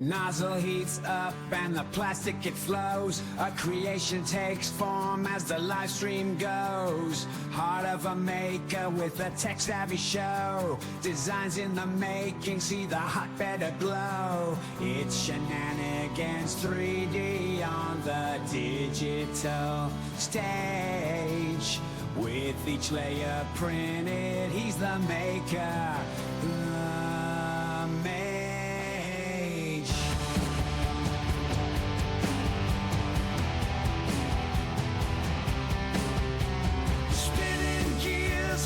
Nozzle heats up and the plastic it flows. A creation takes form as the live stream goes. Heart of a maker with a tech-savvy show. Designs in the making, see the hotbed aglow. It's Shenanigans 3D on the digital stage. With each layer printed, he's the maker.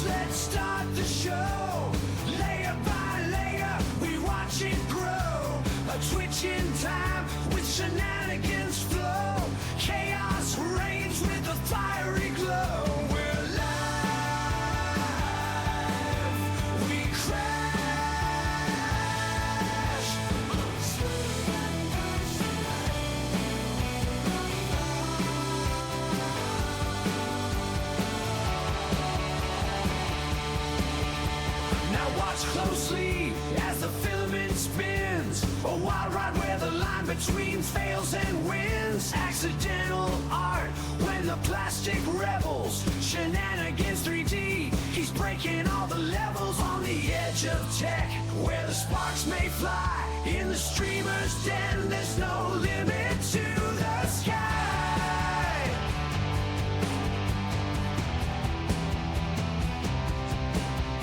Let's start the show. Layer by layer, we watch it grow. A twitch in time with shenanigans flow. Chaos reigns with a fiery glow. We're live. We crash. Now watch closely as the filament spins. A wild ride where the line between fails and wins. Accidental art when the plastic rebels. Shenanigans 3D, he's breaking all the levels on the edge of tech. Where the sparks may fly, in the streamer's den, there's no limit to the sky.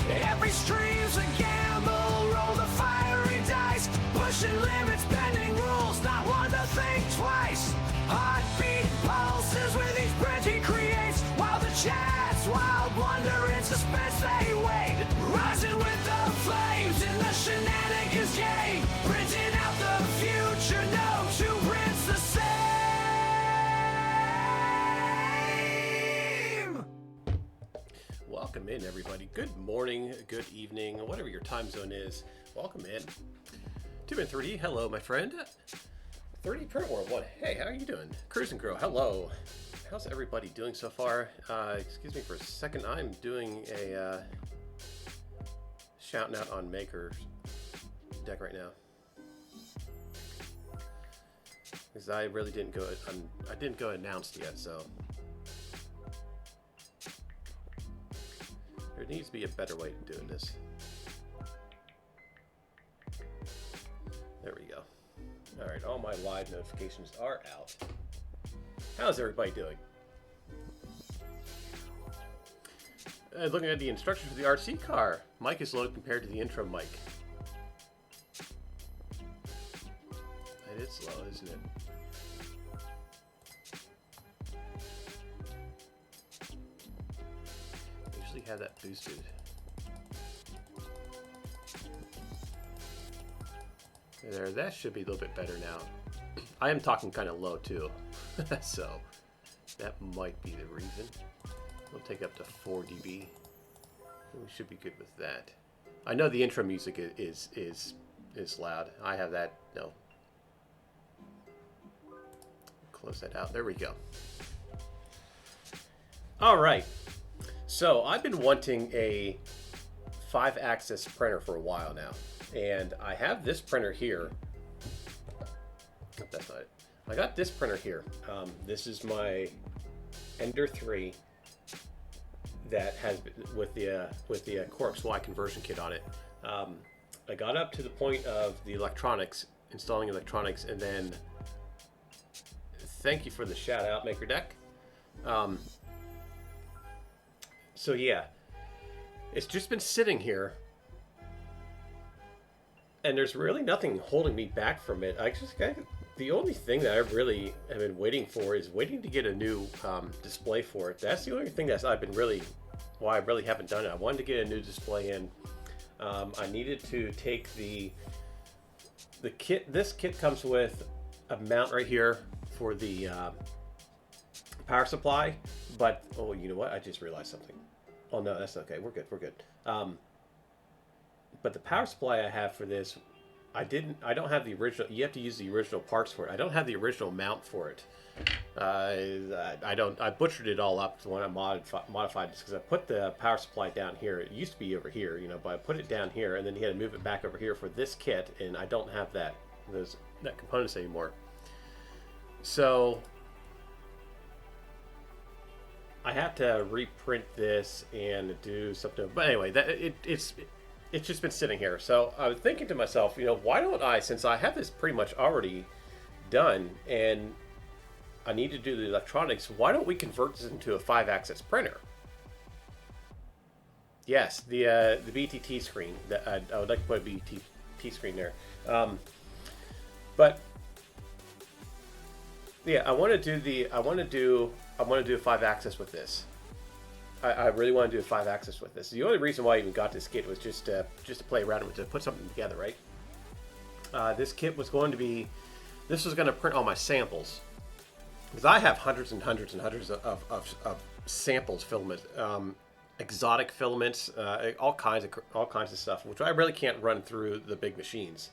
Every stream's a gamble, roll the fiery dice. Pushing limits, bending rules, not one to think twice. Heartbeat pulses with each print he creates. While the chat's wild wonder in suspense they wait. Rising with the flames in the shenanigans game. Printing out the future, no two prints the same. Welcome in, everybody. Good morning, good evening, whatever your time zone is. Welcome in. 2Man3D, hello, my friend. 30 Print World 1, hey, how are you doing? Cruising Girl, hello. How's everybody doing so far? Excuse me for a second. I'm doing a shouting out on Maker's deck right now. Because I really didn't go, I didn't go announced yet, so. There needs to be a better way of doing this. There we go. Alright, all my live notifications are out. How's everybody doing? Looking at the instructions for the RC car. Mic is low compared to the intro mic. It is slow, isn't it? Usually have that boosted. There, that should be a little bit better now. I am talking kind of low too, so that might be the reason. We'll take up to 4 dB. We should be good with that. I know the intro music is loud. I have that. No. Close that out. There we go. All right. So I've been wanting a 5-axis printer for a while now, and I have this printer here. That's not it. I got this printer here. This is my Ender 3 that has with the Core XY conversion kit on it. I got up to the point of the electronics, installing electronics, and then thank you for the shout out, Maker Deck. So yeah, it's just been sitting here, and there's really nothing holding me back from it. The only thing that I really have been waiting for is waiting to get a new display for it. That's the only thing why I really haven't done it. I wanted to get a new display in. I needed to take the kit. This kit comes with a mount right here for the power supply, but oh, you know what? I just realized something. Oh no, that's okay. We're good. We're good. But the power supply I have for this, I don't have the original. You have to use the original parts for it. I don't have the original mount for it. I butchered it all up when I modified this, because I put the power supply down here. It used to be over here, but I put it down here, and then you had to move it back over here for this kit, and I don't have those components anymore. So I have to reprint this and do something. But anyway, it's just been sitting here. So I was thinking to myself, why don't I, since I have this pretty much already done and I need to do the electronics, why don't we convert this into a 5-axis printer? Yes, the BTT screen. I would like to put a BTT screen there. But yeah, I want to do a 5-axis with this. I really want to do a 5-axis with this. The only reason why I even got this kit was just to play around with it, to put something together, right? This kit was going to be, this was going to print all my samples, because I have hundreds and hundreds and hundreds of samples, filament, exotic filaments, all kinds of stuff, which I really can't run through the big machines.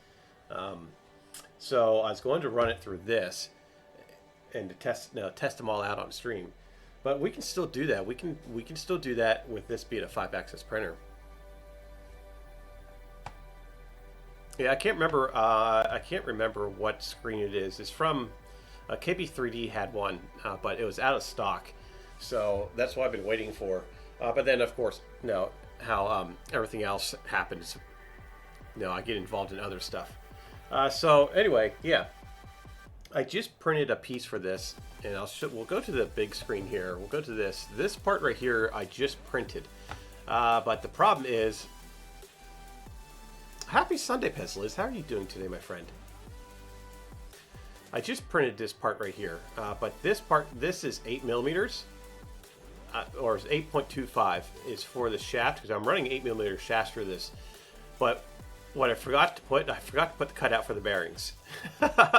So I was going to run it through this and to test them all out on stream. But we can still do that. We can still do that with this being a 5-axis printer. Yeah, I can't remember what screen it is. It's from KB3D had one, but it was out of stock. So that's what I've been waiting for. But then, of course, how everything else happens. I get involved in other stuff. So anyway, yeah. I just printed a piece for this, and we'll go to the big screen here. We'll go to this. This part right here I just printed. But the problem is, happy Sunday, Pesliz. How are you doing today, my friend? I just printed this part right here. But this is 8 millimeters. Or is 8.25 is for the shaft, because I'm running 8mm shafts for this. But what I forgot to put the cutout for the bearings.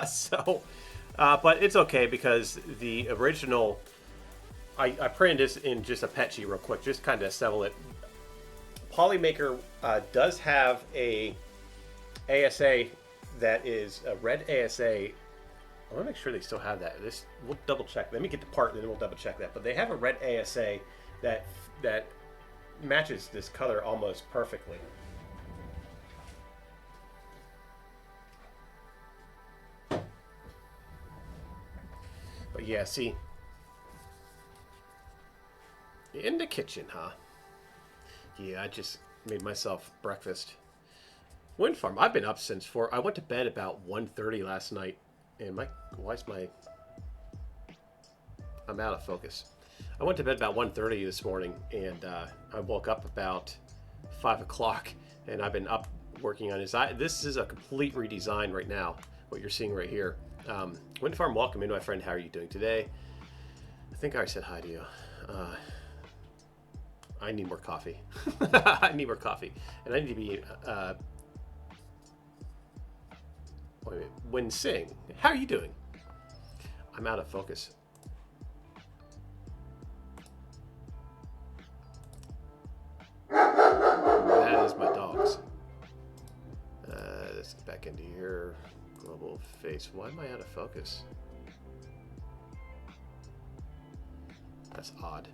So, but it's okay, because the original, I printed this in just a pet sheet real quick, just kind of assemble it. Polymaker does have a ASA that is a red ASA. I want to make sure they still have that. We'll double check. Let me get the part, and then we'll double check that. But they have a red ASA that matches this color almost perfectly. But yeah, see, in the kitchen, huh? Yeah, I just made myself breakfast. Wind farm. I've been up since 4. I went to bed about 1:30 last night. And I'm out of focus. I went to bed about 1:30 this morning, and I woke up about 5 o'clock, and I've been up working on this. This is a complete redesign right now, what you're seeing right here. Wind Farm, welcome in, my friend. How are you doing today? I think I already said hi to you. I need more coffee. I need more coffee. And I need to be... wait a minute. When Sing, how are you doing? I'm out of focus. That is my dogs. Let's get back into here. Global face. Why am I out of focus? That's odd.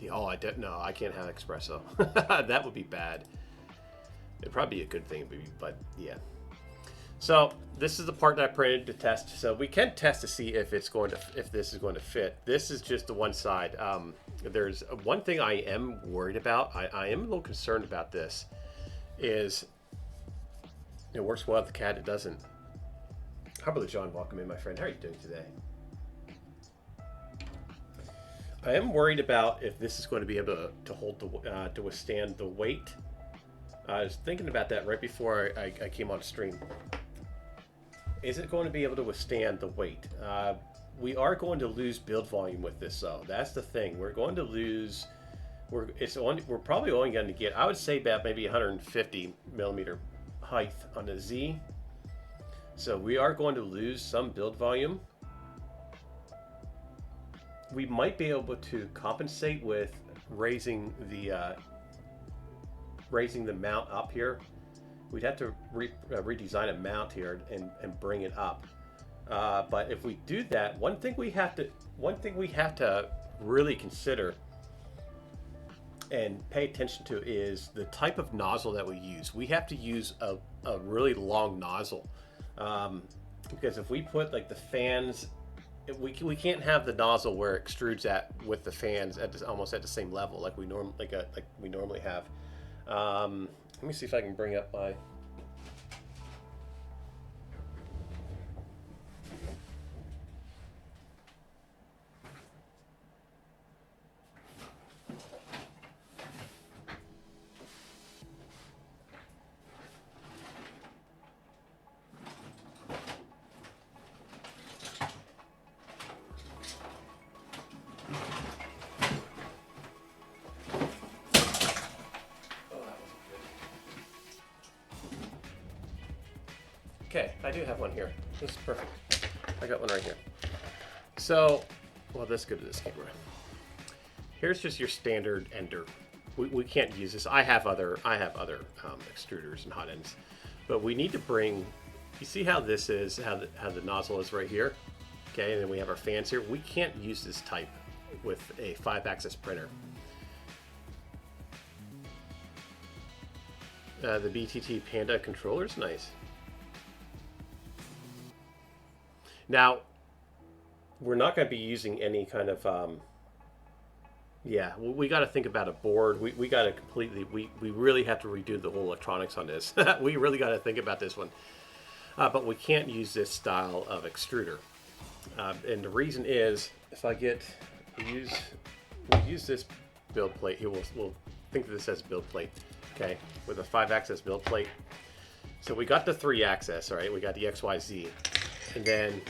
No, I can't have espresso. That would be bad. It'd probably be a good thing, but yeah. So this is the part that I printed to test. So we can test to see if this is going to fit. This is just the one side. There's one thing I am worried about. I am a little concerned about this. Is it works well with the cat? It doesn't. How about John? Welcome in, my friend. How are you doing today? I am worried about if this is going to be able to hold to withstand the weight. I was thinking about that right before I came on stream. Is it going to be able to withstand the weight? We are going to lose build volume with this, though. That's the thing. We're going to lose. We're probably only going to get, I would say, about maybe 150 millimeter height on the Z. So we are going to lose some build volume. We might be able to compensate with raising the mount up here. We'd have to redesign a mount here and bring it up. But if we do that, one thing we have to really consider and pay attention to is the type of nozzle that we use. We have to use a really long nozzle, because if we put like the fans, we can't have the nozzle where it extrudes at with the fans at almost at the same level like we normally have. Let me see if I can bring up my. Okay, I do have one here. This is perfect. I got one right here. So, well, let's go to this camera. Here's just your standard ender. We can't use this. I have other extruders and hot ends, but we need to bring. You see how this is? How the nozzle is right here. Okay, and then we have our fans here. We can't use this type with a 5-axis printer. The BTT Panda controller is nice. Now, we're not going to be using any kind of, yeah, we got to think about a board. We got to completely, we really have to redo the whole electronics on this. We really got to think about this one. But we can't use this style of extruder. And the reason is, if I we'll use this build plate here. We'll think of this as build plate, okay, with a 5-axis build plate. So we got the 3-axis, all right, we got the XYZ. And then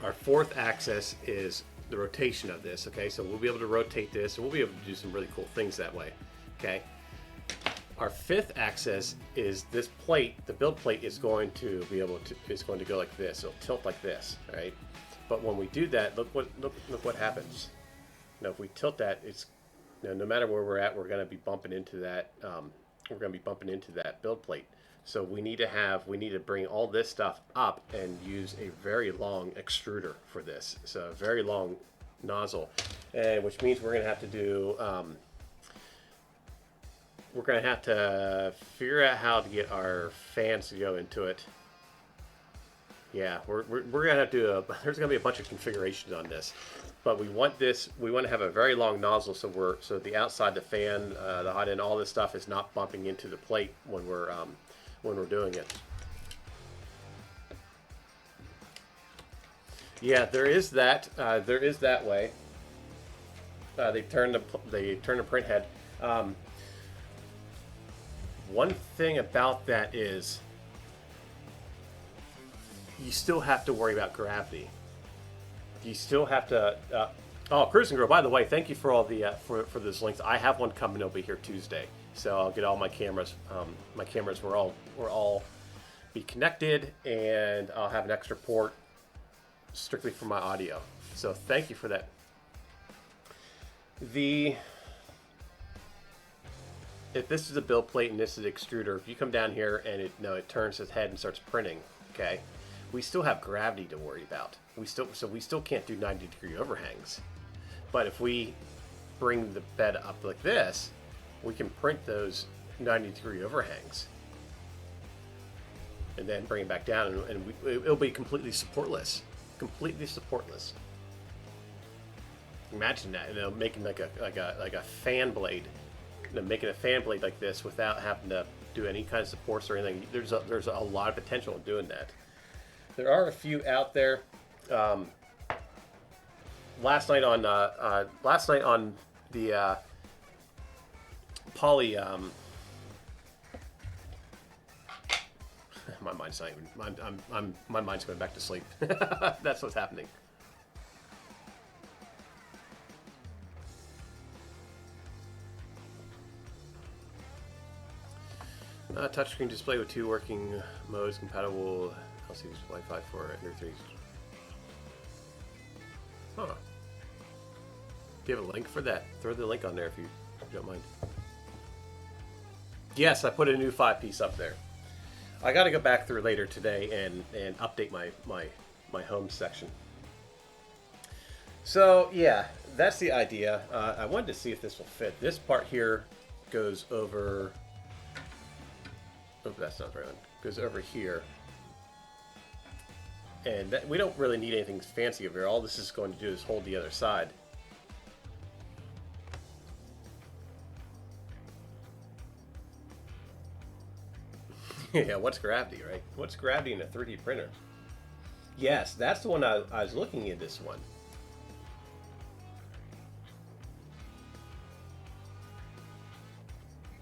our 4th axis is the rotation of this, okay? So we'll be able to rotate this, and we'll be able to do some really cool things that way, okay? Our 5th axis is this plate. The build plate is going to go like this. It'll tilt like this, all right? But when we do that, look what happens. Now, if we tilt that, it's no matter where we're at, we're going to be bumping into that. We're going to be bumping into that build plate. So we need to bring all this stuff up and use a very long extruder for this. So a very long nozzle, and which means we're going to have to do. We're going to have to figure out how to get our fans to go into it. Yeah, we're going to have to. There's going to be a bunch of configurations on this, but we want this. We want to have a very long nozzle, so the outside, the fan, the hot end, all this stuff is not bumping into the plate when we're doing it. Yeah, there is that. There is that way. They turn the print head. One thing about that is you still have to worry about gravity. You still have to. Oh, Cruise and Grow. By the way, thank you for all the for those links. I have one coming over here Tuesday. So I'll get all my cameras. My cameras will all be connected, and I'll have an extra port strictly for my audio. So thank you for that. If this is a build plate and this is an extruder, if you come down here and it turns its head and starts printing, okay, we still have gravity to worry about. We still can't do 90-degree overhangs. But if we bring the bed up like this, we can print those 90-degree overhangs and then bring it back down, and it'll be completely supportless. Completely supportless. Imagine that, making like a fan blade, making a fan blade like this without having to do any kind of supports or anything. There's a lot of potential in doing that. There are a few out there. Last night on the Poly. My mind's not even. My mind's going back to sleep. That's what's happening. Touchscreen display with 2 working modes, compatible LCD Wi-Fi for Ender 3. Huh. Do you have a link for that? Throw the link on there if you don't mind. Yes, I put a new 5-piece up there. I got to go back through later today and update my home section. So yeah, that's the idea. I wanted to see if this will fit. This part here goes over. Oh, that's not right. Goes over here. And we don't really need anything fancy over here. All this is going to do is hold the other side. Yeah, what's gravity, right? What's gravity in a 3D printer? Yes, that's the one I was looking at. This one.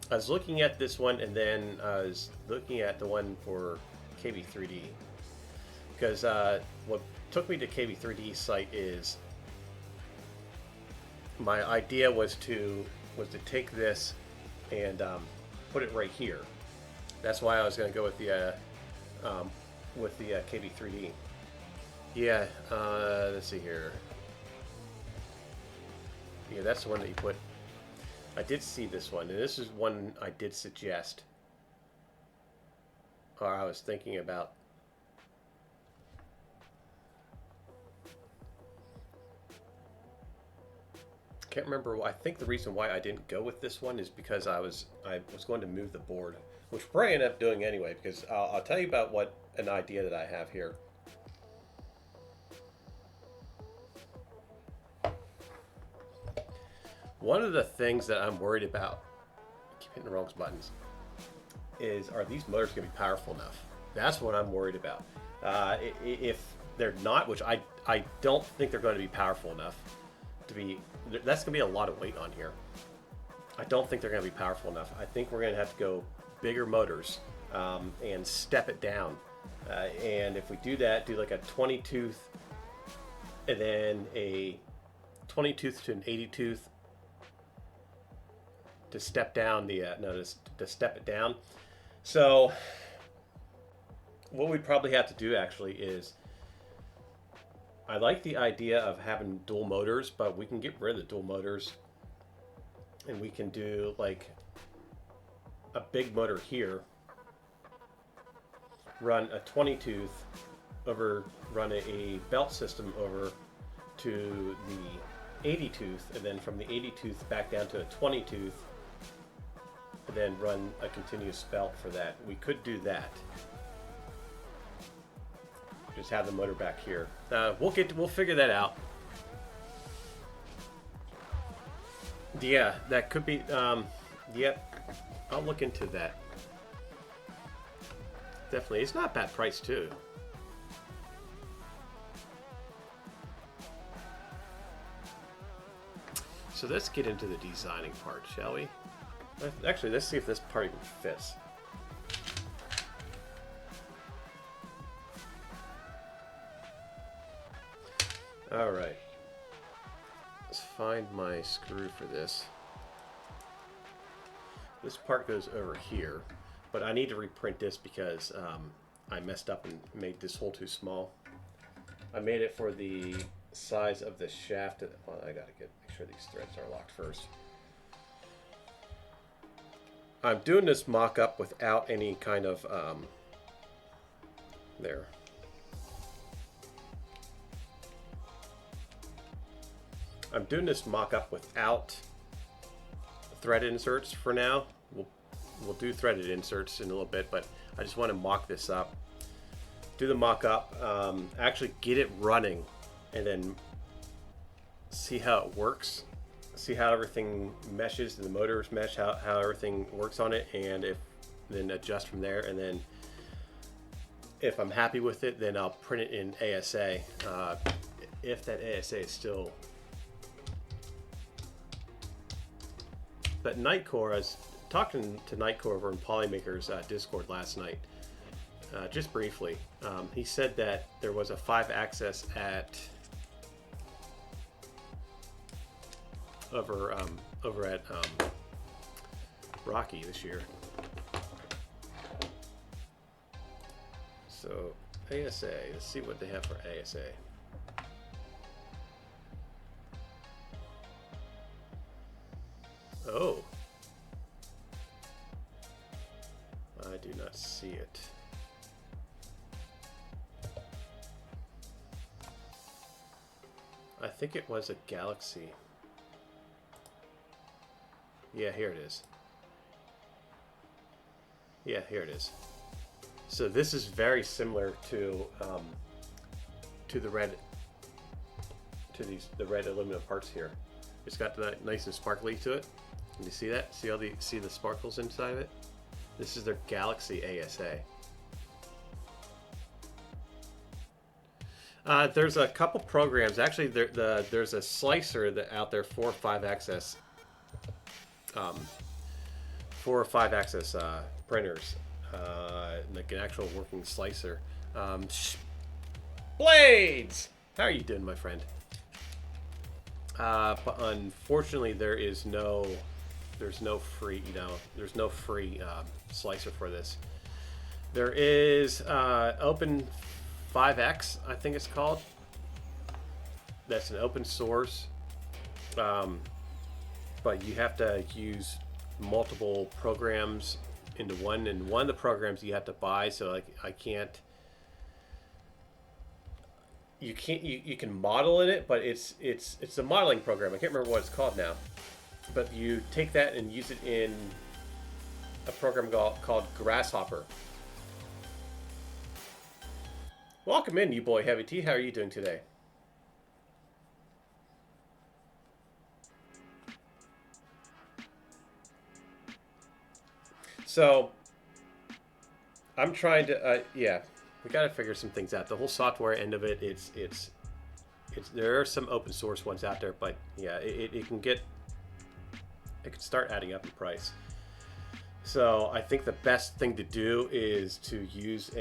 I was looking at this one, and then I was looking at the one for KB3D. Because what took me to KB3D's site is my idea was to take this and put it right here. That's why I was going to go with the KB3D. Yeah, let's see here. Yeah, that's the one that you put. I did see this one, and this is one I did suggest, or I was thinking about. Can't remember. I think the reason why I didn't go with this one is because I was going to move the board, which we'll probably end up doing anyway. Because I'll tell you about what an idea that I have here. One of the things that I'm worried about, I keep hitting the wrong buttons, is are these motors going to be powerful enough? That's what I'm worried about. If they're not, which I don't think they're going to be powerful enough to be, that's going to be a lot of weight on here. I don't think they're going to be powerful enough. I think we're going to have to go bigger motors and step it down. And if we do that, do like a 20 tooth and then a 20 tooth to an 80 tooth to step down the to step it down. So what we'd probably have to do actually is, I like the idea of having dual motors, but we can get rid of the dual motors and we can do like a big motor here, run a 20 tooth over, run a belt system over to the 80 tooth, and then from the 80 tooth back down to a 20 tooth, and then run a continuous belt for that. We could do that. Just have the motor back here. We'll figure that out. Yeah, that could be. Yep, I'll look into that. Definitely, it's not a bad price too. So let's get into the designing part, shall we? Actually, let's see if this part even fits. All right. Let's find my screw for this. This part goes over here, but I need to reprint this because I messed up and made this hole too small. I made it for the size of the shaft. Well, I gotta make sure these threads are locked first. I'm doing this mock-up without any kind of there. I'm doing this mock-up without thread inserts for now. We'll do threaded inserts in a little bit, but I just want to mock this up. Do the mock-up, actually get it running, and then see how it works. See how everything meshes and the motors mesh, how everything works on it, and then adjust from there. And then if I'm happy with it, then I'll print it in ASA. If that ASA is still. But Nightcore, I was talking to Nightcore over in Polymaker's Discord last night, just briefly. He said that there was a 5-axis at over at Rocky this year. So ASA, let's see what they have for ASA. Oh, I do not see it. I think it was a Galaxy. Yeah, here it is. Yeah, here it is. So this is very similar to the red, the red aluminum parts here. It's got that nice and sparkly to it. Can you see that? See the sparkles inside of it? This is their Galaxy ASA. There's a couple programs. Actually, there's a slicer out there, 4 or 5 axis, 4 or 5 axis printers, like an actual working slicer. Blades! How are you doing, my friend? But unfortunately, there's no free, there's no free slicer for this. There is Open 5X, I think it's called. That's an open source, but you have to use multiple programs into one, and one of the programs you have to buy. So like you can model in it, but it's a modeling program. I can't remember what it's called now, but you take that and use it in a program called Grasshopper. Welcome in, you boy Heavy T. How are you doing today? So I'm trying to, yeah, we got to figure some things out. The whole software end of it, it's there are some open source ones out there, but yeah, it can start adding up in price. So I think the best thing to do is to use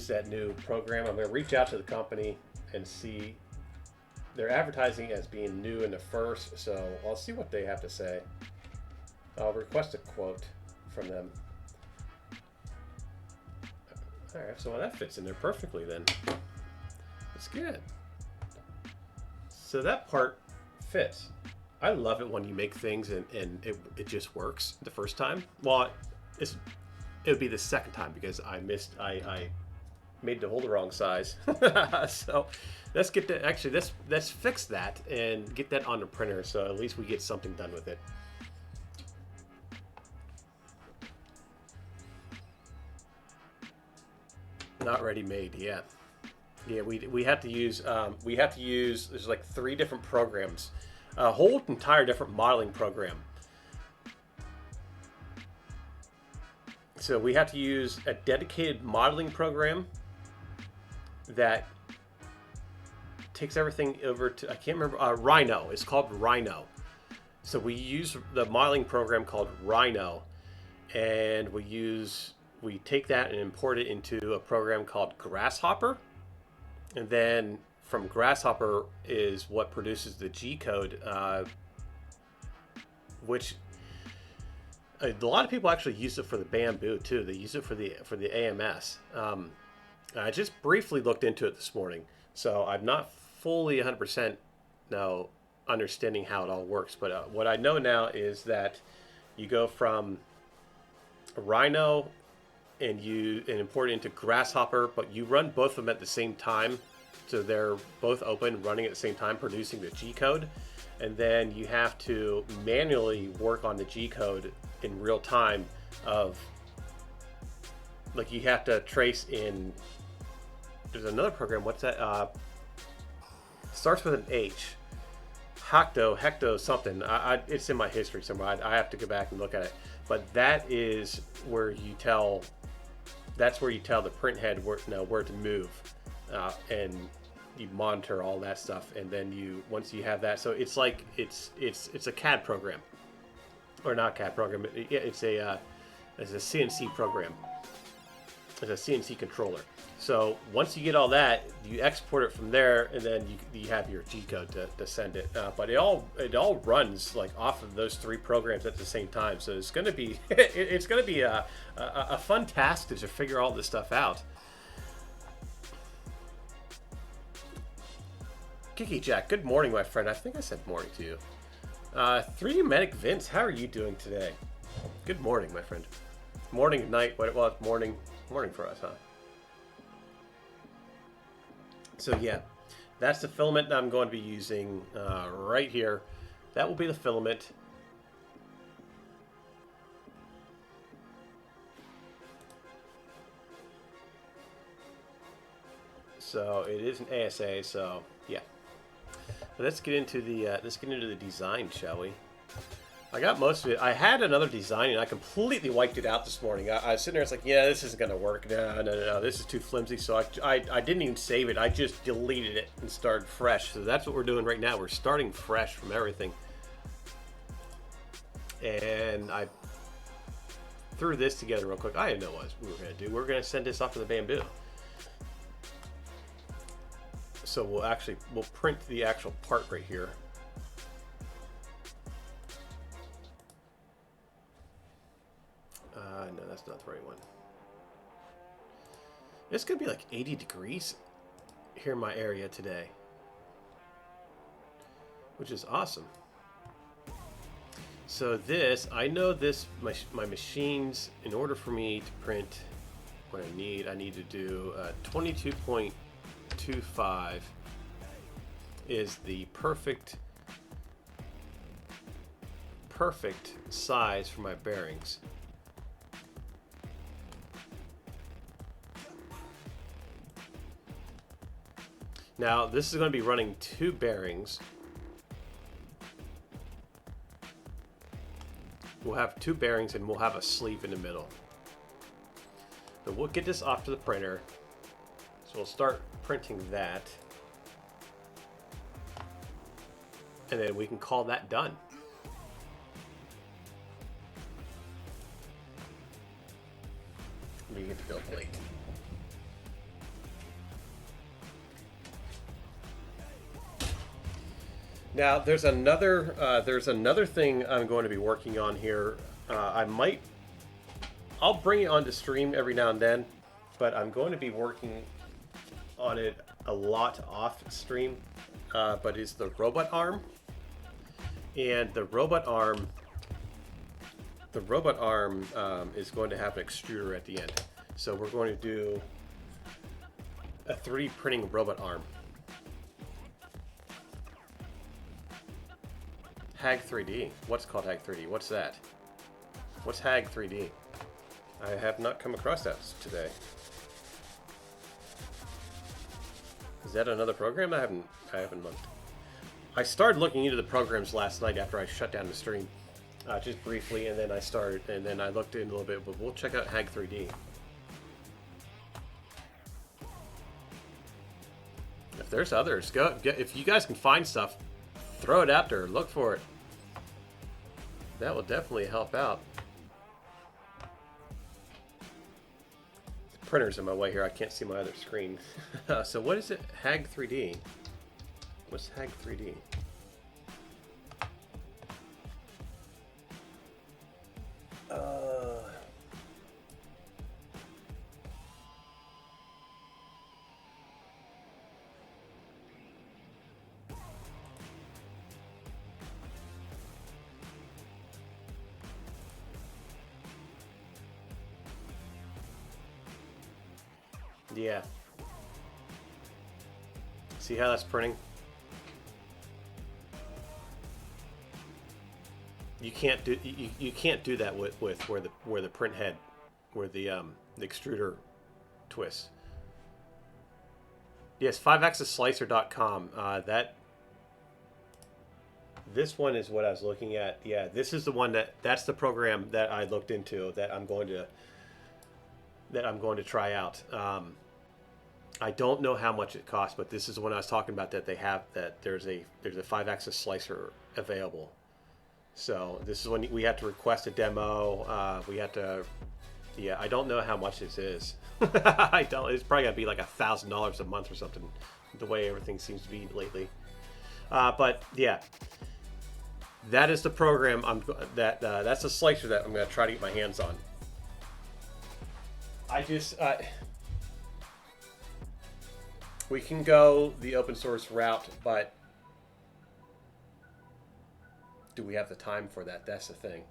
that new program. I'm going to reach out to the company and see. They're advertising as being new in the first, so I'll see what they have to say. I'll request a quote from them. All right, so that fits in there perfectly then. That's good. So that part fits. I love it when you make things and it just works the first time. Well, it would be the second time because I made the hole the wrong size. So let's get that. Actually, let's fix that and get that on the printer. So at least we get something done with it. Not ready made yet. Yeah, we have to use there's like 3 different programs, a whole entire different modeling program. So we have to use a dedicated modeling program that takes everything over to, I can't remember, Rhino. It's called Rhino. So we use the modeling program called Rhino, and we take that and import it into a program called Grasshopper. And then from Grasshopper is what produces the G code, which a lot of people actually use it for the Bamboo too. They use it for the AMS. I just briefly looked into it this morning, so I'm not fully 100% now understanding how it all works. But what I know now is that you go from Rhino and import it into Grasshopper, but you run both of them at the same time. So they're both open, running at the same time, producing the G code. And then you have to manually work on the G code in real time like you have to trace in, there's another program, what's that? Starts with an H. Hecto something. It's in my history somewhere. I have to go back and look at it. But that is where you tell the print head where to move, and you monitor all that stuff. And then once you have that, so it's like it's a CAD program, or not CAD program. It's a CNC program. It's a CNC controller. So once you get all that, you export it from there, and then you have your G code to send it. But it all runs like off of those 3 programs at the same time. So it's going to be it's going to be a fun task to figure all this stuff out. Kiki Jack, good morning, my friend. I think I said morning to you. 3D Medic Vince, how are you doing today? Good morning, my friend. Morning, night. Well, it's morning for us, huh? So yeah, that's the filament that I'm going to be using right here. That will be the filament. So it is an ASA. So yeah. Let's get into the design, shall we? I got most of it. I had another design, and I completely wiped it out this morning. I was sitting there, it's like, yeah, this isn't going to work. No, this is too flimsy. So I didn't even save it. I just deleted it and started fresh. So that's what we're doing right now. We're starting fresh from everything. And I threw this together real quick. I didn't know what we were going to do. We're going to send this off to the Bamboo. So we'll print the actual part right here. No, that's not the right one. It's gonna be like 80 degrees here in my area today, which is awesome. So this, I know this, my machines, in order for me to print what I need to do 22.25 is the perfect size for my bearings. Now, this is going to be running 2 bearings. We'll have 2 bearings and we'll have a sleeve in the middle. So we'll get this off to the printer. So we'll start printing that. And then we can call that done. We get the build plate. Now, there's another thing I'm going to be working on here. I'll bring it onto stream every now and then, but I'm going to be working on it a lot off stream. But it's the robot arm, and the robot arm is going to have an extruder at the end. So we're going to do a 3D printing robot arm. Hag 3D. What's called Hag 3D? What's that? What's Hag 3D? I have not come across that today. Is that another program? I haven't looked. I started looking into the programs last night after I shut down the stream, just briefly, and then I looked in a little bit. But we'll check out Hag 3D. If there's others, if you guys can find stuff, throw it out there. Look for it. That will definitely help out. The printer's in my way here. I can't see my other screen. So what is it? Hag 3D. What's Hag 3D? Yeah. See how that's printing? You can't do that with where the print head, where the extruder twists. Yes, 5axisslicer.com. This one is what I was looking at. Yeah, this is the one that's the program that I looked into that I'm going to try out. I don't know how much it costs, but this is the one I was talking about that they have, that there's a 5-axis slicer available. So this is when we have to request a demo. We have to, yeah, I don't know how much this is. I don't. It's probably gonna be like $1,000 a month or something, the way everything seems to be lately. But yeah, that is the program. That's the slicer that I'm gonna try to get my hands on. We can go the open source route, but do we have the time for that? That's the thing.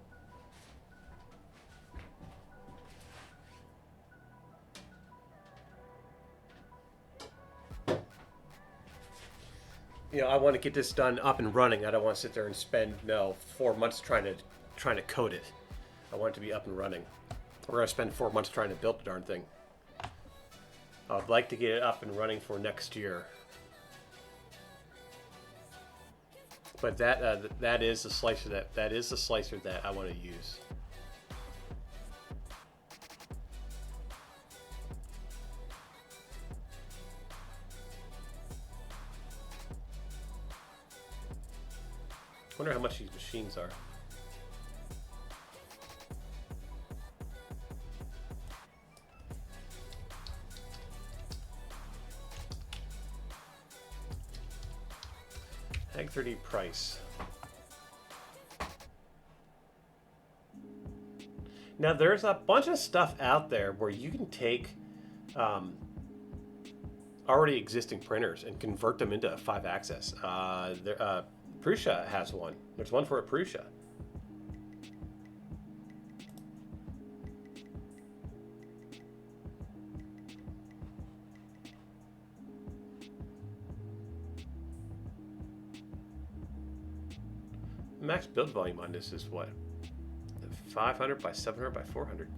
You know, I want to get this done up and running. I don't want to sit there and spend 4 months trying to code it. I want it to be up and running. We're going to spend 4 months trying to build the darn thing. I'd like to get it up and running for next year. But that is the slicer that is the slicer that I want to use. I wonder how much these machines are. Ag 30 price. Now there's a bunch of stuff out there where you can take already existing printers and convert them into a 5-axis. Prusa has one. There's one for a Prusa. Max build volume on this is what? 500 by 700 by 400.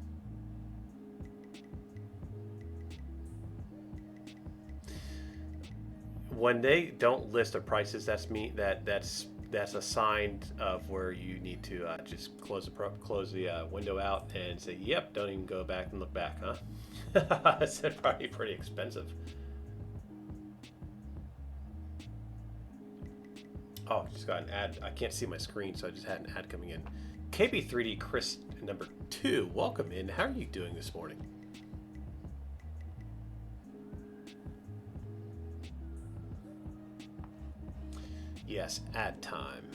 When they don't list the prices, that's that's a sign of where you need to just close the window out and say, "Yep, don't even go back and look back, huh?" That's probably pretty expensive. Oh, just got an ad. I can't see my screen, so I just had an ad coming in. KB3D Chris number 2, welcome in. How are you doing this morning? Yes, ad time.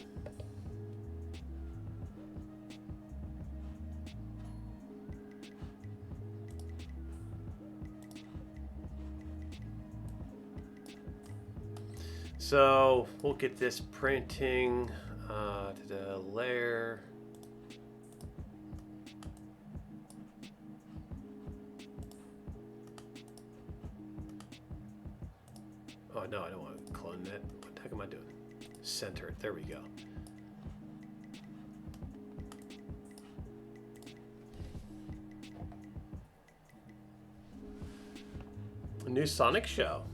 So we'll get this printing to the layer. Oh no, I don't want to clone that. What the heck am I doing? Center it. There we go. A new Sonic show.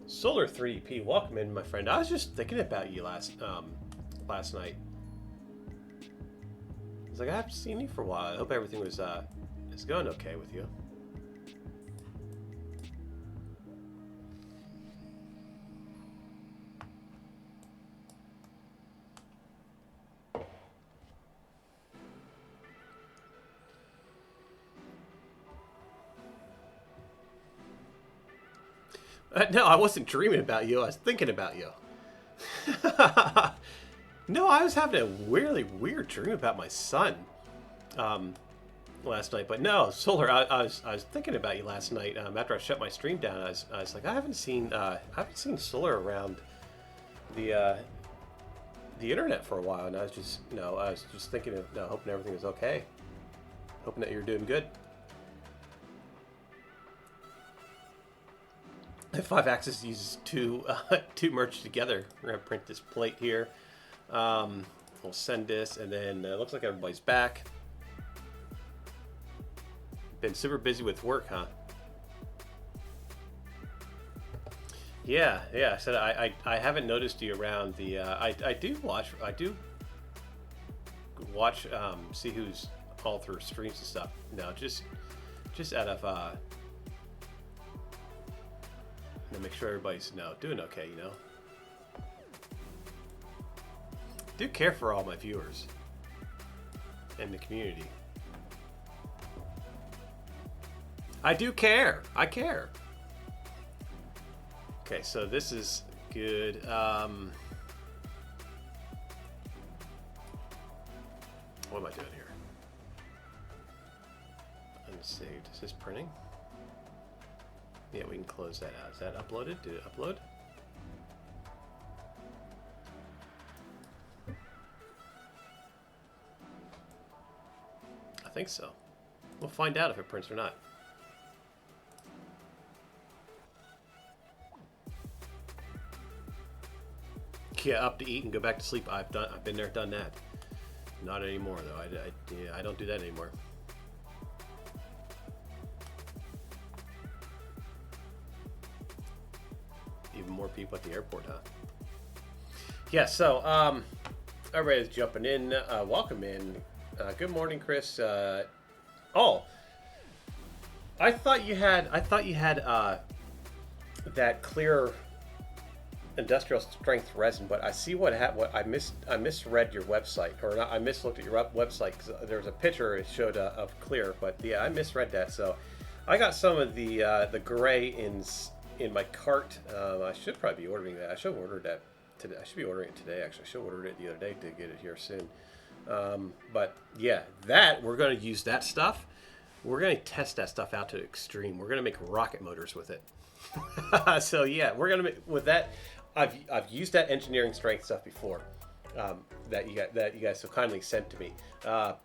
Solar 3DP, welcome in, my friend. I was just thinking about you last night. I was like, I haven't seen you for a while. I hope everything was is going okay with you. No, I wasn't dreaming about you. I was thinking about you. No, I was having a really weird dream about my son last night. But no, Solar, I was thinking about you last night after I shut my stream down. I was like, I haven't seen Solar around the internet for a while, and I was just thinking of hoping everything was okay, hoping that you're doing good. The 5-axis uses two merged together. We're gonna print this plate here. We'll send this, and then it looks like everybody's back. Been super busy with work, huh? Yeah. I said I haven't noticed you around the. I do watch see who's all through streams and stuff. No, just out of. And make sure everybody's doing okay, Do care for all my viewers and the community. I do care. I care. Okay, so this is good. What am I doing here? Unsaved. Is this printing? Yeah, we can close that out. Is that uploaded? Did it upload? I think so. We'll find out if it prints or not. Yeah, up to eat and go back to sleep. I've been there, done that. Not anymore though. I don't do that anymore. more people at the airport, huh? Yeah, so everybody's jumping in. Welcome in. Good morning, Chris. Oh, I thought you had that clear industrial strength resin, but I see what I misread your website, or not, I mislooked at your website because there was a picture it showed of clear, but yeah, I misread that. So I got some of the gray in my cart. I should probably be ordering that. I should have ordered that today. I should be ordering it today. Actually, I should have ordered it the other day to get it here soon. But yeah, that we're going to use that stuff. We're going to test that stuff out to the extreme. We're going to make rocket motors with it. So yeah, we're going to make with that. I've used that engineering strength stuff before, that you guys so kindly sent to me. And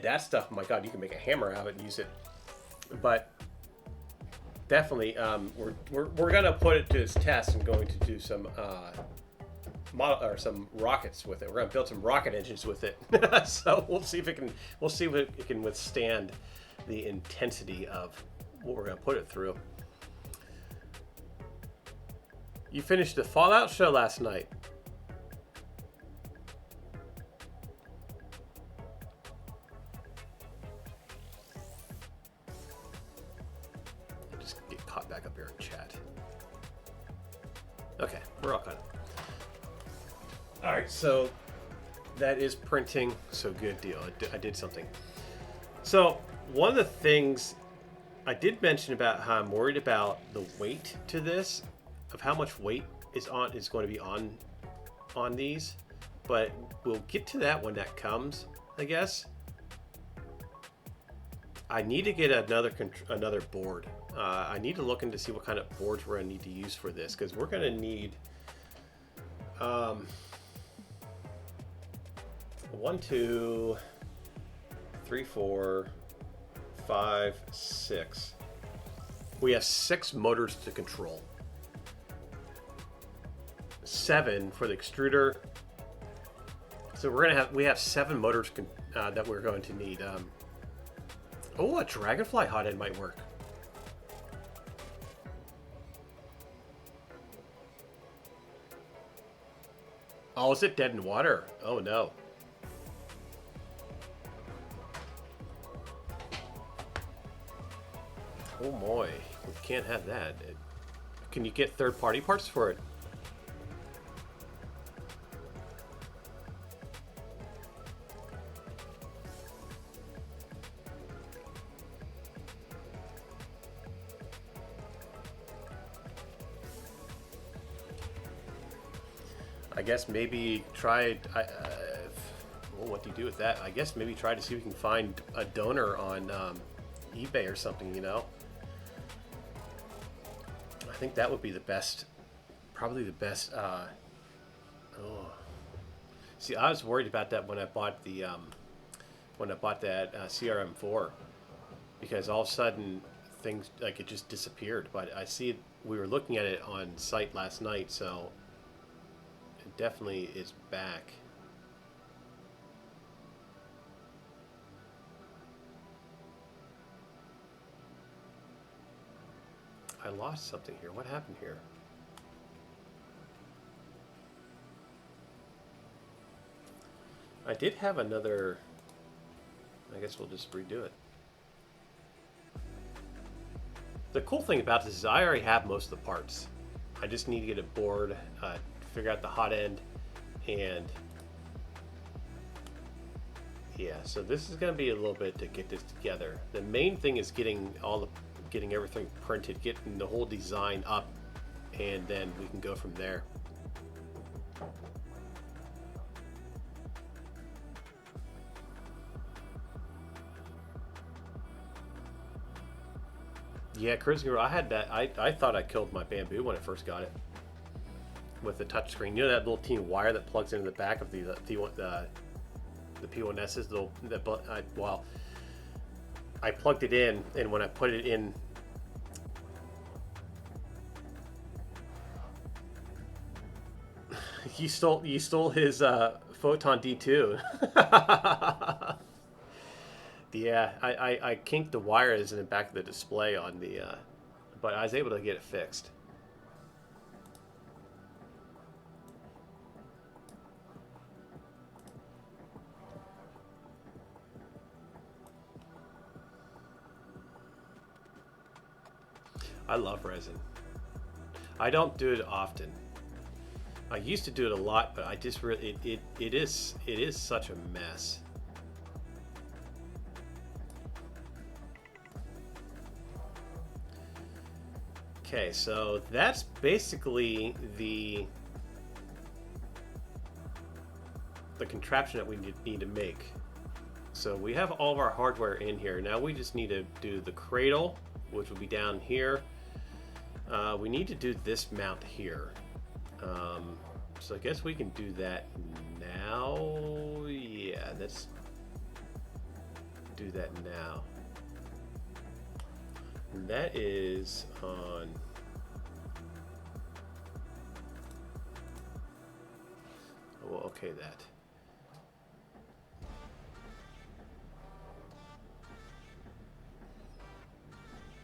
that stuff, my God, you can make a hammer out of it and use it. But definitely, we're gonna put it to its test and going to do some some rockets with it. We're gonna build some rocket engines with it. So we'll see if it can withstand the intensity of what we're gonna put it through. You finished the Fallout show last night. I'll just get caught back up here in chat. Okay, we're all caught up. Alright, so that is printing, so good deal. I did something. So, one of the things I did mention about how I'm worried about the weight to this, of how much weight is going to be on these, but we'll get to that when that comes, I guess. I need to get another board. I need to look into see what kind of boards we're going to need to use for this, because we're going to need 1, 2, 3, 4, 5, 6. We have 6 motors to control. 7 for the extruder. So we have 7 motors that we're going to need. Oh, a dragonfly hot end might work. Oh, is it dead in water? Oh no. Oh boy, we can't have that. Can you get third-party parts for it? I guess maybe try. Well, what do you do with that? I guess maybe try to see if we can find a donor on eBay or something. You know, I think that would be the best. Probably the best. See, I was worried about that when I bought the that CRM4, because all of a sudden things like it just disappeared. But I see we were looking at it on site last night, so. Definitely is back. I lost something here. What happened here? I did have another. I guess we'll just redo it. The cool thing about this is I already have most of the parts. I just need to get a board, figure out the hot end, and yeah, so this is going to be a little bit to get this together. The main thing is getting everything printed, getting the whole design up, and then we can go from there. Yeah, Cruising Girl, I had that. I thought I killed my Bamboo when I first got it. With the touchscreen, you know that little teeny wire that plugs into the back of the P1S's. Well, I plugged it in, and when I put it in, you stole his Photon D2. Yeah, I kinked the wires in the back of the display on the, but I was able to get it fixed. I love resin. I don't do it often. I used to do it a lot, but I just really it is such a mess. Okay, so that's basically the contraption that we need to make. So we have all of our hardware in here. Now we just need to do the cradle, which will be down here. We need to do this mount here. So I guess we can do that now. Yeah, let's do that now. And that is on... We'll okay that.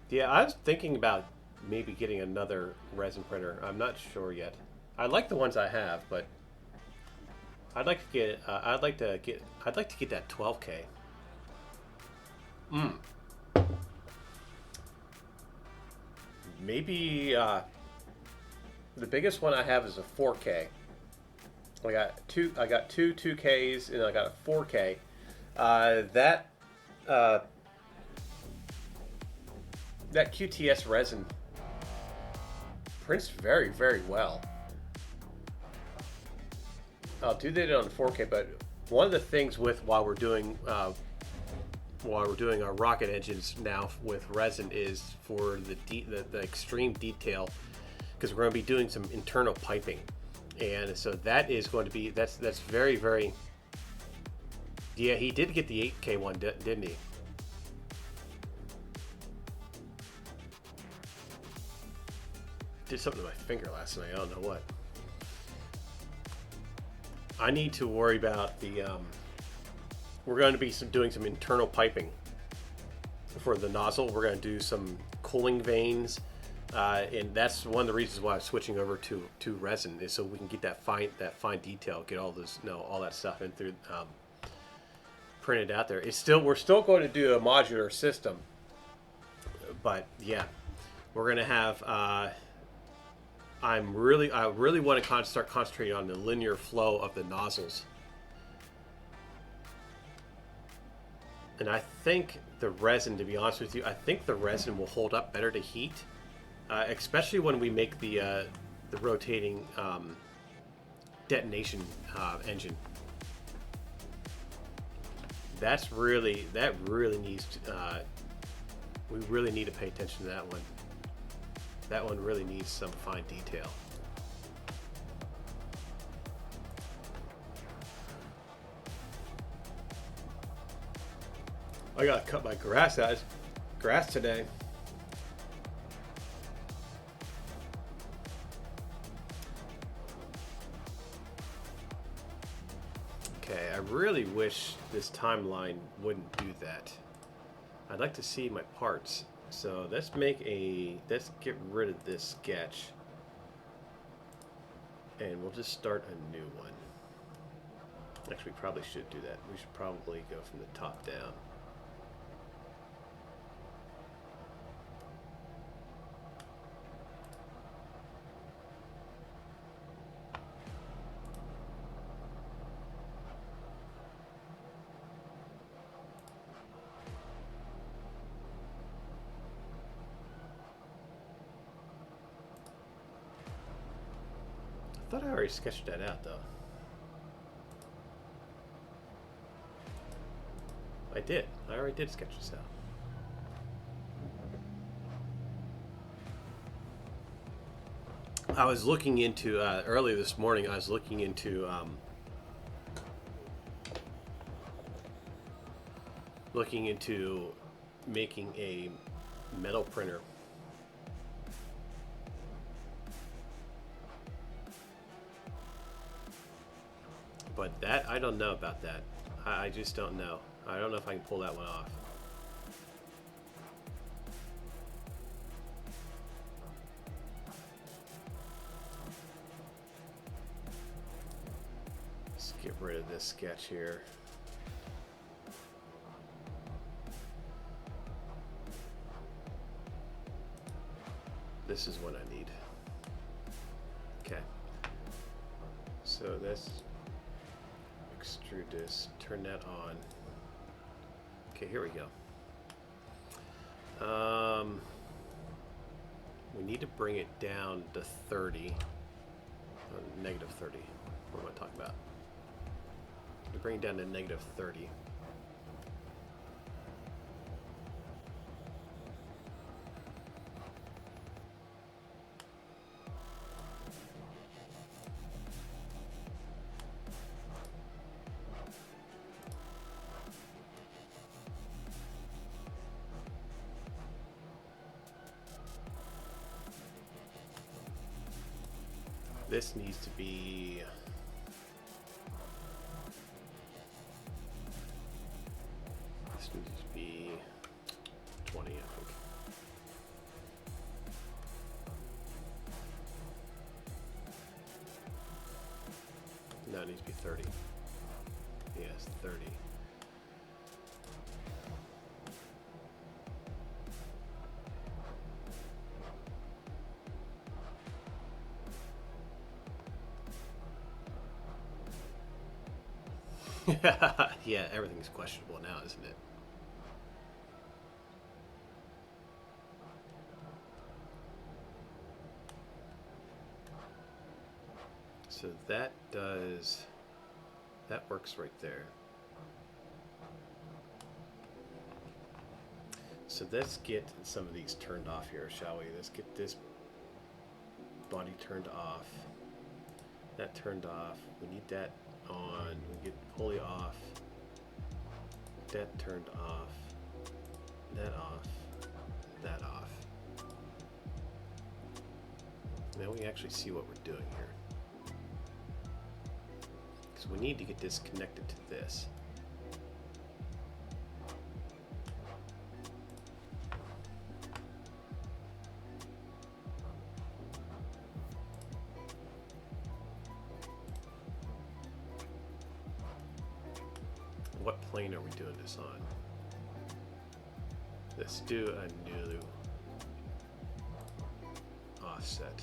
Yeah, I was thinking about maybe getting another resin printer. I'm not sure yet. I like the ones I have, but I'd like to get I'd like to get that 12K. Maybe the biggest one I have is a 4K. I got two 2Ks and I got a 4K. That QTS resin prints very, very well. I'll do that on 4K, but one of the things with while we're doing our rocket engines now with resin is for the extreme detail, because we're going to be doing some internal piping, and so that is going to be that's very, very. Yeah, he did get the 8K one, didn't he? Did something to my finger last night. I don't know what. I need to worry about the. We're going to be doing some internal piping for the nozzle. We're going to do some cooling vanes, and that's one of the reasons why I'm switching over to resin, is so we can get that fine detail, get all those all that stuff in through printed out there. We're still going to do a modular system, but yeah, we're going to have. I really want to start concentrating on the linear flow of the nozzles. And I think the resin, to be honest with you, I think the resin will hold up better to heat, especially when we make the rotating detonation engine. That really needs. We really need to pay attention to that one. That one really needs some fine detail. I gotta cut my grass today. Okay, I really wish this timeline wouldn't do that. I'd like to see my parts. So let's get rid of this sketch, and we'll just start a new one. Actually, we probably should do that. We should probably go from the top down. I thought I already sketched that out, though. I did. I already did sketch this out. I was looking into, earlier this morning, I was looking into making a metal printer. But that, I don't know about that. I just don't know. I don't know if I can pull that one off. Let's get rid of this sketch here. This is what I need. Okay. So this, extrude this, turn that on. Okay, here we go. We need to bring it down to 30. Negative 30. What am I talking about? To bring it down to negative 30. This needs to be... This needs to be 20, I think. No, it needs to be 30. Yes, 30. Yeah, everything's questionable now, isn't it? So that does... That works right there. So let's get some of these turned off here, shall we? Let's get this body turned off. That turned off. We need that on. We get pulley off. That turned off. That off. That off. Now we actually see what we're doing here. Because we need to get this connected to this. What plane are we doing this on? Let's do a new offset.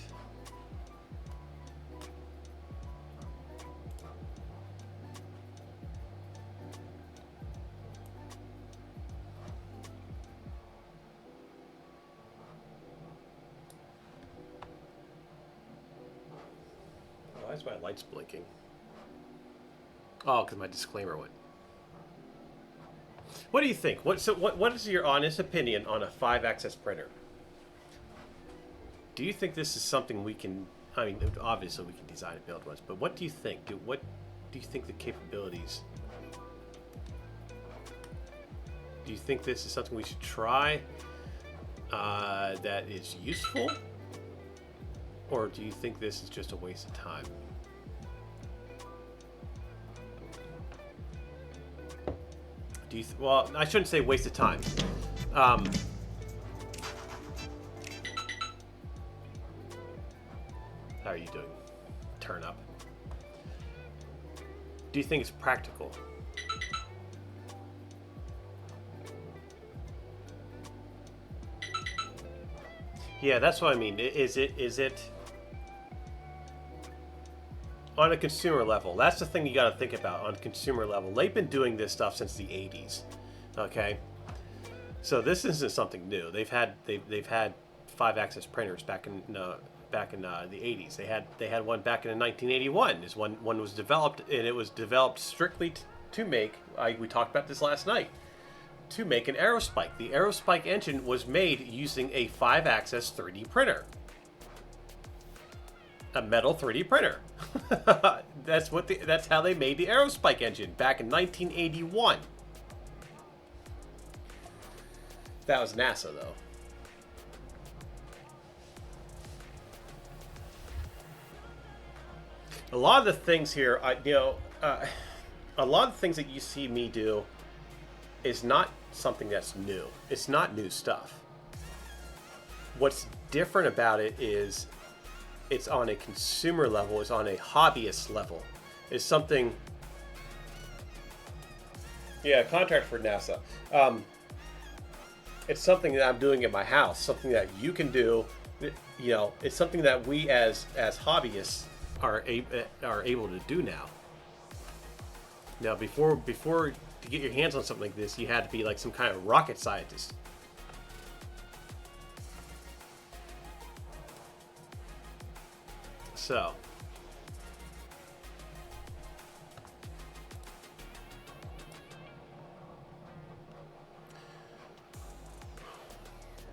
Why is my lights blinking? Oh, because my disclaimer went. What do you think? What is your honest opinion on a 5-axis printer? Do you think this is something we can? I mean, obviously we can design and build ones, but what do you think? What do you think the capabilities? Do you think this is something we should try? That is useful, or do you think this is just a waste of time? Do you well, I shouldn't say waste of time. How are you doing? Turn up. Do you think it's practical? Yeah, that's what I mean. Is it on a consumer level? That's the thing you got to think about on a consumer level. They've been doing this stuff since the 80s. Okay, so this isn't something new. They've had 5-axis printers back in the 80s. They had one back in 1981. Is one was developed, and it was developed strictly to make. We talked about this last night. To make an Aerospike. The Aerospike engine was made using a 5-axis 3D printer. A metal 3D printer. That's how they made the Aerospike engine back in 1981. That was NASA, though. A lot of the things here, a lot of the things that you see me do is not something that's new. It's not new stuff. What's different about it is it's on a consumer level, it's on a hobbyist level. It's something... Yeah, contract for NASA. It's something that I'm doing at my house, something that you can do You know, it's something that we as hobbyists are able to do now. Now, before to get your hands on something like this, you had to be like some kind of rocket scientist. So,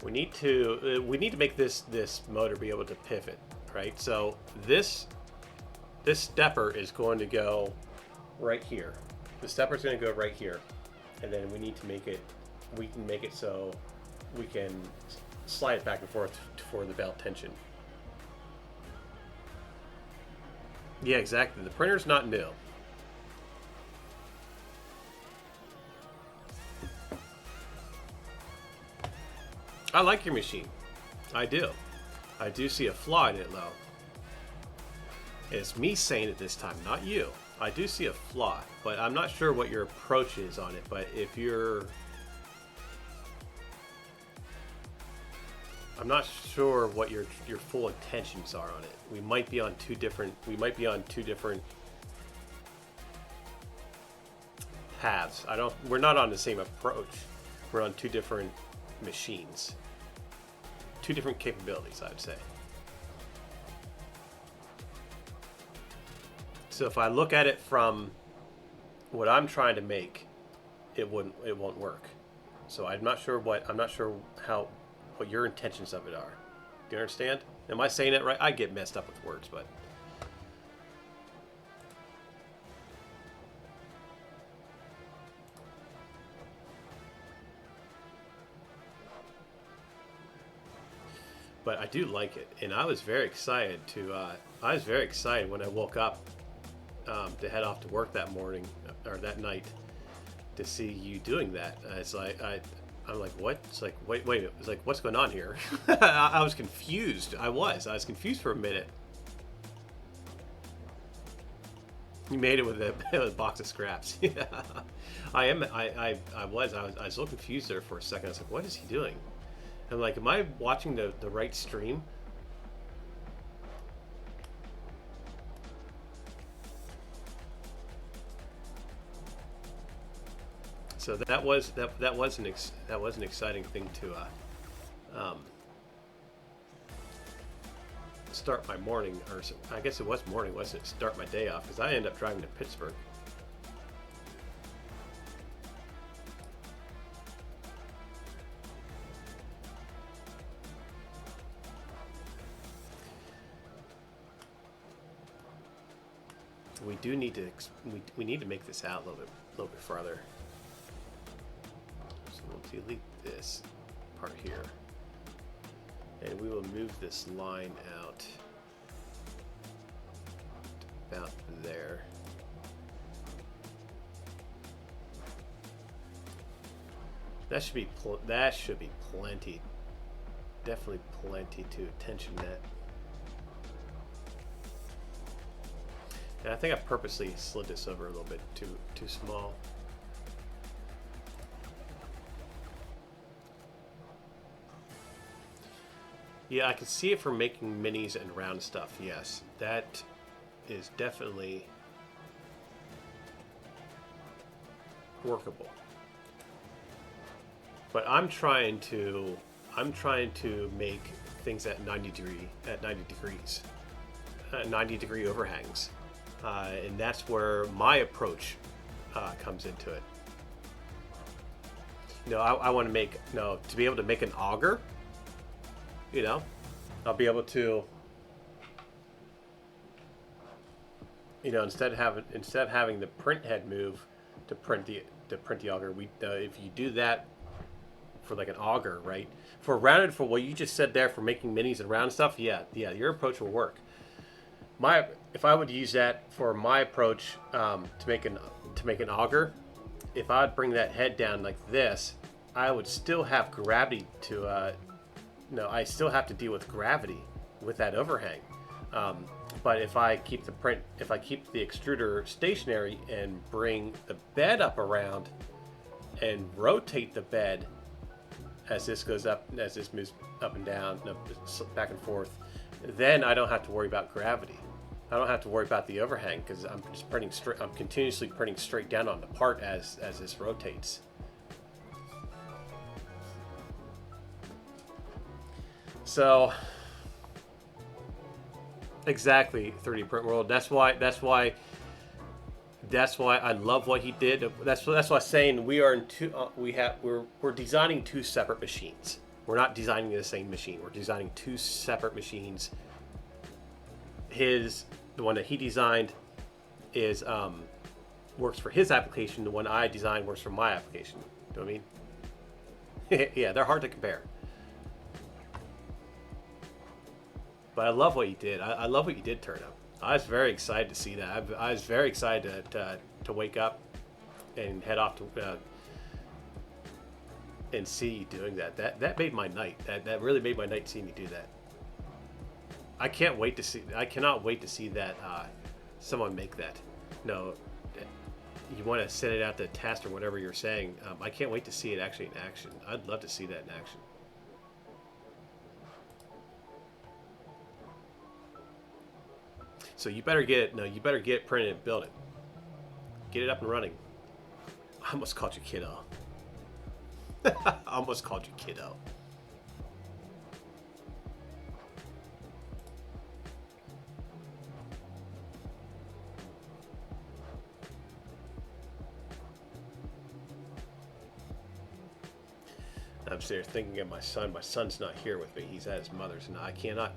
we need to make this motor be able to pivot, right? So this stepper is going to go right here. The stepper is going to go right here, and then we need to make it. We can make it so we can slide it back and forth for the belt tension. Yeah, exactly. The printer's not new. I like your machine. I do. I do see a flaw in it, though. It's me saying it this time, not you. I do see a flaw, but I'm not sure what your approach is on it. But if you're... I'm not sure what your full intentions are on it. We might be on two different paths. We're not on the same approach. We're on two different machines. Two different capabilities, I would say. So if I look at it from what I'm trying to make, it won't work. So I'm not sure what your intentions of it are. Do you understand? Am I saying it right? I get messed up with words, but I do like it, and I was very excited when I woke up to head off to work that morning or that night to see you doing that. It's like I'm like, what? It's like, wait. It's like, what's going on here? I was confused. I was confused for a minute. You made it with a box of scraps. Yeah, I was a little confused there for a second. I was like, what is he doing? I'm like, am I watching the right stream? So that was an exciting thing to start my morning, or I guess it was morning, wasn't it? Start my day off, because I ended up driving to Pittsburgh. We do need to we need to make this out a little bit farther. So we'll delete this part here, and we will move this line out about there. That should be plenty. Definitely plenty to tension that. And I think I purposely slid this over a little bit too small. Yeah, I can see it for making minis and round stuff. Yes, that is definitely workable. But I'm trying to make things at 90 degrees, 90 degree overhangs. And that's where my approach comes into it. You know, I want to be able to make an auger. You know, I'll be able to, you know, instead of having the print head move to print the auger, if you do that for like an auger, right? For what you just said there for making minis and round stuff, yeah, your approach will work. If I would use that for my approach to make an auger, if I would bring that head down like this, I would still have gravity to. I still have to deal with gravity with that overhang. But if I keep the extruder stationary and bring the bed up around and rotate the bed as this goes up, as this moves up and down, back and forth, then I don't have to worry about gravity. I don't have to worry about the overhang because I'm just printing straight. I'm continuously printing straight down on the part as this rotates. So exactly, 3D Print World. That's why I love what he did. That's why I'm saying we are in two. We're designing two separate machines. We're not designing the same machine. We're designing two separate machines. The one that he designed is works for his application. The one I designed works for my application. You know what I mean? Yeah, they're hard to compare. But I love what you did. I love what you did, Turno. I was very excited to see that. I was very excited to wake up and head off to and see you doing that. That made my night. That really made my night seeing you do that. I can't wait to see. I cannot wait to see that someone make that. No, you want to send it out to test or whatever you're saying. I can't wait to see it actually in action. I'd love to see that in action. So you better get it. No, you better get it printed and build it. Get it up and running. I almost called you kiddo. I almost called you kiddo. I'm sitting here thinking of my son. My son's not here with me. He's at his mother's, and I cannot.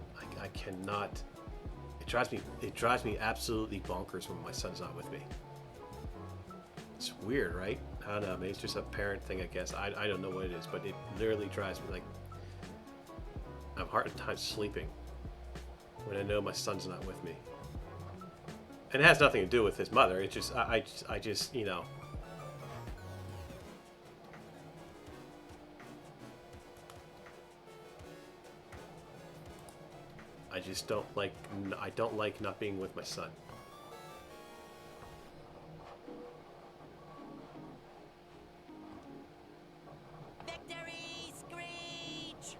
It drives me absolutely bonkers when my son's not with me. It's weird, right? I don't know. Maybe it's just a parent thing, I guess. I don't know what it is, but it literally drives me like I have a hard time sleeping when I know my son's not with me. And it has nothing to do with his mother. It's just I just you know. I just don't like. I don't like not being with my son. Victory screech!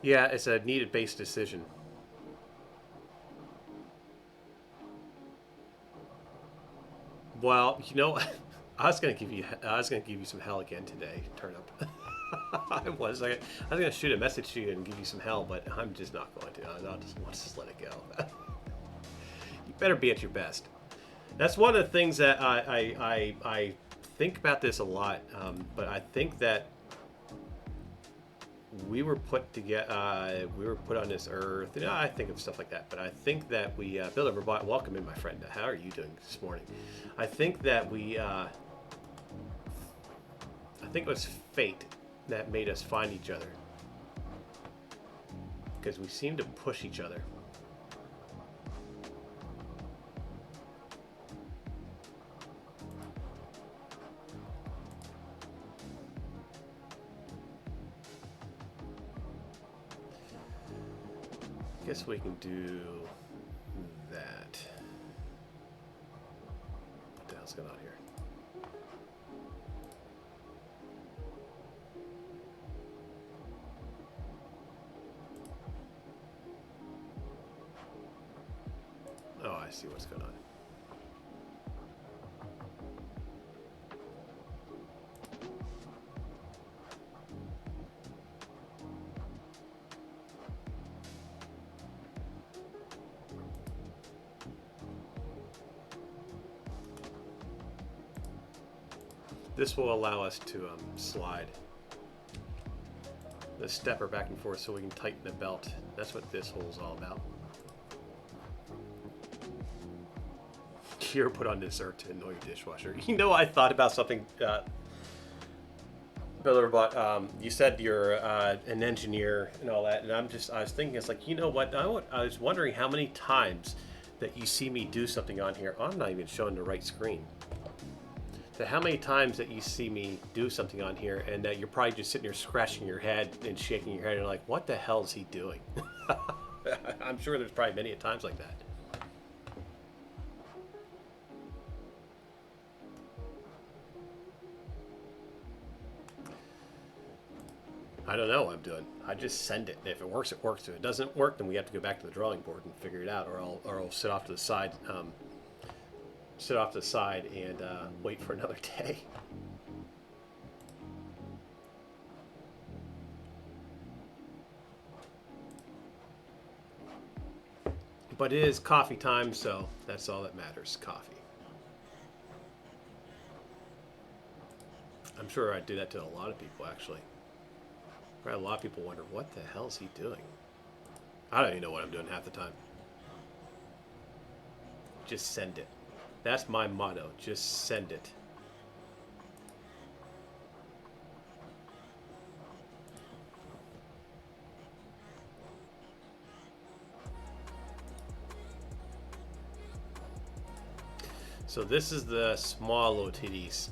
Yeah, it's a needed-based decision. Well, you know, I was gonna give you some hell again today, Turnip. I was gonna shoot a message to you and give you some hell, but I'm just not going to. I'll just let it go. You better be at your best. That's one of the things that I think about this a lot, but I think that we were put together. We were put on this earth. You know, I think of stuff like that, but I think that we Bill Everbot, welcome in, my friend. How are you doing this morning? I think that we. I think it was fate that made us find each other, because we seem to push each other. I guess we can do that. What the hell's going on here? Oh, I see what's going on. This will allow us to slide the stepper back and forth so we can tighten the belt. That's what this hole is all about. You're put on this earth to annoy your dishwasher. You know, I thought about something, Bill Everbot. You said you're an engineer and all that, and I was thinking, it's like, you know what? I was wondering how many times that you see me do something on here. I'm not even showing the right screen. So how many times that you see me do something on here, and that you're probably just sitting there scratching your head and shaking your head, and you're like, what the hell is he doing? I'm sure there's probably many times like that. I don't know what I'm doing. I just send it. If it works, it works. If it doesn't work, then we have to go back to the drawing board and figure it out, or I'll sit off to the side, and wait for another day. But it is coffee time, so that's all that matters. Coffee. I'm sure I do that to a lot of people, actually. Probably a lot of people wonder, what the hell is he doing? I don't even know what I'm doing half the time. Just send it. That's my motto. Just send it. So this is the small, little tedious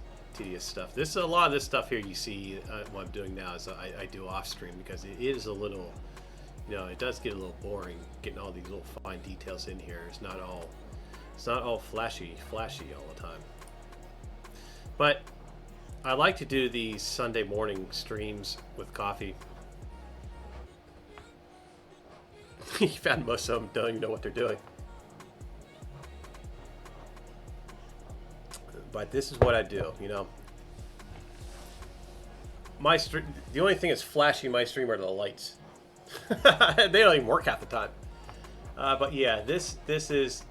stuff. This is a lot of this stuff here you see. What I'm doing now is I do off stream, because it is a little, you know, it does get a little boring getting all these little fine details in here. It's not all flashy all the time. But I like to do these Sunday morning streams with coffee. You found most of them don't even know what they're doing. But this is what I do, you know. The only thing that's flashy in my stream are the lights. They don't even work half the time. But yeah, this is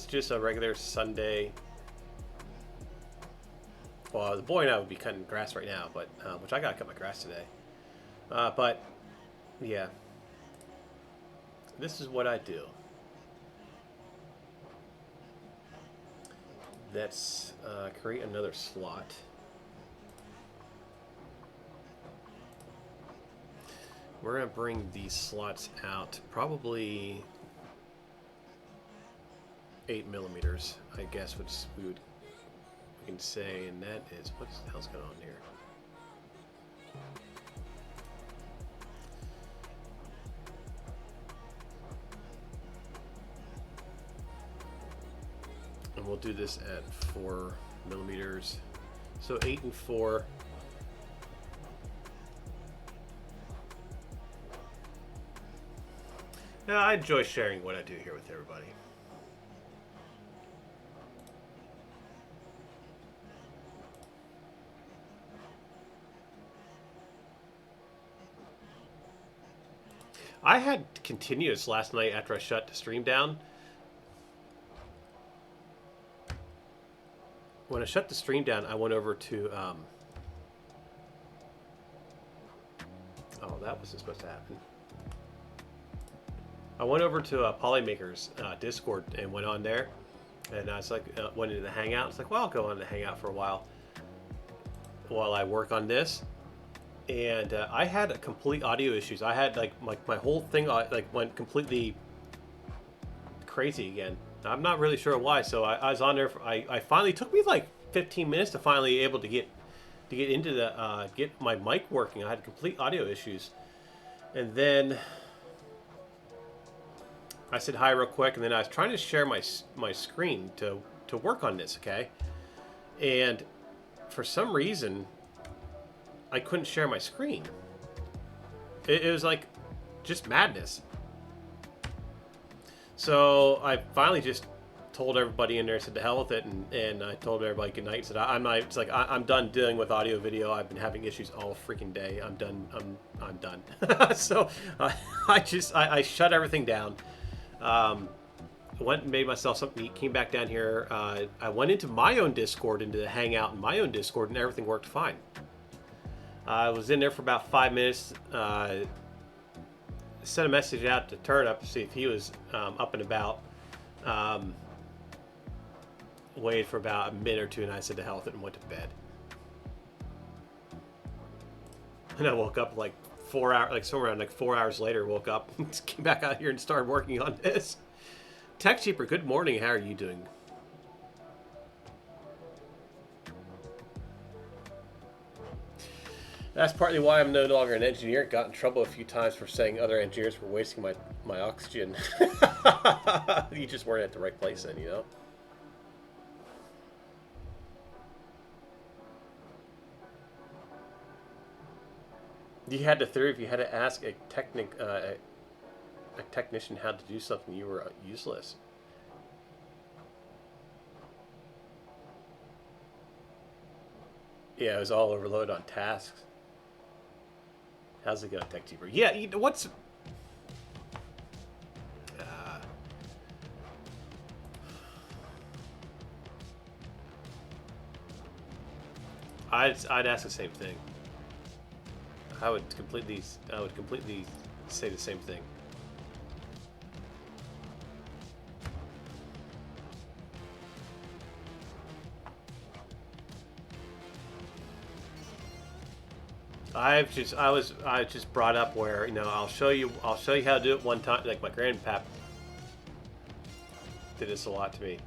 just a regular Sunday. Well, the boy and I would be cutting grass right now, but which I gotta cut my grass today. But yeah, this is what I do. Let's create another slot. We're gonna bring these slots out probably 8mm, I guess, which we can say, and that is, what the hell's going on here? And we'll do this at 4mm. So 8 and 4. Now, I enjoy sharing what I do here with everybody. I had continuous last night after I shut the stream down. When I shut the stream down, I went over to oh, that wasn't supposed to happen. I went over to Polymaker's Discord and went on there, and I was like, went into the Hangout. It's like, well, I'll go on the Hangout for a while I work on this. And I had complete audio issues. I had like my whole thing like went completely crazy again. I'm not really sure why. So I was on there. I finally, took me like 15 minutes to finally able to get into the get my mic working. I had complete audio issues, and then I said hi real quick, and then I was trying to share my screen to work on this, okay? And for some reason, I couldn't share my screen. It was like just madness. So I finally just told everybody in there, said to hell with it, and I told everybody good night. Said I'm done dealing with audio video. I've been having issues all freaking day. I'm done. I'm done. So I shut everything down. Went and made myself something to eat. Came back down here. I went into my own Discord, into the Hangout in my own Discord, and everything worked fine. I was in there for about 5 minutes. Sent a message out to Turnip to see if he was up and about. Waited for about a minute or two, and I said to hell with it and went to bed. And I woke up like 4 hours, like somewhere around like 4 hours later. Woke up, came back out here and started working on this. Tech Cheaper, good morning. How are you doing? That's partly why I'm no longer an engineer. Got in trouble a few times for saying other engineers were wasting my oxygen. You just weren't at the right place then, you know? You had the theory if you had to ask a technician how to do something, you were useless. Yeah, it was all overload on tasks. How's it going, TechTeeper? Yeah, you know, what's... I'd ask the same thing. I would completely say the same thing. I just brought up where, you know, I'll show you how to do it one time. Like my grandpap did this a lot to me.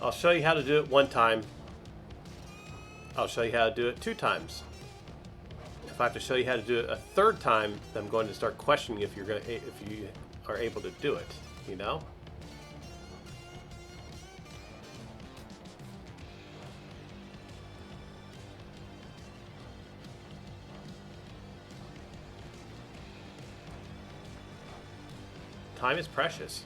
I'll show you how to do it one time. I'll show you how to do it 2 times. If I have to show you how to do it a 3rd time, I'm going to start questioning if you are able to do it. You know. Time is precious.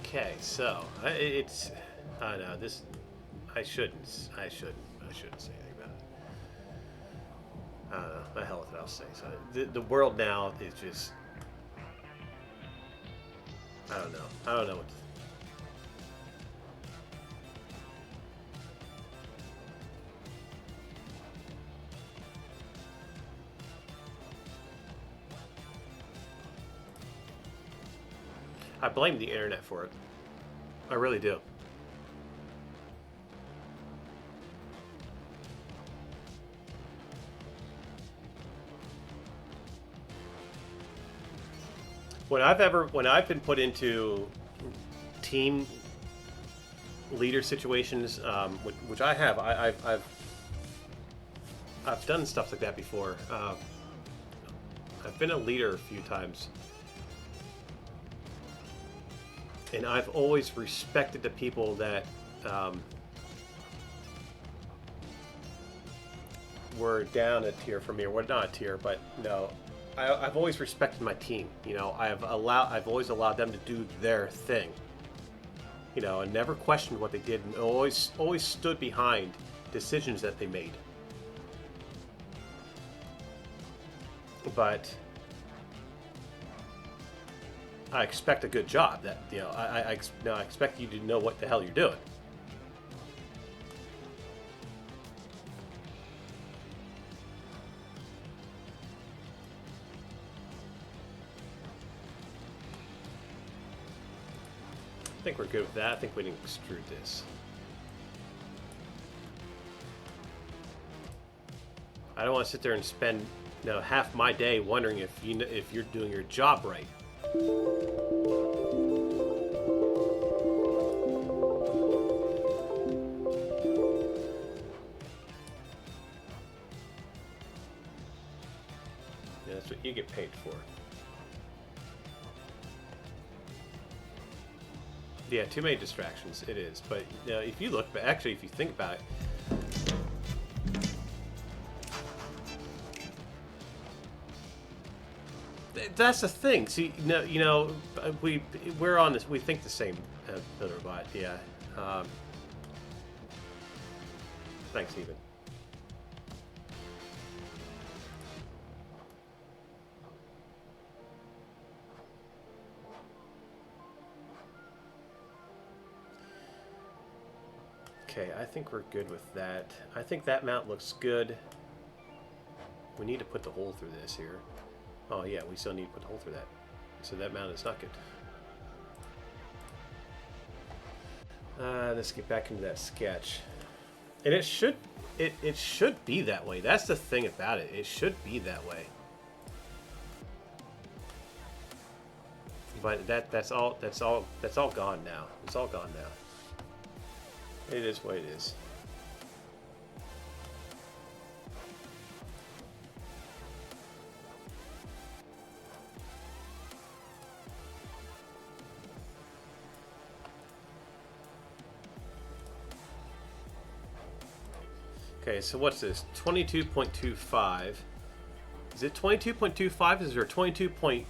Okay, so it's I know this. I shouldn't say anything about it. I don't know. The hell with it, I'll say. So the world now is just. I don't know. I don't know what. I blame the internet for it. I really do. When I've been put into team leader situations, which I have, I've done stuff like that before. I've been a leader a few times. And I've always respected the people that were down a tier from me, or well, not a tier, but no, I've always respected my team. You know, I've always allowed them to do their thing. You know, and never questioned what they did, and always stood behind decisions that they made. But I expect a good job. That, you know, I expect you to know what the hell you're doing. I think we're good with that. I think we can extrude this. I don't want to sit there and spend, you know, half my day wondering if you're doing your job right. Yeah, that's what you get paid for. Yeah, too many distractions. It is, but you know, if you look, but actually, if you think about it. That's the thing. See, we're on this. We think the same, Builderbot. Yeah. Thanks, Steven. Okay, I think we're good with that. I think that mount looks good. We need to put the hole through this here. Oh yeah, we still need to put the hole through that. So that mount is not good. Let's get back into that sketch. And it should be that way. That's the thing about it. It should be that way. But that's all gone now. It's all gone now. It is what it is. Okay, so what's this? 22.25. Is it 22.25? Is there 22 point...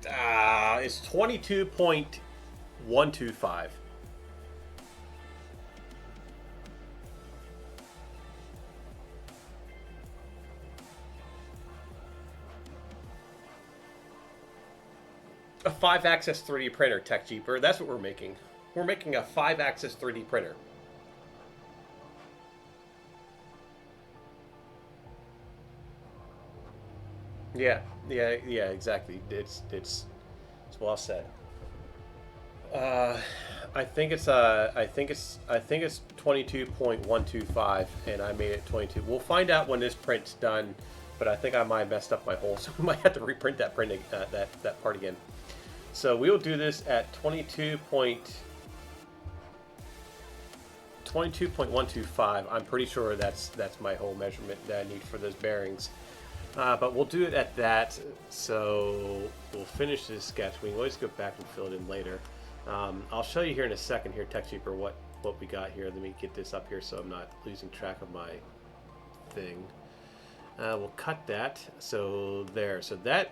it's 22.125. A 5-axis 3D printer, Tech Jeeper. That's what we're making. We're making a 5-axis 3D printer. Yeah, exactly. It's well said. I think it's 22.125, and I made it 22. We'll find out when this print's done, but I think I might have messed up my hole, so we might have to reprint that that part again. So we will do this at 22.125. I'm pretty sure that's my whole measurement that I need for those bearings. But we'll do it at that. So we'll finish this sketch. We can always go back and fill it in later. I'll show you here in a second here, TechJeeper, what we got here. Let me get this up here so I'm not losing track of my thing. We'll cut that. So there. So that.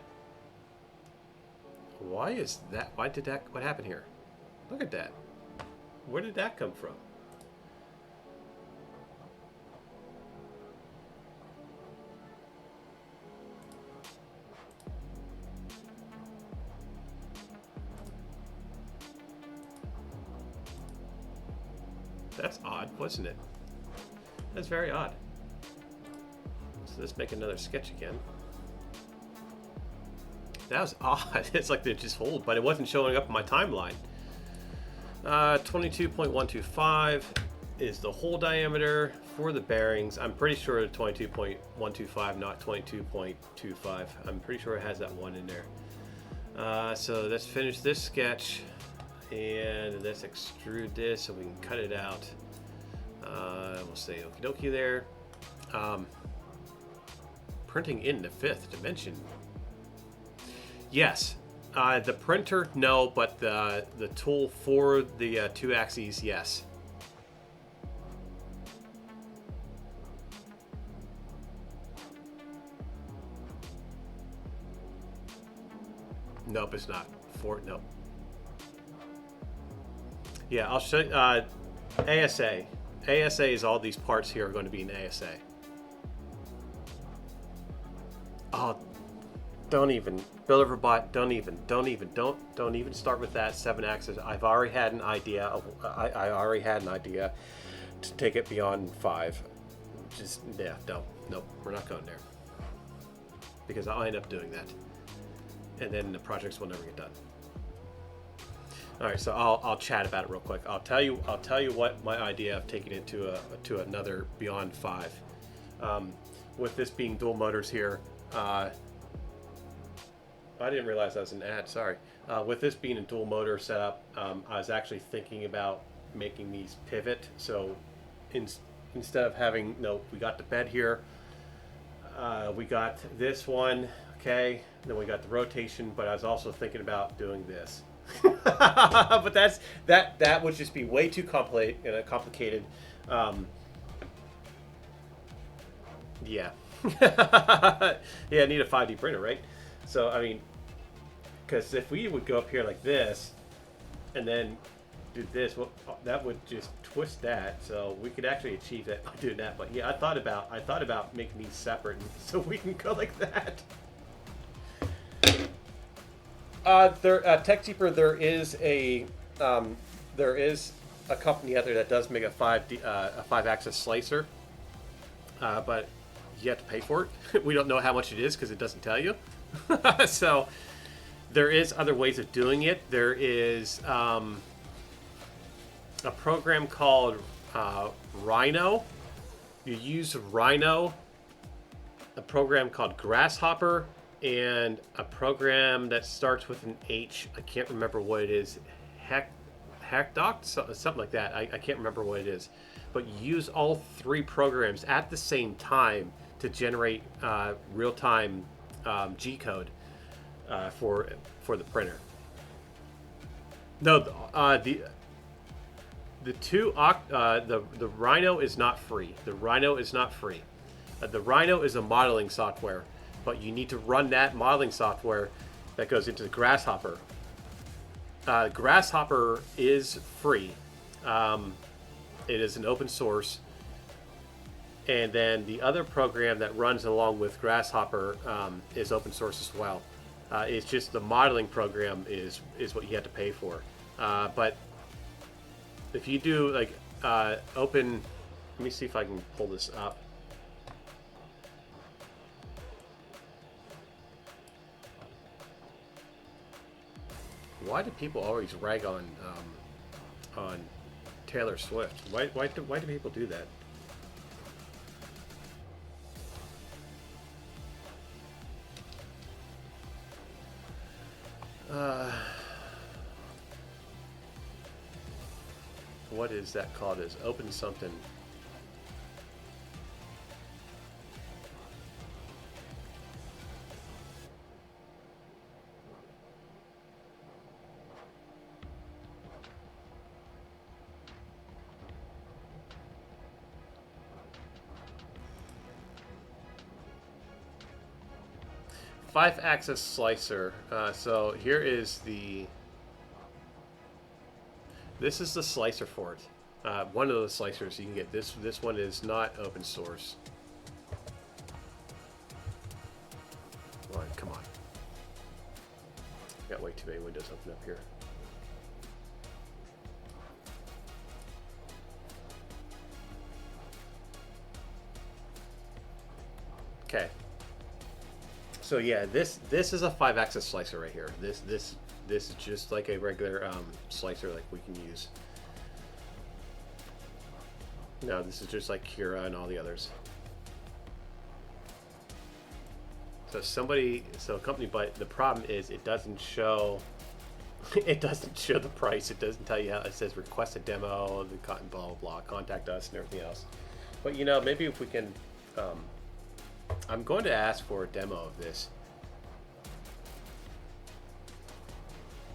Why is that? Why did that? What happened here? Look at that. Where did that come from? That's odd, wasn't it? That's very odd. So let's make another sketch again. That was odd. It's like they just hold, but it wasn't showing up in my timeline. 22.125 is the hole diameter for the bearings. I'm pretty sure 22.125, not 22.25. I'm pretty sure it has that one in there. So let's finish this sketch. And let's extrude this so we can cut it out. We'll say okie dokie there. Printing in the 5th dimension. Yes. The printer, no, but the tool for the 2 axes, yes. Nope, it's not. Nope. Yeah, I'll show you. ASA. ASA is all these parts here are going to be in ASA. Oh, don't even. Builder of bot, don't even start with that 7-axis. I've already had an idea. I already had an idea to take it beyond 5. Just, yeah, nope, we're not going there. Because I'll end up doing that. And then the projects will never get done. All right, so I'll chat about it real quick. I'll tell you what my idea of taking it to another beyond 5. With this being dual motors here, I didn't realize that was an ad. Sorry. With this being a dual motor setup, I was actually thinking about making these pivot. So instead of having we got the bed here, we got this one, okay, then we got the rotation. But I was also thinking about doing this. But that would just be way too complicated. Yeah. Yeah, I need a 5D printer, right? So I mean, because if we would go up here like this and then do this, well, that would just twist that. So we could actually achieve that by doing that. But yeah, I thought about making these separate so we can go like that. TechJeeper, there is a company out there that does make a 5-axis slicer, but you have to pay for it. We don't know how much it is because it doesn't tell you. So there is other ways of doing it. There is a program called Rhino. You use Rhino, a program called Grasshopper, and a program that starts with an H. I can't remember what it is. Hackdoc? Something like that. I can't remember what it is. But you use all 3 programs at the same time to generate real-time G-code for the printer. No, the Rhino is not free. The Rhino is not free. The Rhino is a modeling software, but you need to run that modeling software that goes into the Grasshopper. Grasshopper is free. It is an open source. And then the other program that runs along with Grasshopper is open source as well. It's just the modeling program is what you have to pay for. But if you do like open, let me see if I can pull this up. Why do people always rag on Taylor Swift? Why do people do that? What is that called? Is open something? Five-axis slicer. So here is this is the slicer for it. One of the slicers you can get. This one is not open source. All right, come on. Got way too many windows open up here. Okay. So yeah, this is a 5-axis slicer right here. This is just like a regular slicer like we can use. No, this is just like Cura and all the others. So a company, but the problem is it doesn't show. It doesn't show the price. It doesn't tell you how. It says request a demo, the blah blah blah, contact us and everything else. But you know, maybe if we can. I'm going to ask for a demo of this.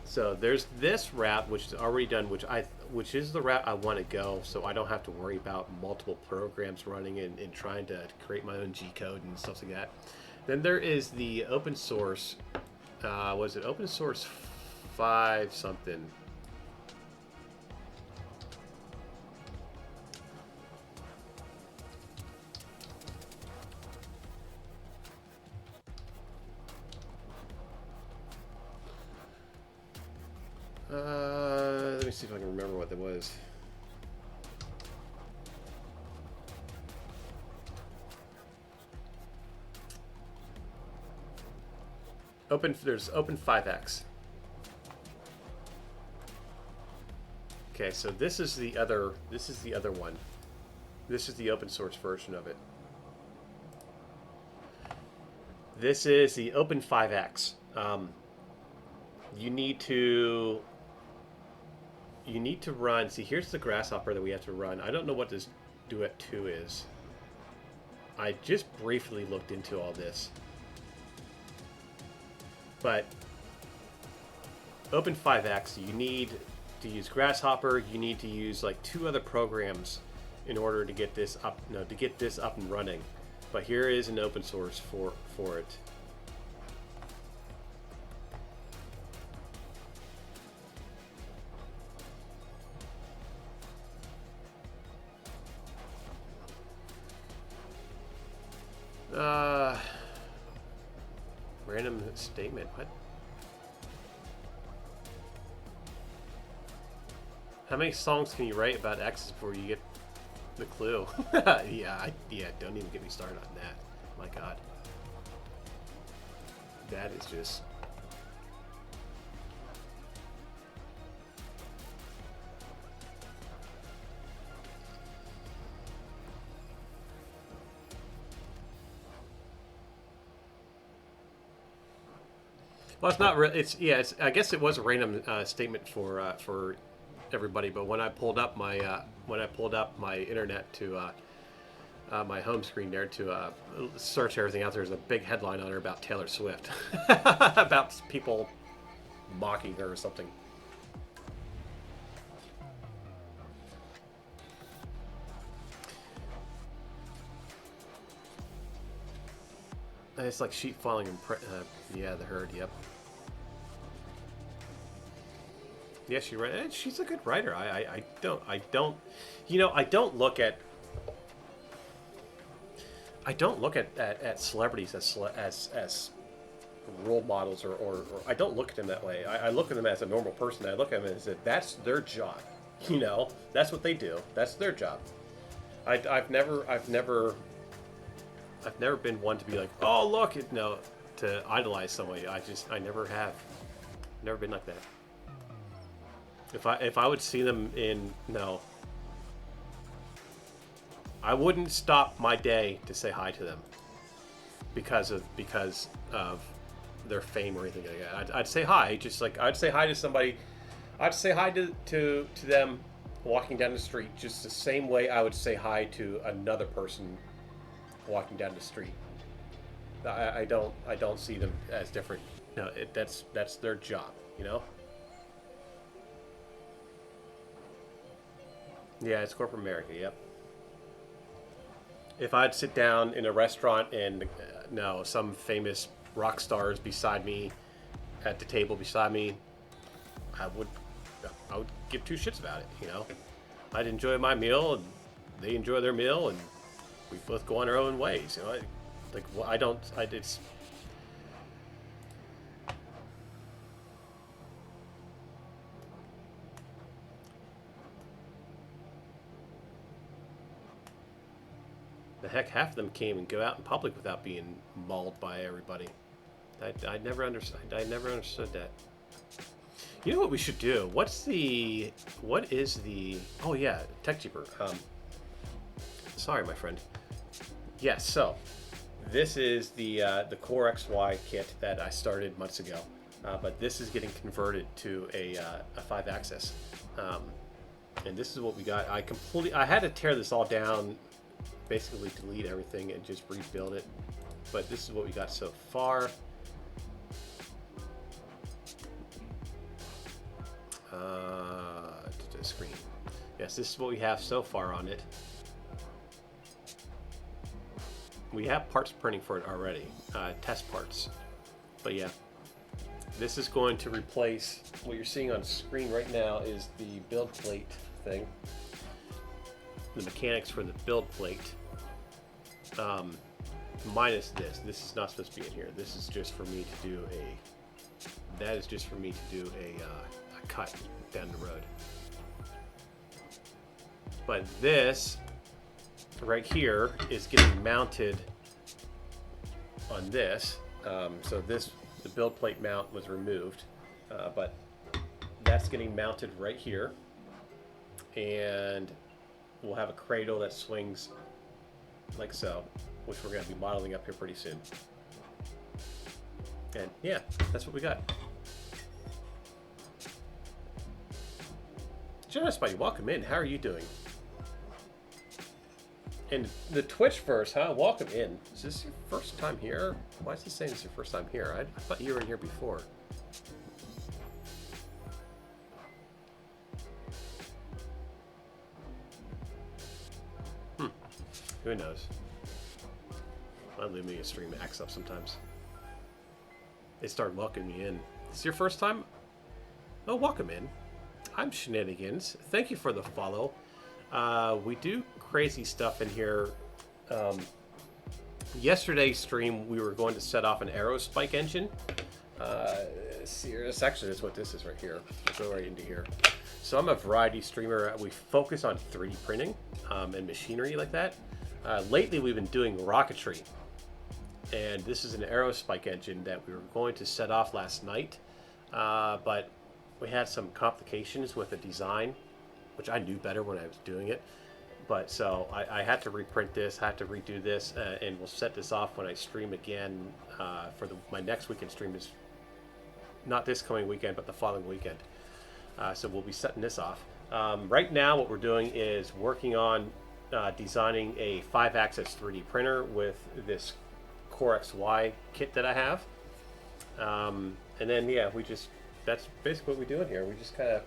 So there's this route which is already done, which is the route I want to go, so I don't have to worry about multiple programs running and trying to create my own G code and stuff like that. Then there is the open source. Was it open source 5 something? Let me see if I can remember what that was. There's Open5X. Okay, so this is the other one. This is the open source version of it. This is the Open5X. You need to run. See, here's the Grasshopper that we have to run. I don't know what this Duet 2 is. I just briefly looked into all this. But Open5X, you need to use Grasshopper. You need to use like 2 other programs in order to get this up. No, to get this up and running. But here is an open source for it. Random statement. What? How many songs can you write about X's before you get the clue? Yeah, don't even get me started on that. My God. That is just... Well, it's not really. It's I guess it was a random statement for everybody. But when I pulled up my internet to my home screen there to search everything out, there's a big headline on there about Taylor Swift, about people mocking her or something. It's like sheep falling in. Yeah, the herd. Yep. Yeah, she's a good writer. I don't. You know, I don't look at celebrities as role models or I don't look at them that way. I look at them as a normal person. I look at them as if that's their job. You know, that's what they do. That's their job. I've never been one to be like, oh look, no, to idolize somebody. I never have. Never been like that. If I would see them in I wouldn't stop my day to say hi to them because of their fame or anything like that. I'd say hi, just like I'd say hi to somebody. I'd say hi to them walking down the street, just the same way I would say hi to another person walking down the street. I don't see them as different. No, that's their job, you know. Yeah, it's corporate America. Yep. If I'd sit down in a restaurant and some famous rock stars beside me at the table beside me, I would give two shits about it. You know, I'd enjoy my meal and they enjoy their meal and we both go on our own ways. You know, it's. The heck, half of them can't even go out in public without being mauled by everybody. I never understood that. You know what we should do? What is the? Oh yeah, TechJeeper. Sorry, my friend. Yes. So, this is the Core XY kit that I started months ago, but this is getting converted to a 5-axis, and this is what we got. I had to tear this all down. Basically delete everything and just rebuild it, but this is what we got so far. To the screen. Yes, this is what we have so far on it. We have parts printing for it already, test parts, but yeah, this is going to replace what you're seeing on screen right now is the build plate thing, the mechanics for the build plate. Minus this. This is not supposed to be in here. This is just for me to do a cut down the road. But this right here is getting mounted on this. So the build plate mount was removed, but that's getting mounted right here, and we'll have a cradle that swings like so, which we're going to be modeling up here pretty soon. And yeah, that's what we got. Jonas Buddy, welcome in. How are you doing? And the Twitchverse, huh? Welcome in. Is this your first time here? Why is he saying it's your first time here? I thought you were in here before. Who knows? My Lumia stream acts up sometimes. They start welcoming me in. Is this your first time? Oh, welcome in. I'm Shenanigans. Thank you for the follow. We do crazy stuff in here. Yesterday's stream, we were going to set off an Aerospike engine. This actually is what this is right here. Let's go right into here. So I'm a variety streamer. We focus on 3D printing and machinery like that. Lately, we've been doing rocketry, and this is an Aerospike engine that we were going to set off last night, but we had some complications with the design, which I knew better when I was doing it. But so I had to reprint this, had to redo this, and we'll set this off when I stream again for my next weekend stream. Is not this coming weekend, but the following weekend. So we'll be setting this off. Right now, what we're doing is working on designing a 5-axis 3D printer with this Core XY kit that I have. And then, yeah, that's basically what we do in here. We just kind of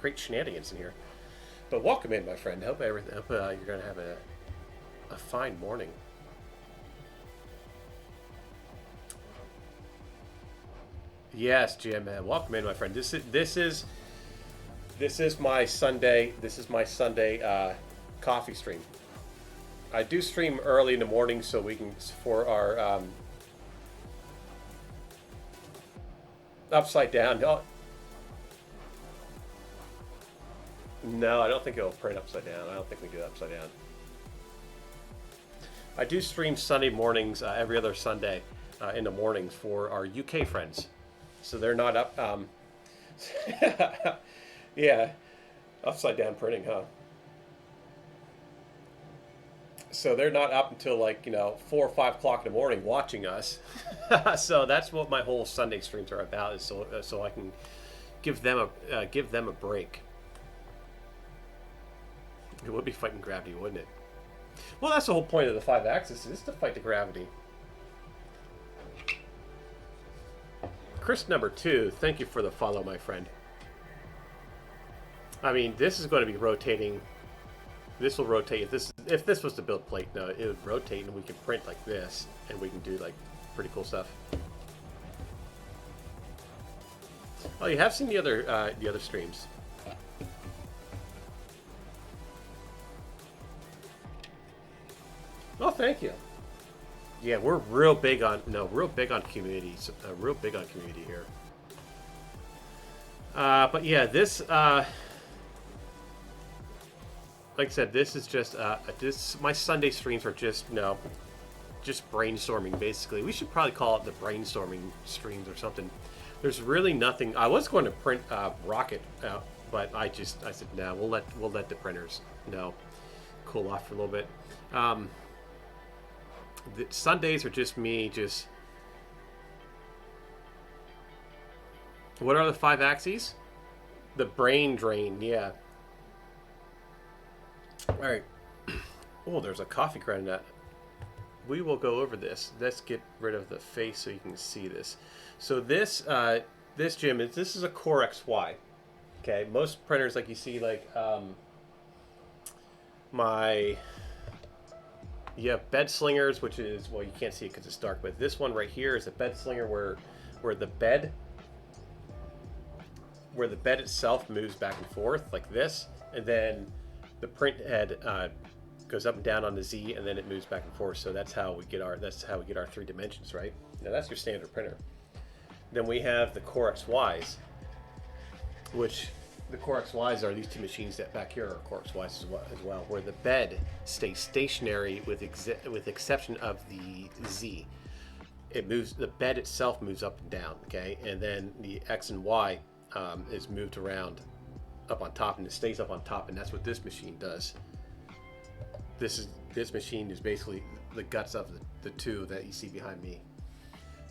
create shenanigans in here. But welcome in, my friend. Hope you're going to have a fine morning. Yes, Jim. Welcome in, my friend. This is my Sunday. This is my Sunday coffee stream. I do stream early in the morning so we can for our upside down. Oh, no, I don't think it'll print upside down. I don't think we do upside down. I do stream Sunday mornings every other Sunday in the mornings for our UK friends, so they're not up. Yeah, upside down printing, huh? So they're not up until like 4 or 5 o'clock in the morning watching us. So that's what my whole Sunday streams are about, is so I can give them a break. It would be fighting gravity, wouldn't it? Well, that's the whole point of the 5-axis, is to fight the gravity. Chris number 2, thank you for the follow, my friend. I mean, this is going to be rotating. This will rotate. If this was the build plate, no, it would rotate, and we can print like this, and we can do like pretty cool stuff. Oh, you have seen the other streams. Oh, thank you. Yeah, we're real big on communities. Real big on community here. But yeah, this. Like I said, this is just my Sunday streams are just just brainstorming basically. We should probably call it the brainstorming streams or something. There's really nothing. I was going to print Rocket out, but I said no. We'll let the printers cool off for a little bit. The Sundays are just me. Just what are the 5 axes? The brain drain. Yeah. All right. Oh, there's a coffee ground in that. We will go over this. Let's get rid of the face so you can see this. So this Jim, this is a Core XY. Okay, most printers, like you see, like you have bed slingers, which is, well, you can't see it because it's dark, but this one right here is a bed slinger where the bed itself moves back and forth like this, and then the print head goes up and down on the Z, and then it moves back and forth. So that's how we get our 3 dimensions, right? Now that's your standard printer. Then we have the Core XYs, which the Core XYs are these 2 machines that back here are Core XYs as well, where the bed stays stationary with exception of the Z. It moves. The bed itself moves up and down. Okay, and then the X and Y is moved around up on top, and it stays up on top, and that's what this machine does. This machine is basically the guts of the 2 that you see behind me.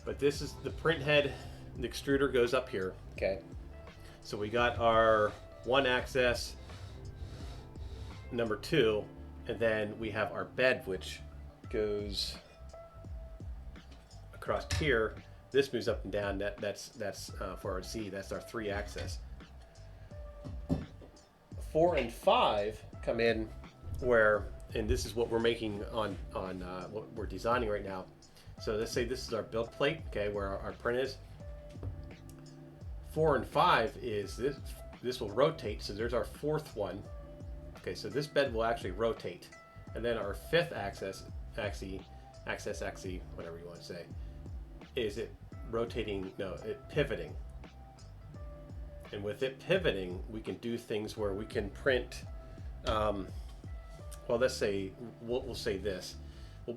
But this is the print head. The extruder goes up here. Okay, so we got our 1-axis number 2, and then we have our bed, which goes across here. This moves up and down. That's for our Z. That's our 3-axis. 4 and 5 come in where, and this is what we're making on what we're designing right now. So let's say this is our build plate, okay, where our print is. 4 and 5 is this will rotate, so there's our 4th one. Okay, so this bed will actually rotate, and then our 5th axis, whatever you want to say, is it rotating? No, it pivoting. And with it pivoting, we can do things where we can print. Well, let's say we'll say this.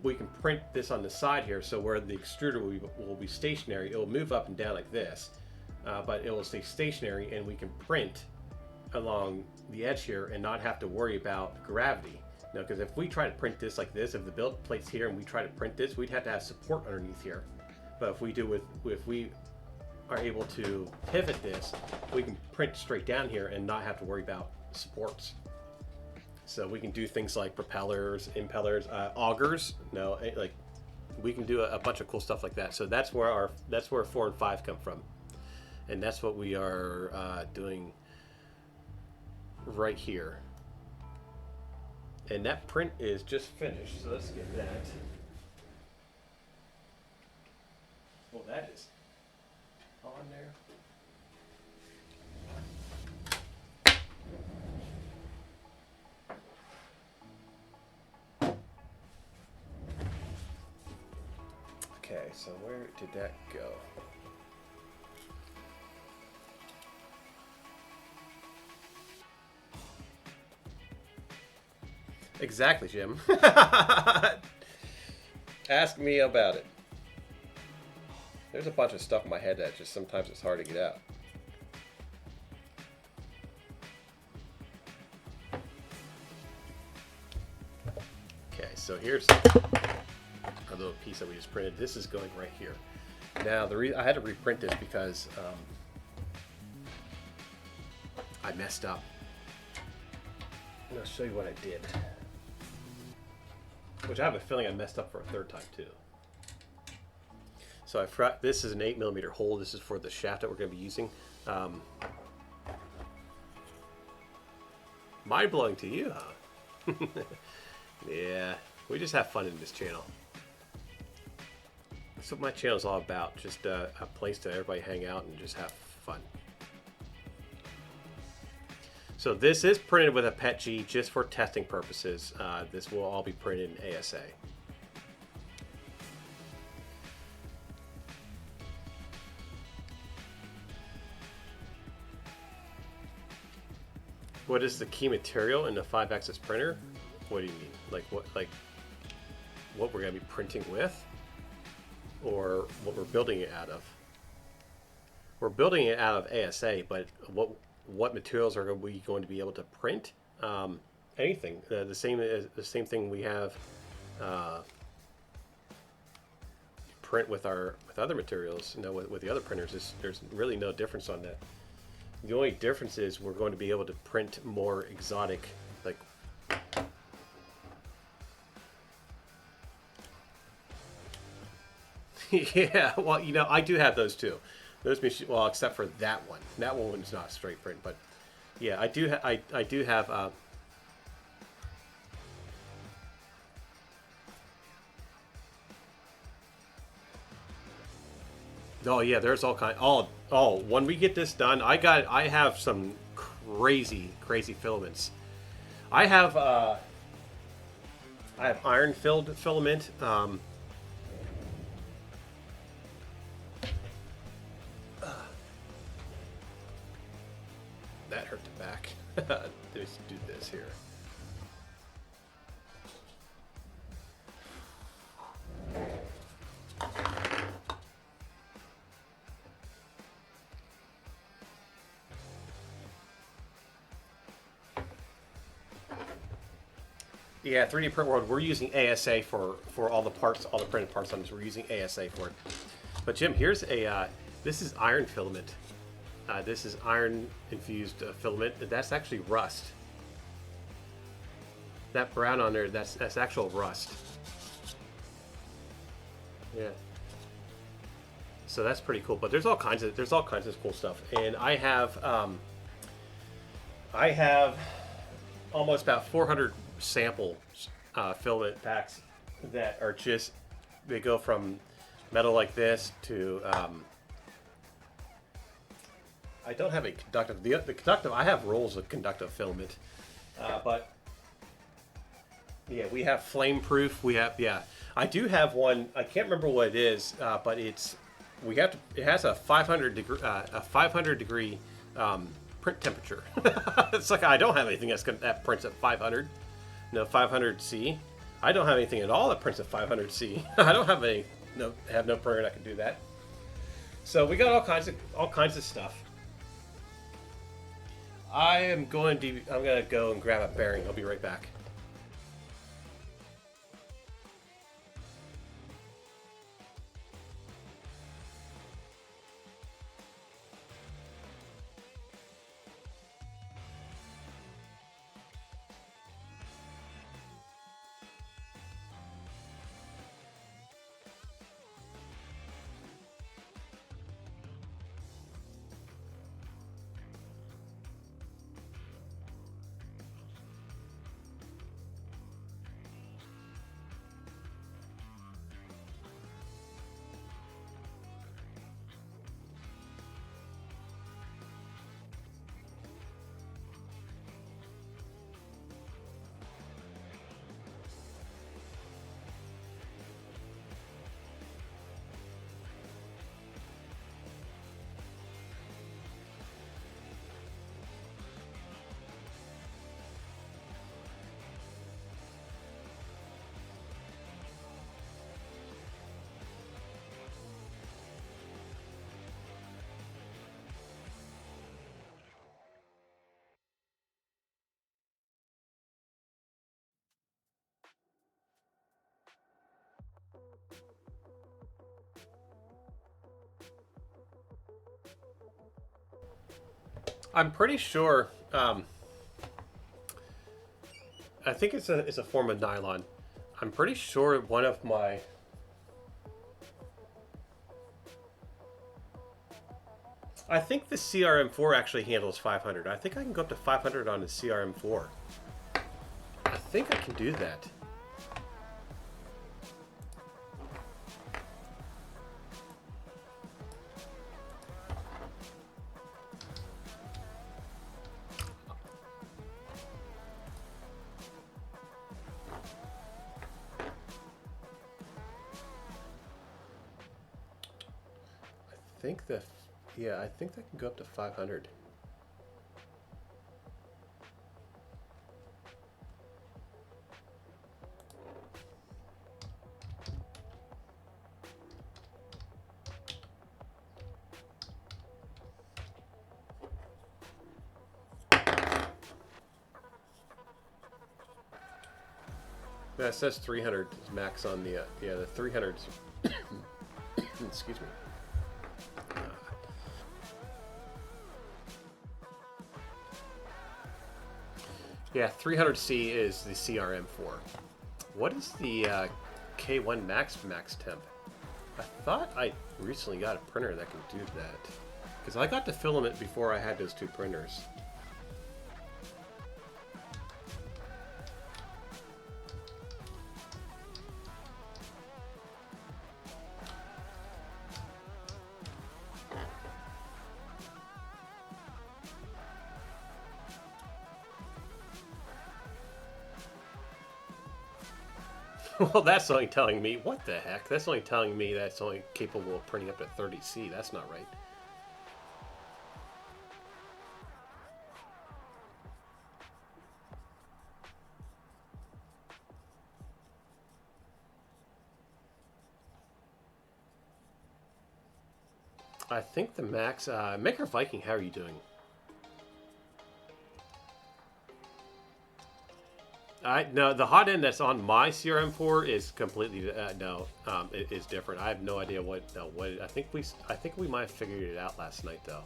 We can print this on the side here, so where the extruder will be stationary, it will move up and down like this, but it will stay stationary, and we can print along the edge here and not have to worry about gravity. Now, because if we try to print this like this, if the build plate's here and we try to print this, we'd have to have support underneath here. But if we are able to pivot this, we can print straight down here and not have to worry about supports. So we can do things like propellers, impellers, augers. No, like we can do a bunch of cool stuff like that. So that's where 4 and 5 come from, and that's what we are doing right here. And that print is just finished. So let's get that. Well, that is. Oh, on there. Okay, so where did that go? Exactly, Jim. Ask me about it. There's a bunch of stuff in my head that just sometimes it's hard to get out. Okay, so here's a little piece that we just printed. This is going right here. Now, I had to reprint this because I messed up. And I'll show you what I did. Which I have a feeling I messed up for a third time too. So I forgot, this is an 8mm hole. This is for the shaft that we're going to be using. Mind blowing to you, huh? Yeah, we just have fun in this channel. That's what my channel is all about. Just a place to everybody hang out and just have fun. So this is printed with a PETG just for testing purposes. This will all be printed in ASA. What is the key material in the 5-axis printer? What do you mean? Like what we're going to be printing with? Or what we're building it out of? We're building it out of ASA, but what materials are we going to be able to print? Anything. The same thing we have print with other materials. You know, with the other printers, there's really no difference on that. The only difference is we're going to be able to print more exotic, like. Yeah, well, you know, I do have those too. Those machines, well, except for that one. That one's not straight print, but yeah, I do. I do have. Oh yeah, there's all kind. Oh, when we get this done, I have some crazy filaments. I have iron filled filament. That hurt the back. Let's do this here. Yeah, 3D Print World, we're using ASA for all the parts, all the printed parts on this. We're using ASA for it. But Jim, here's this is iron filament. This is iron infused filament. That's actually rust. That brown on there, that's actual rust. Yeah. So that's pretty cool. But there's all kinds of cool stuff. And I have almost about 400 sample filament packs that are just, they go from metal like this to I don't have a conductive. The conductive, I have rolls of conductive filament, but yeah, we have flame proof. We have, yeah, I do have one. I can't remember what it is, but it has a 500 degree print temperature. It's like I don't have anything that prints at 500. No, 500 C. I don't have anything at all that prints at 500 C. I don't have no printer that can do that. So we got all kinds of stuff. I'm going to go and grab a bearing. I'll be right back. I'm pretty sure. I think it's a form of nylon. I'm pretty sure one of my. I think the CRM4 actually handles 500. I think I can go up to 500 on the CRM4. I think I can do that. I think that, yeah, I think that can go up to 500. Yeah, it says 300 is max on the, yeah, the 300s. Excuse me. Yeah, 300C is the CRM4. What is the K1 max temp? I thought I recently got a printer that can do that. Because I got the filament before I had those two printers. Well, that's only telling me, what the heck? That's only telling me that's only capable of printing up to 30C. That's not right. I think the max, Maker Viking, how are you doing? No, the hot end that's on my CRM4 is completely it is different. I have no idea what I think we might have figured it out last night though.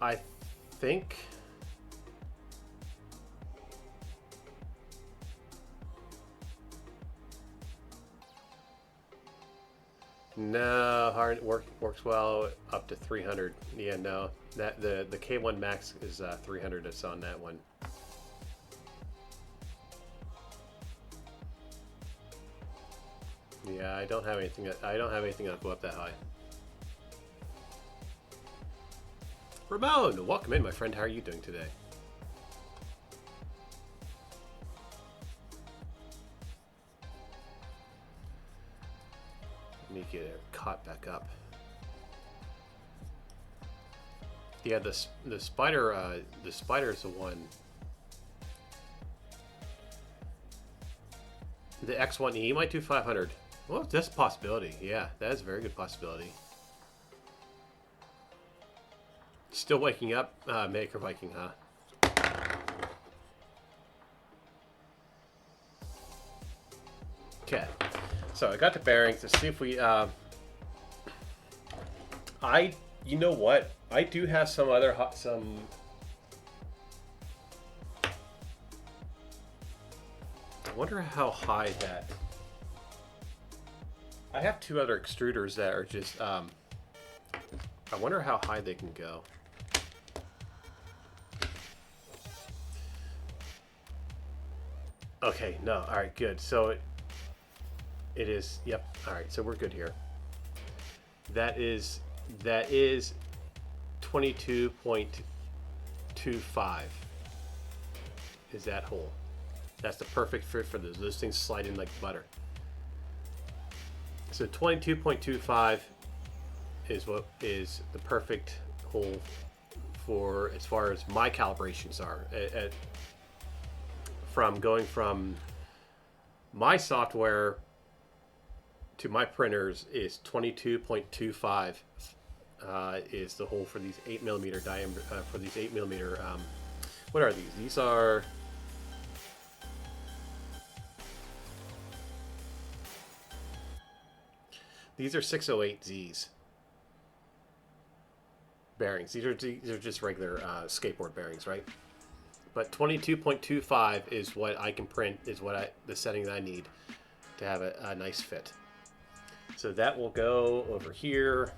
I think. No, works well up to 300. Yeah, no, that the K1 Max is 300. It's on that one. Yeah, I don't have anything. I don't have anything that'll go up that high. Ramon, welcome in, my friend. How are you doing today? Let me get it caught back up. Yeah, the spider is the one. The X1E might do 500. Well, that's a possibility. Yeah, that is a very good possibility. Still waking up, Maker Viking, huh? Okay, so I got the bearings. Let's see if we. You know what? I do have some other some. I wonder how high that. I have two other extruders that are just. I wonder how high they can go. Okay, no, all right, good. So it is. Yep. All right, so we're good here. That is 22.25 is that hole. That's the perfect fit for those. Those things slide in like butter. So 22.25 is what is the perfect hole for as far as my calibrations are. From going from my software to my printers is 22.25 is the hole for these 8mm diameter for these 8mm What are these? These are... These are 608Zs. Bearings. These are just regular skateboard bearings, right? But 22.25 is what I can print, is what the setting that I need to have a nice fit. So that will go over here.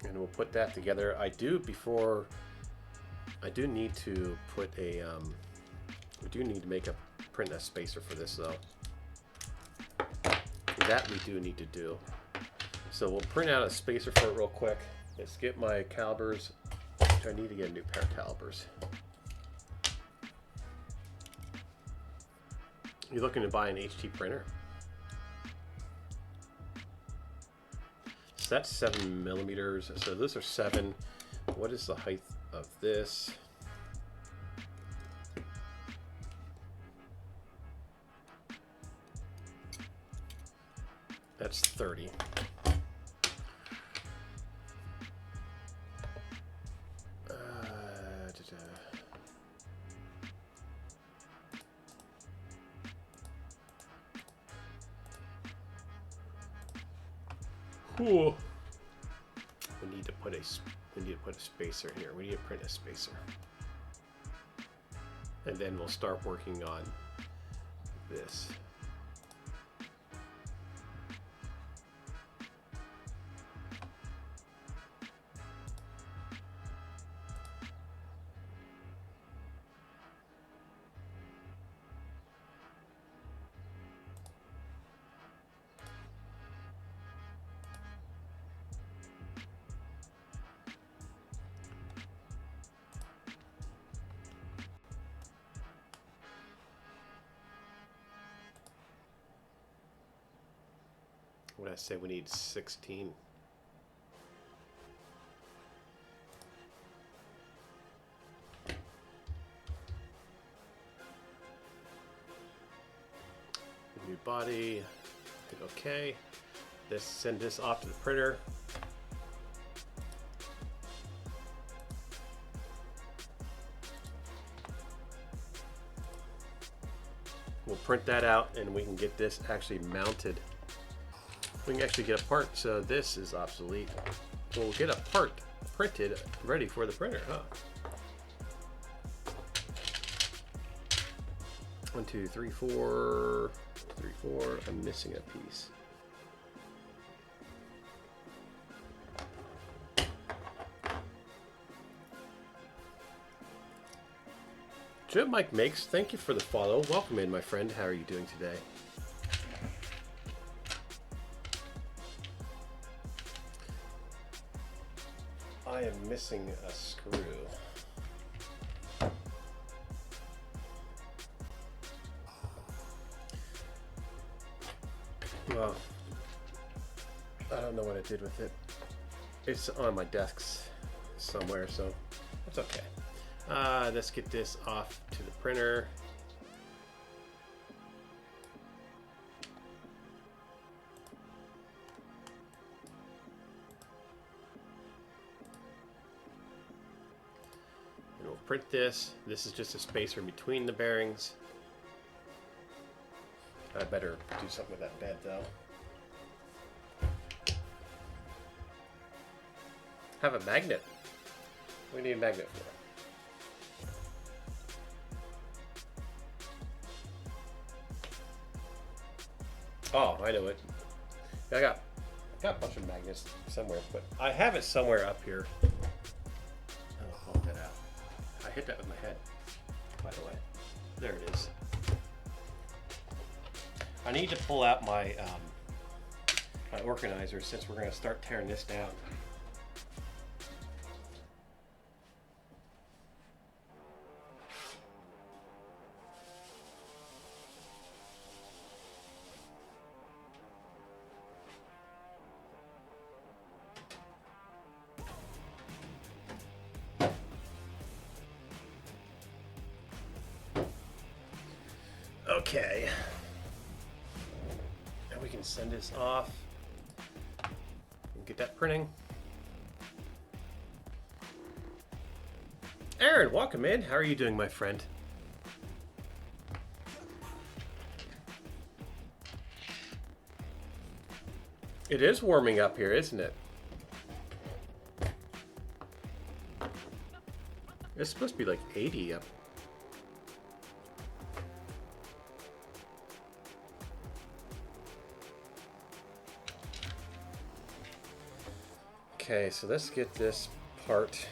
And we'll put that together. I do need to put a, we do need to print a spacer for this though. That we do need to do. So we'll print out a spacer for it real quick. Let's get my calipers. I need to get a new pair of calipers. You looking to buy an HT printer? So that's 7 millimeters. So those are 7. What is the height of this? That's 30. Cool. We need to put a spacer here. We need to print a spacer, and then we'll start working on this. What did I say? We need 16. New body. Hit OK. Let's send this off to the printer. We'll print that out and we can get this actually mounted. We can actually get a part, so this is obsolete. We'll get a part printed, ready for the printer, huh? 1, 2, 3, 4. 3, 4. I'm missing a piece. Joe Mike Makes, thank you for the follow. Welcome in, my friend. How are you doing today? I am missing a screw. Well, I don't know what I did with it. It's on my desk somewhere, so that's okay. Let's get this off to the printer. And we'll print this. This is just a spacer between the bearings. I better do something with that bed though. Have a magnet. We need a magnet for it. Oh, I know it. I got a bunch of magnets somewhere, but I have it somewhere up here. I'll pull that out. I hit that with my head, by the way. There it is. I need to pull out my my organizer since we're going to start tearing this down. Okay. Now we can send this off and get that printing. Aaron, welcome in. How are you doing, my friend? It is warming up here, isn't it? It's supposed to be like 80 up. Okay, so let's get this part.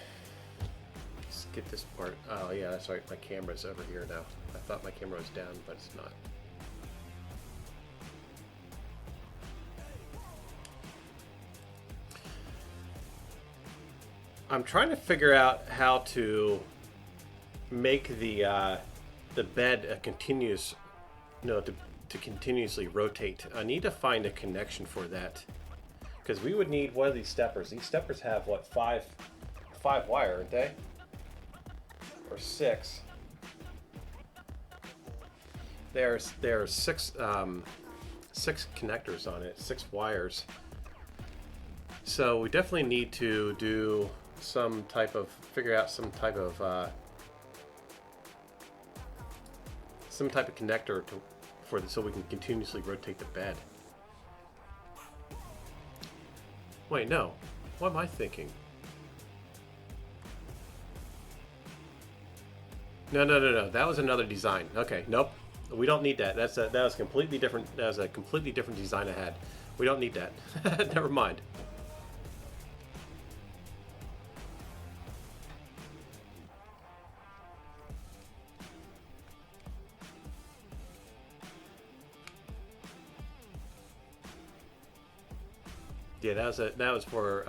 Let's get this part. Oh yeah, that's right. My camera's over here now. I thought my camera was down, but it's not. I'm trying to figure out how to make the bed a continuous, no, to continuously rotate. I need to find a connection for that, because we would need one of these steppers. These steppers have what, five wire, aren't they? Or six? There's six connectors on it, 6 wires. So we definitely need to do figure out some type of connector so we can continuously rotate the bed. Wait, no. What am I thinking? No. That was another design. Okay, nope. We don't need that. That was completely different. That was a completely different design I had. We don't need that. Never mind. Yeah, that was for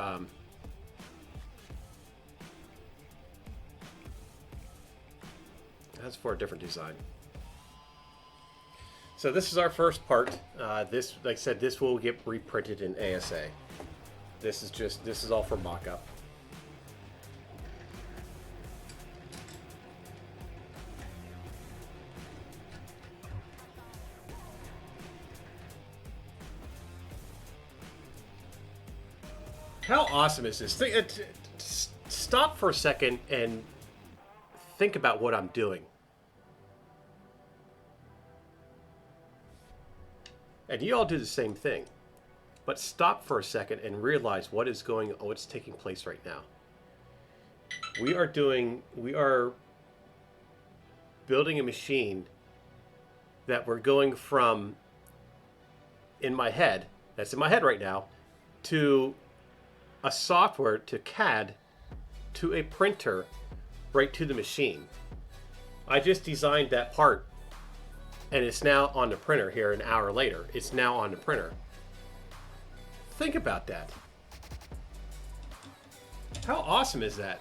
that's for a different design. So this is our first part. This, like I said, this will get reprinted in ASA. This is all for mock-up. How awesome is this? Stop for a second and think about what I'm doing. And you all do the same thing. But stop for a second and realize what's taking place right now. We are building a machine that we're going from that's in my head right now, to a software, to CAD, to a printer, right to the machine. I just designed that part, and it's now on the printer here an hour later. It's now on the printer. Think about that. How awesome is that?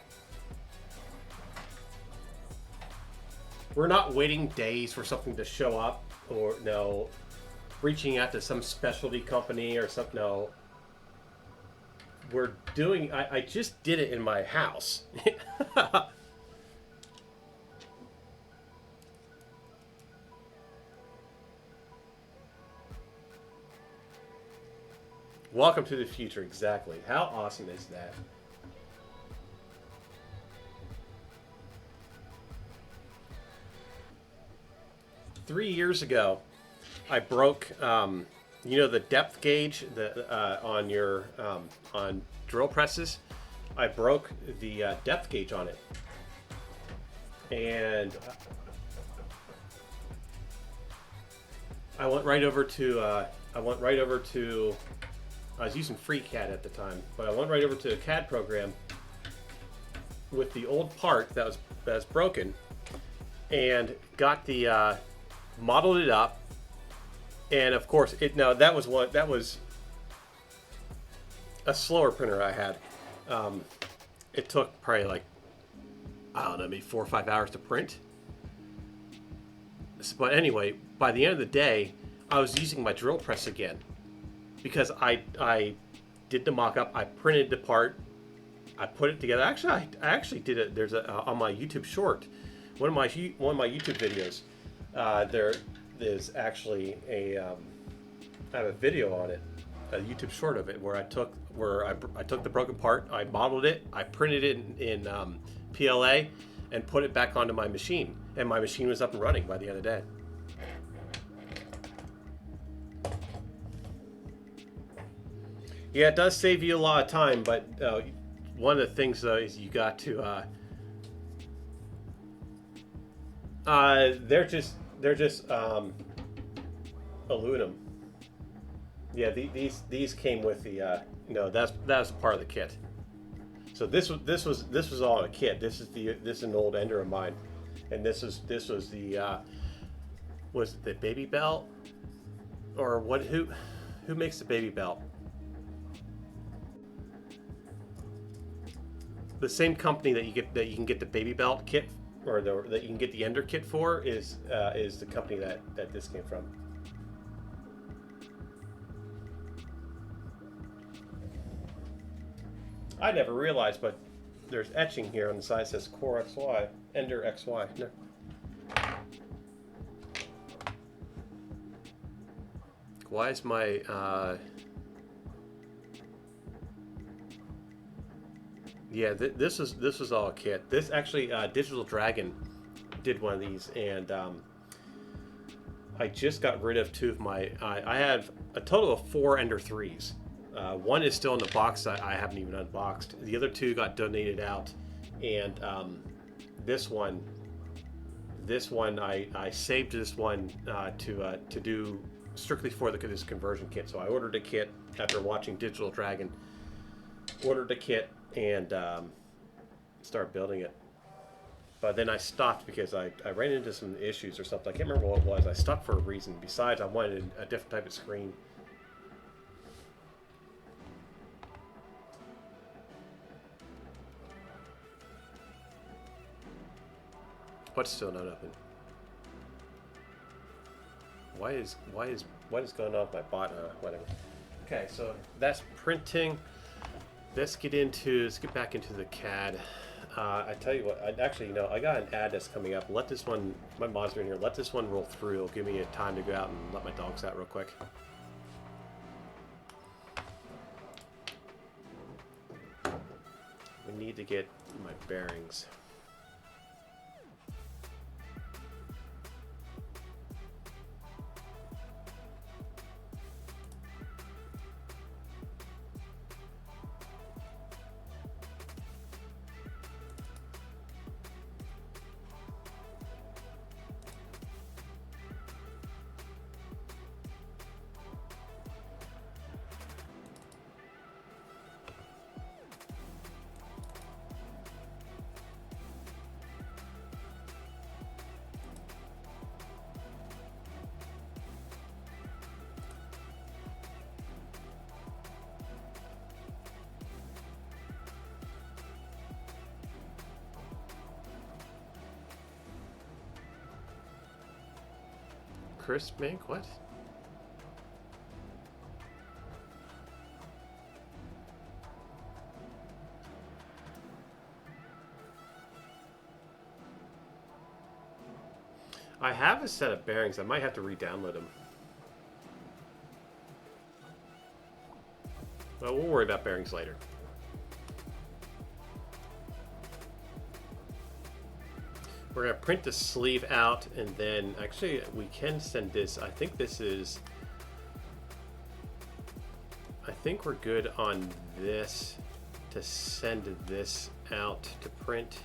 We're not waiting days for something to show up, or no, reaching out to some specialty company or something. No. I just did it in my house. Welcome to the future, exactly. How awesome is that? Three years ago, I broke, the depth gauge on your on drill presses. I broke the depth gauge on it, and I went right over to. I was using FreeCAD at the time, but I went right over to a CAD program with the old part that was broken, and got the modeled it up. And of course, that was a slower printer I had. It took probably maybe 4 or 5 hours to print. But anyway, by the end of the day, I was using my drill press again, because I did the mock-up, I printed the part, I put it together. Actually, I actually did it. There's on my YouTube short, one of my YouTube videos. There's actually I have a video on it, a YouTube short of it, where I took the broken part, I modeled it, I printed it in PLA, and put it back onto my machine. And my machine was up and running by the end of the day. Yeah, it does save you a lot of time, but one of the things though is you got to they're just aluminum. Yeah, these came with the no, that's part of the kit. So this was all in a kit. This is an old Ender of mine, and this was the was it the baby belt, or what? Who makes the baby belt? The same company that you can get the baby belt kit, or that you can get the Ender kit for, is the company that this came from. I never realized, but there's etching here on the side that says Core XY, Ender XY. No. Why is my yeah, this was all a kit. This actually, Digital Dragon did one of these, and I just got rid of 2 of my. I have a total of 4 Ender 3s. One is still in the box that I haven't even unboxed. The other 2 got donated out, and this one I saved this one to do strictly for this conversion kit. So I ordered a kit after watching Digital Dragon. Ordered a kit and started building it. But then I stopped because I ran into some issues or something. I can't remember what it was. I stopped for a reason. Besides, I wanted a different type of screen. What's still not open? What is going on with my bot? Whatever. Okay, so that's printing. Let's get back into the CAD. I tell you what, I got an ad that's coming up. Let this one, my mods are in here. Let this one roll through. It'll give me a time to go out and let my dogs out real quick. We need to get my bearings. Chris Mink, what? I have a set of bearings. I might have to re-download them. Well, we'll worry about bearings later. We're going to print the sleeve out, and then actually we can send this. I think we're good on this to send this out to print.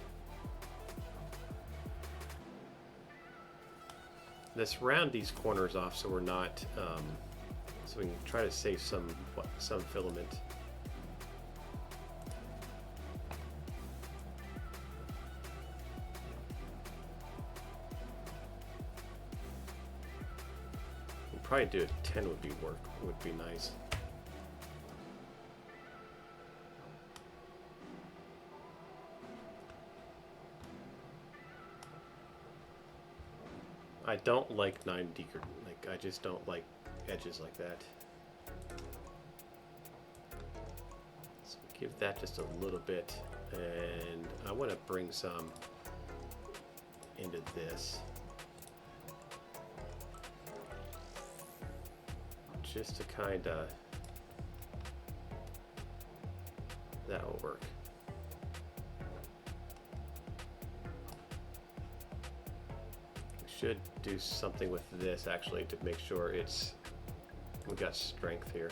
Let's round these corners off so we're not, so we can try to save some filament. Probably do a 10 would be nice. I don't like 9D, I just don't like edges like that. So give that just a little bit, and I want to bring some into this. Just to kind of, that will work. should do something with this actually to make sure we got strength here.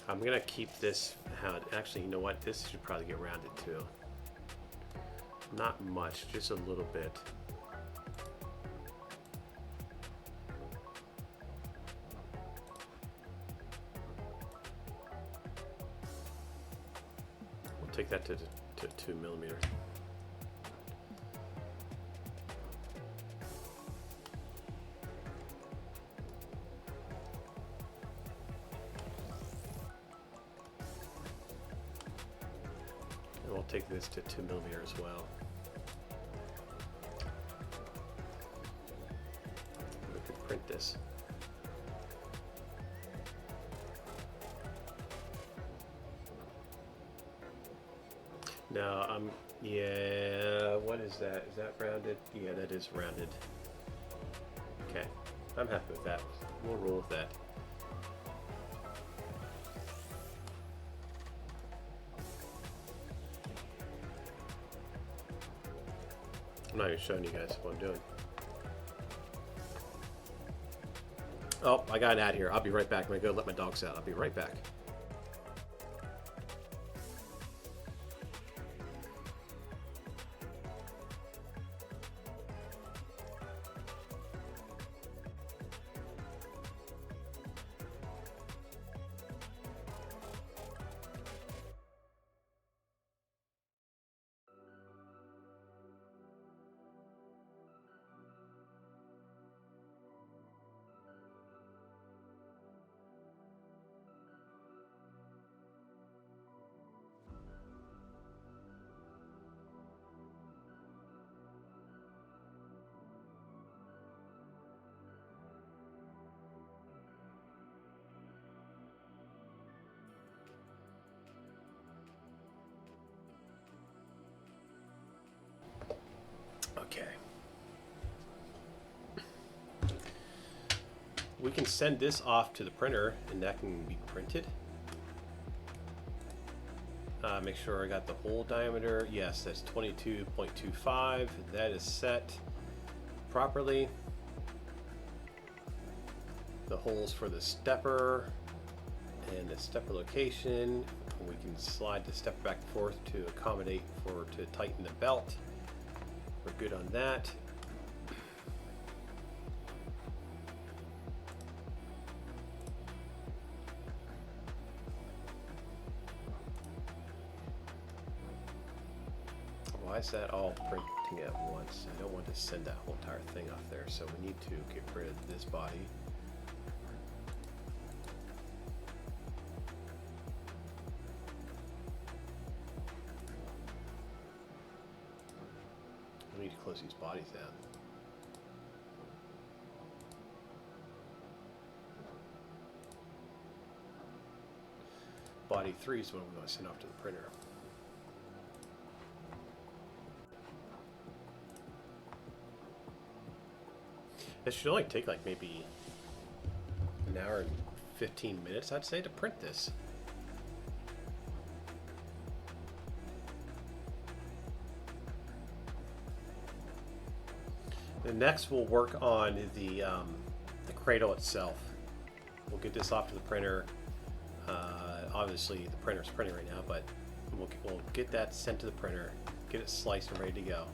I'm gonna keep this how actually, you know what, this should probably get rounded too. Not much, just a little bit. We'll take that to 2 millimeters. We'll take this to 2 millimeters as well. We can print this. Now, yeah, what is that? Is that rounded? Yeah, that is rounded. Okay, I'm happy with that. We'll roll with that. I'm not even showing you guys what I'm doing. Oh, I got an ad here. I'll be right back. I'm gonna go let my dogs out. I'll be right back. Okay. We can send this off to the printer and that can be printed. Make sure I got the hole diameter. Yes, that's 22.25. That is set properly. The holes for the stepper and the stepper location. We can slide the stepper back and forth to accommodate to tighten the belt. We're good on that. Why is that all printing at once? I don't want to send that whole entire thing off there, so we need to get rid of this body. We need to close these bodies down. Body 3 is what I'm going to send off to the printer. It should only take like maybe an hour and 15 minutes, I'd say, to print this. And next we'll work on the cradle itself. We'll get this off to the printer. Obviously the printer's printing right now, but we'll get that sent to the printer, get it sliced and ready to go.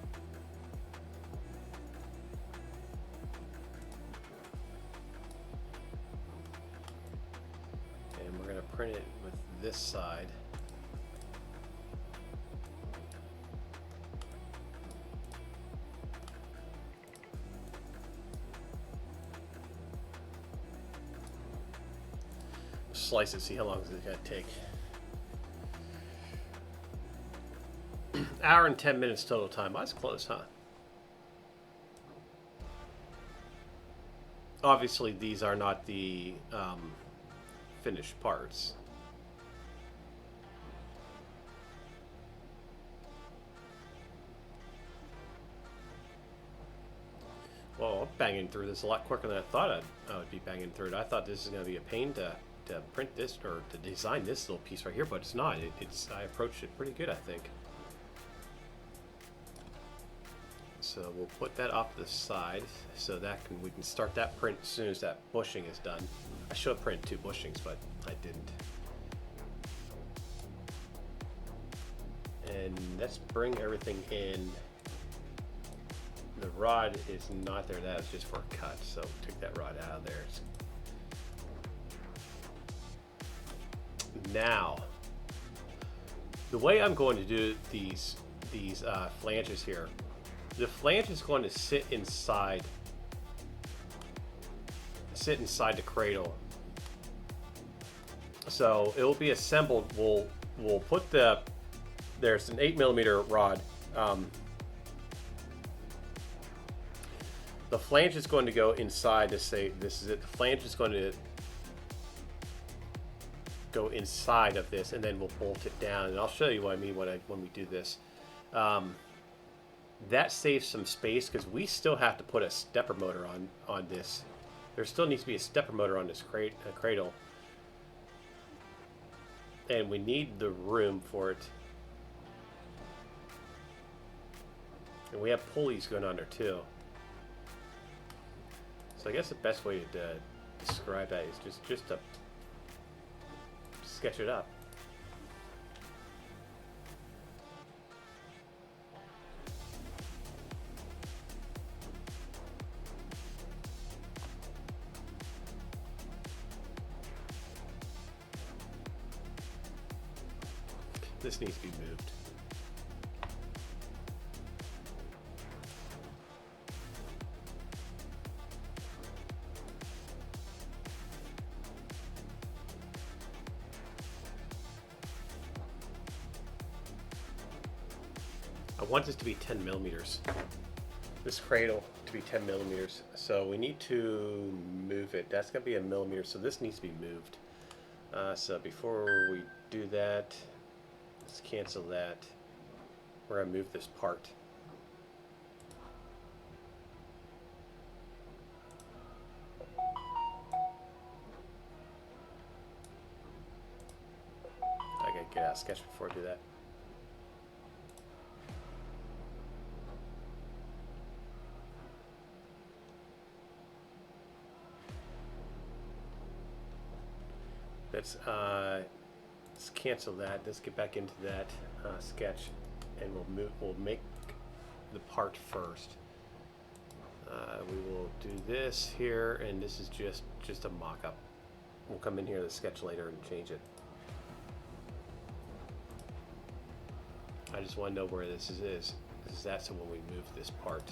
And we're going to print it with this side. Slice it, see how long it's going to take. Hour and 10 minutes total time. That's close, huh? obviously these are not the finished parts. Well, I'm banging through this a lot quicker than I thought I would be banging through it. I thought this is going to be a pain to print this or to design this little piece right here, but it's not. I approached it pretty good, I think. So we'll put that off to the side so that we can start that print as soon as that bushing is done. I should have printed 2 bushings, but I didn't. And let's bring everything in. The rod is not there. That was just for a cut, so take that rod out of there. Now, the way I'm going to do these flanges here, the flange is going to sit inside the cradle. So it will be assembled. We'll put there's an 8mm rod. The flange is going to go inside to say this is it. The flange is going to go inside of this, and then we'll bolt it down. And I'll show you what I mean when we do this. That saves some space because we still have to put a stepper motor on this. There still needs to be a stepper motor on this cradle, and we need the room for it. And we have pulleys going under too. So I guess the best way to describe that is just to sketch it up. This needs to be moved. I want this to be 10mm. This cradle to be 10mm. So we need to move it. That's going to be a millimeter. So this needs to be moved. So before we do that, let's cancel that. We're going to move this part. I got to get out of Sketch before I do that. Let's cancel that. Let's get back into that sketch, and we'll make the part first. We will do this here, and this is just a mock-up. We'll come in here to the sketch later and change it. I just want to know where this is. That's when we move this part.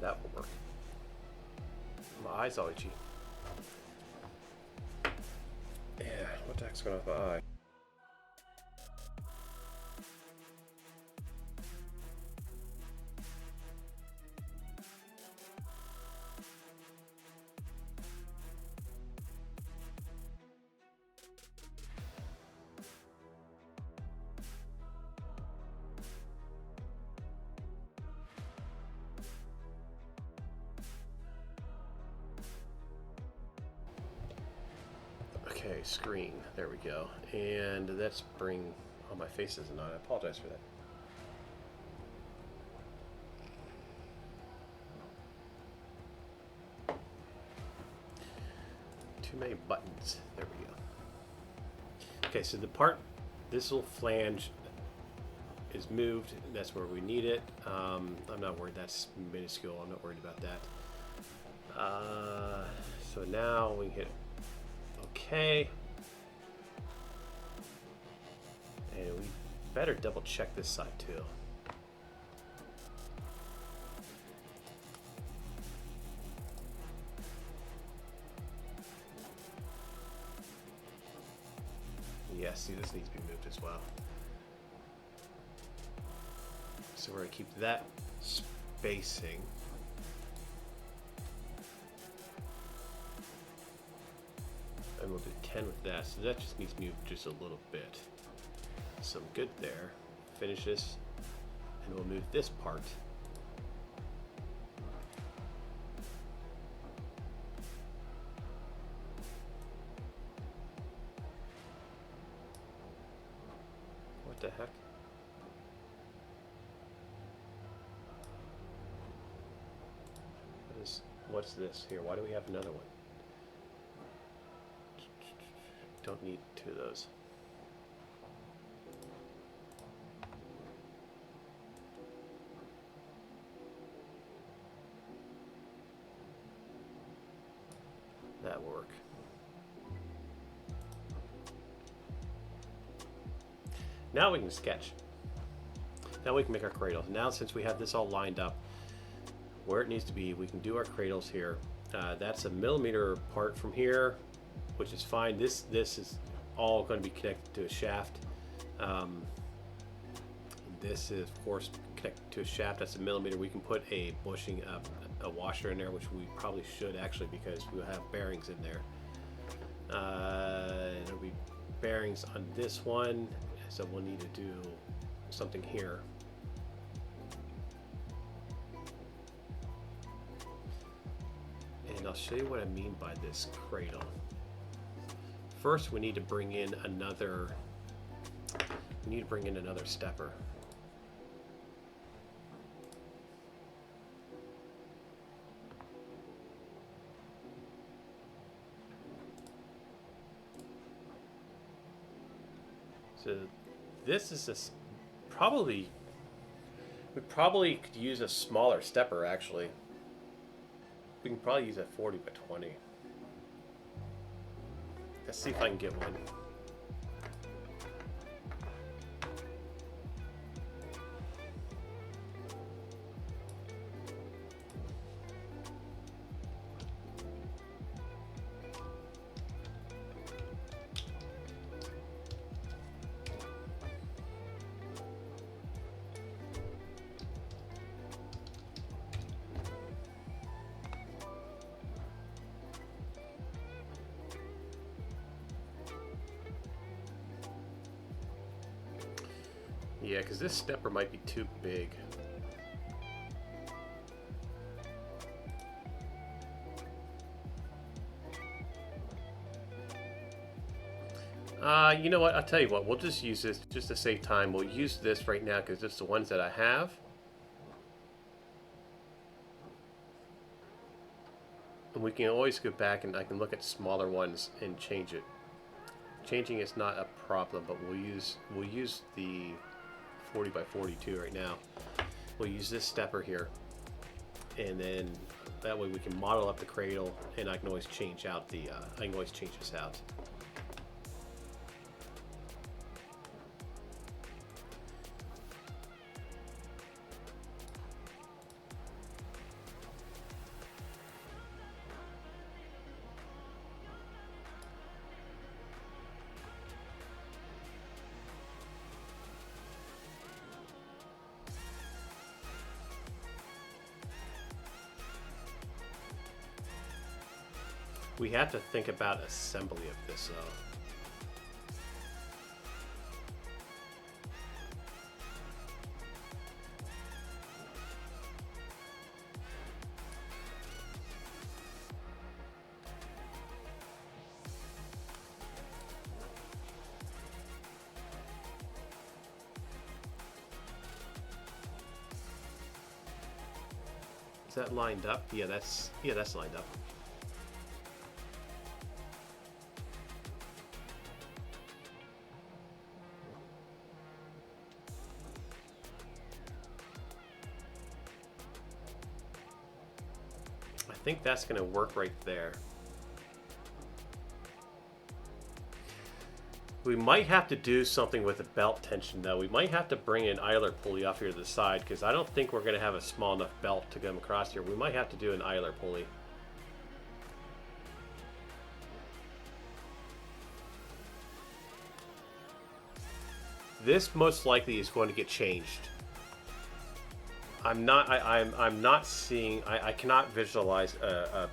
That will work. My eye's all itchy. Yeah, what the heck's going on with my eye? Okay, screen. There we go. And let's bring... Oh, my face isn't on. I apologize for that. Too many buttons. There we go. Okay, so the part, this little flange is moved. That's where we need it. I'm not worried. That's minuscule. I'm not worried about that. So now we can hit OK. And we better double check this side too. Yeah, Yeah, see, this needs to be moved as well. So we're going to keep that spacing. And we'll do 10 with that. So that just needs to move just a little bit. So good there. Finish this. And we'll move this part. What the heck? What's this here? Why do we have another one? Don't need two of those. That will work. Now we can sketch. Now we can make our cradles. Now since we have this all lined up where it needs to be, we can do our cradles here. That's a millimeter apart from here, which is fine. This is all going to be connected to a shaft. This is of course connected to a shaft. That's a millimeter. We can put a bushing, a washer in there, which we probably should actually, because we'll have bearings in there. There'll be bearings on this one, so we'll need to do something here. And I'll show you what I mean by this cradle. First, we need to bring in another. We need to bring in another stepper. So this is probably, we probably could use a smaller stepper actually. We can probably use a 40 by 20. Let's see if I can get one. Yeah, because this stepper might be too big. You know what? I'll tell you what. We'll just use this just to save time. We'll use this right now because it's the ones that I have. And we can always go back and I can look at smaller ones and change it. Changing is not a problem, but we'll use the 40 by 42 right now. We'll use this stepper here, and then that way we can model up the cradle, and I can always change out the I can always change this out. We have to think about assembly of this though. Is that lined up? Yeah, that's lined up. I think that's going to work right there. We might have to do something with the belt tension though. We might have to bring an idler pulley off here to the side because I don't think we're going to have a small enough belt to come across here. We might have to do an idler pulley. This most likely is going to get changed. I'm not seeing. I cannot visualize a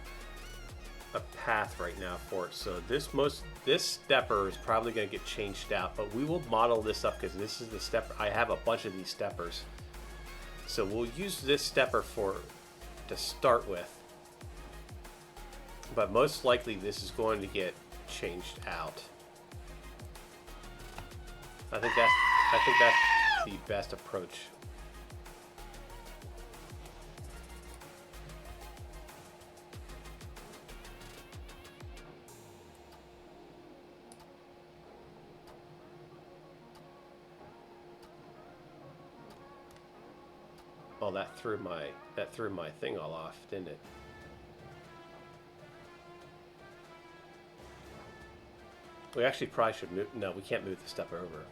path right now for it. So this stepper is probably going to get changed out, but we will model this up because this is the stepper. I have a bunch of these steppers, so we'll use this stepper to start with. But most likely this is going to get changed out. I think that's the best approach. Oh, that threw my thing all off, didn't it? We actually probably should move. No, we can't move the stepper over.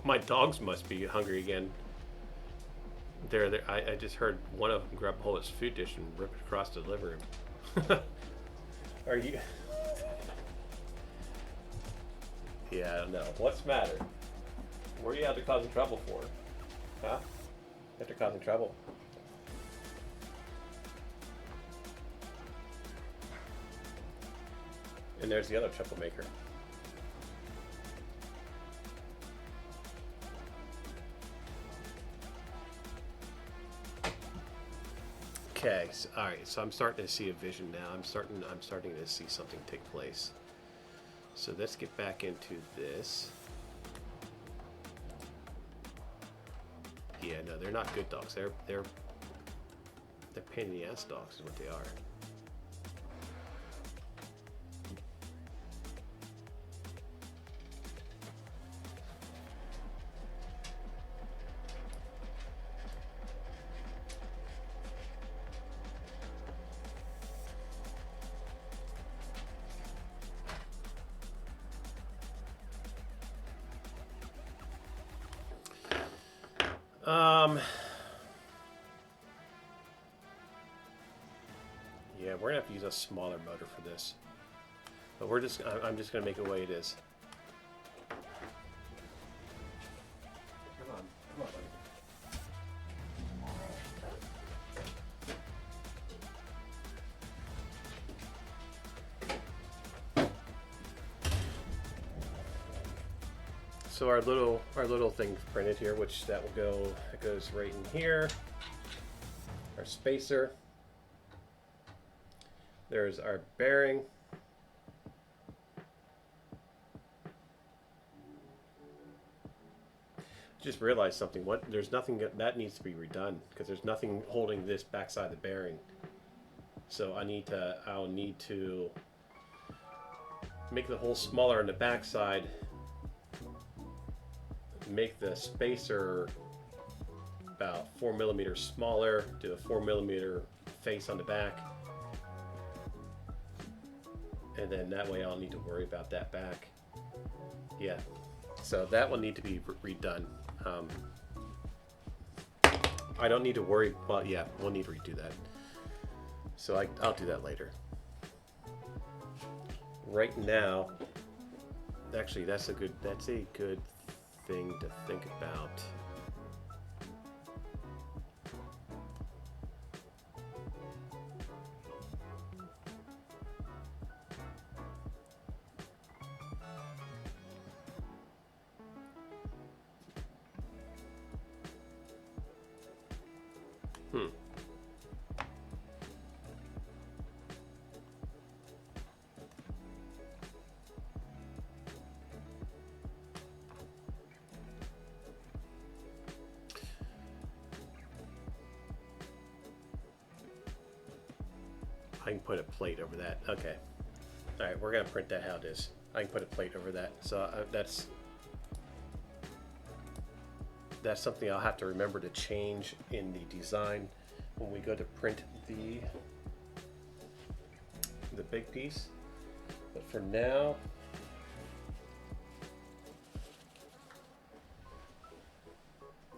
My dogs must be hungry again. I just heard one of them grab a hold of his food dish and rip it across the living room. Are you? Yeah, I don't know. What's the matter? What are you after causing trouble for? Huh? After causing trouble? And there's the other troublemaker. Okay, so, all right. So I'm starting to see a vision now. I'm starting to see something take place. So let's get back into this. Yeah, no, they're not good dogs. They're pain in the ass dogs is what they are. Yeah, we're gonna have to use a smaller motor for this, but I'm just gonna make it the way it is. Come on, buddy. So our little thing printed here, which that will go, it goes right in here. Our spacer. There's our bearing. Just realized something. There's nothing that needs to be redone because there's nothing holding this backside of the bearing. So I'll need to make the hole smaller on the backside. Make the spacer about 4 millimeters smaller. Do a 4 millimeter face on the back. And then that way I'll need to worry about that back. Yeah, so that will need to be redone. I don't need to worry, well, yeah, we'll need to redo that. So I'll do that later. Right now, actually that's a good thing to think about. I can put a plate over that. Okay. All right, we're gonna print that how it is. I can put a plate over that. So that's that's something I'll have to remember to change in the design when we go to print the big piece. But for now,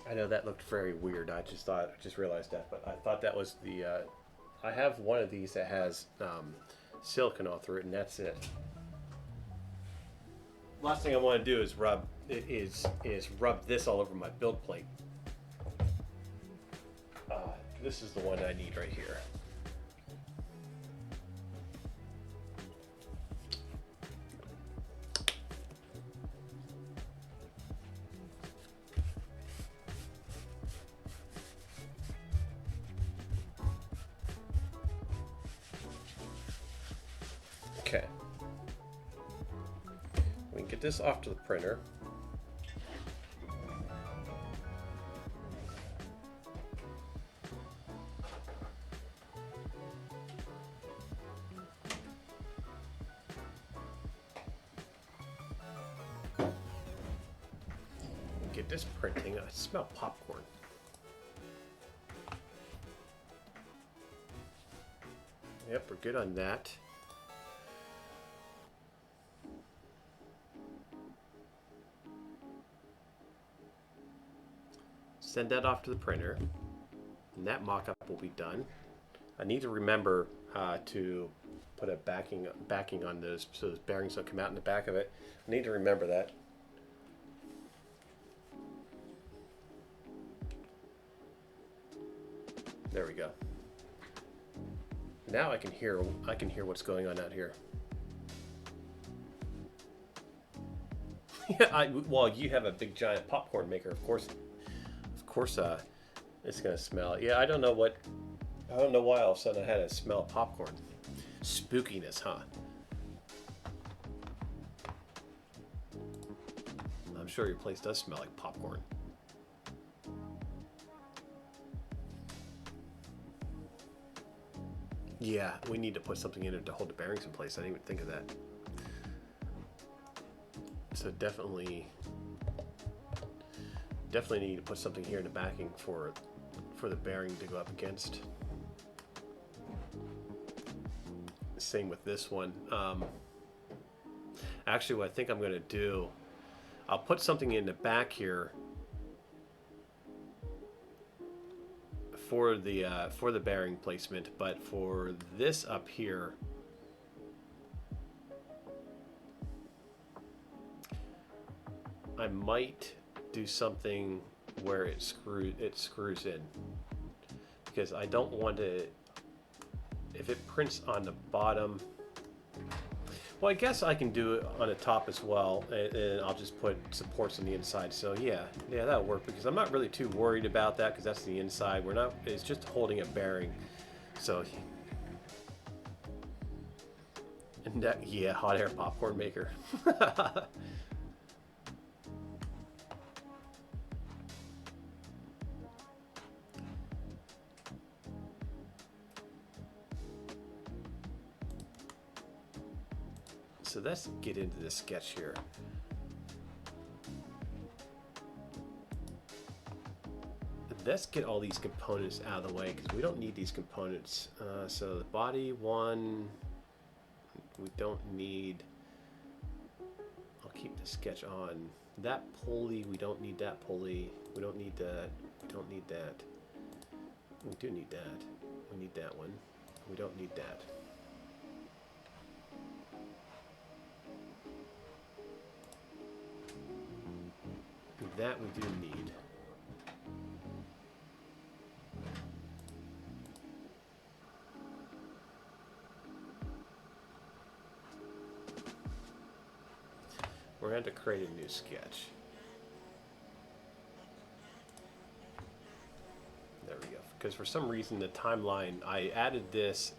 I know that looked very weird. I just realized that, but I thought that was the. I have one of these that has silicone all through it, and that's it. Last thing I want to do is rub this all over my build plate. This is the one I need right here. Okay. We can get this off to the printer. Get this printing. I smell popcorn. Yep, we're good on that. Send that off to the printer, and that mock-up will be done. I need to remember to put a backing on those so those bearings don't come out in the back of it. I need to remember that. There we go. Now I can hear what's going on out here. Yeah, well, you have a big giant popcorn maker, of course, it's gonna smell. Yeah, I don't know why all of a sudden I had a smell of popcorn. Spookiness, huh? I'm sure your place does smell like popcorn. Yeah, we need to put something in it to hold the bearings in place. I didn't even think of that. So definitely need to put something here in the backing for the bearing to go up against. Same with this one. Actually, what I think I'm going to do, I'll put something in the back here for the bearing placement, but for this up here, I might do something where it screws in, because I don't want to, if it prints on the bottom, well, I guess I can do it on the top as well, and I'll just put supports on the inside. So yeah, that'll work, because I'm not really too worried about that, because that's the inside. It's just holding a bearing. So, and that, yeah, hot air popcorn maker. So let's get into the sketch here. Let's get all these components out of the way, because we don't need these components. So the body one, we don't need. I'll keep the sketch on. That pulley, we don't need that pulley. We don't need that. We don't need that. We do need that. We need that one. We don't need that. That we do need. We're going to have to create a new sketch. There we go. Because for some reason the timeline, I added this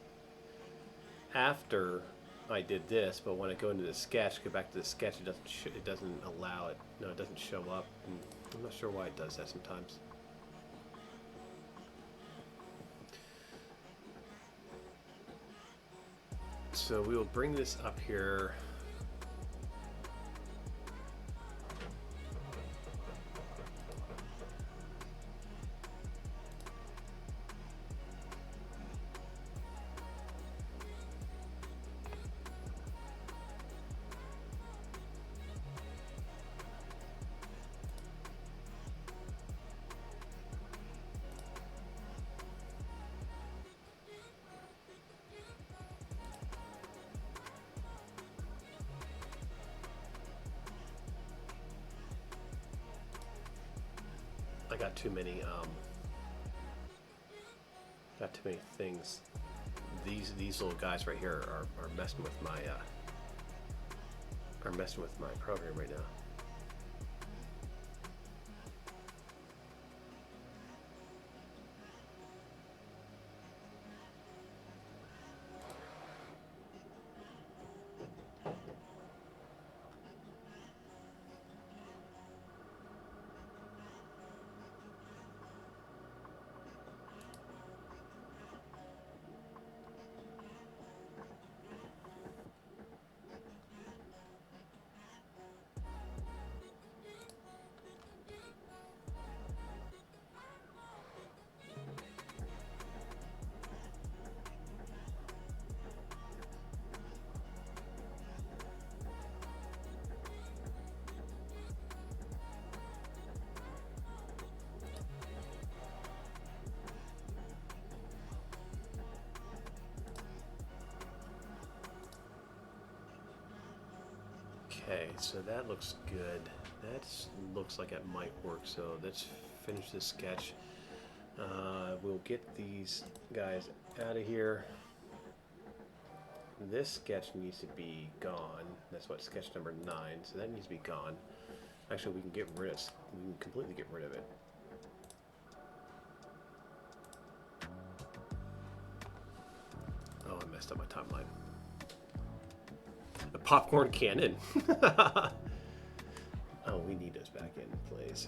after I did this, but when I go into the sketch, go back to the sketch, it doesn't allow it. No, it doesn't show up. And I'm not sure why it does that sometimes. So we will bring this up here. got too many things. These little guys right here are messing with my program right now. Okay, so that looks good. That looks like it might work. So let's finish this sketch. We'll get these guys out of here. This sketch needs to be gone. That's what, sketch number 9. So that needs to be gone. Actually, we can we can completely get rid of it. Oh, I messed up my timeline. A popcorn cannon. Oh, we need those back in, please.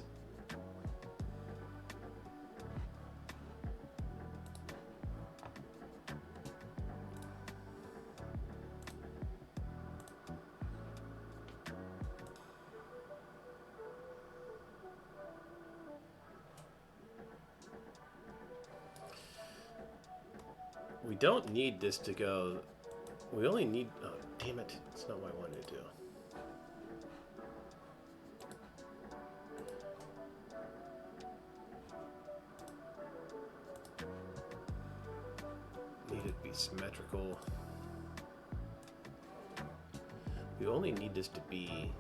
We don't need this to go. We only need. Oh, damn it. That's not what I wanted to do. Need it to be symmetrical. We only need this to be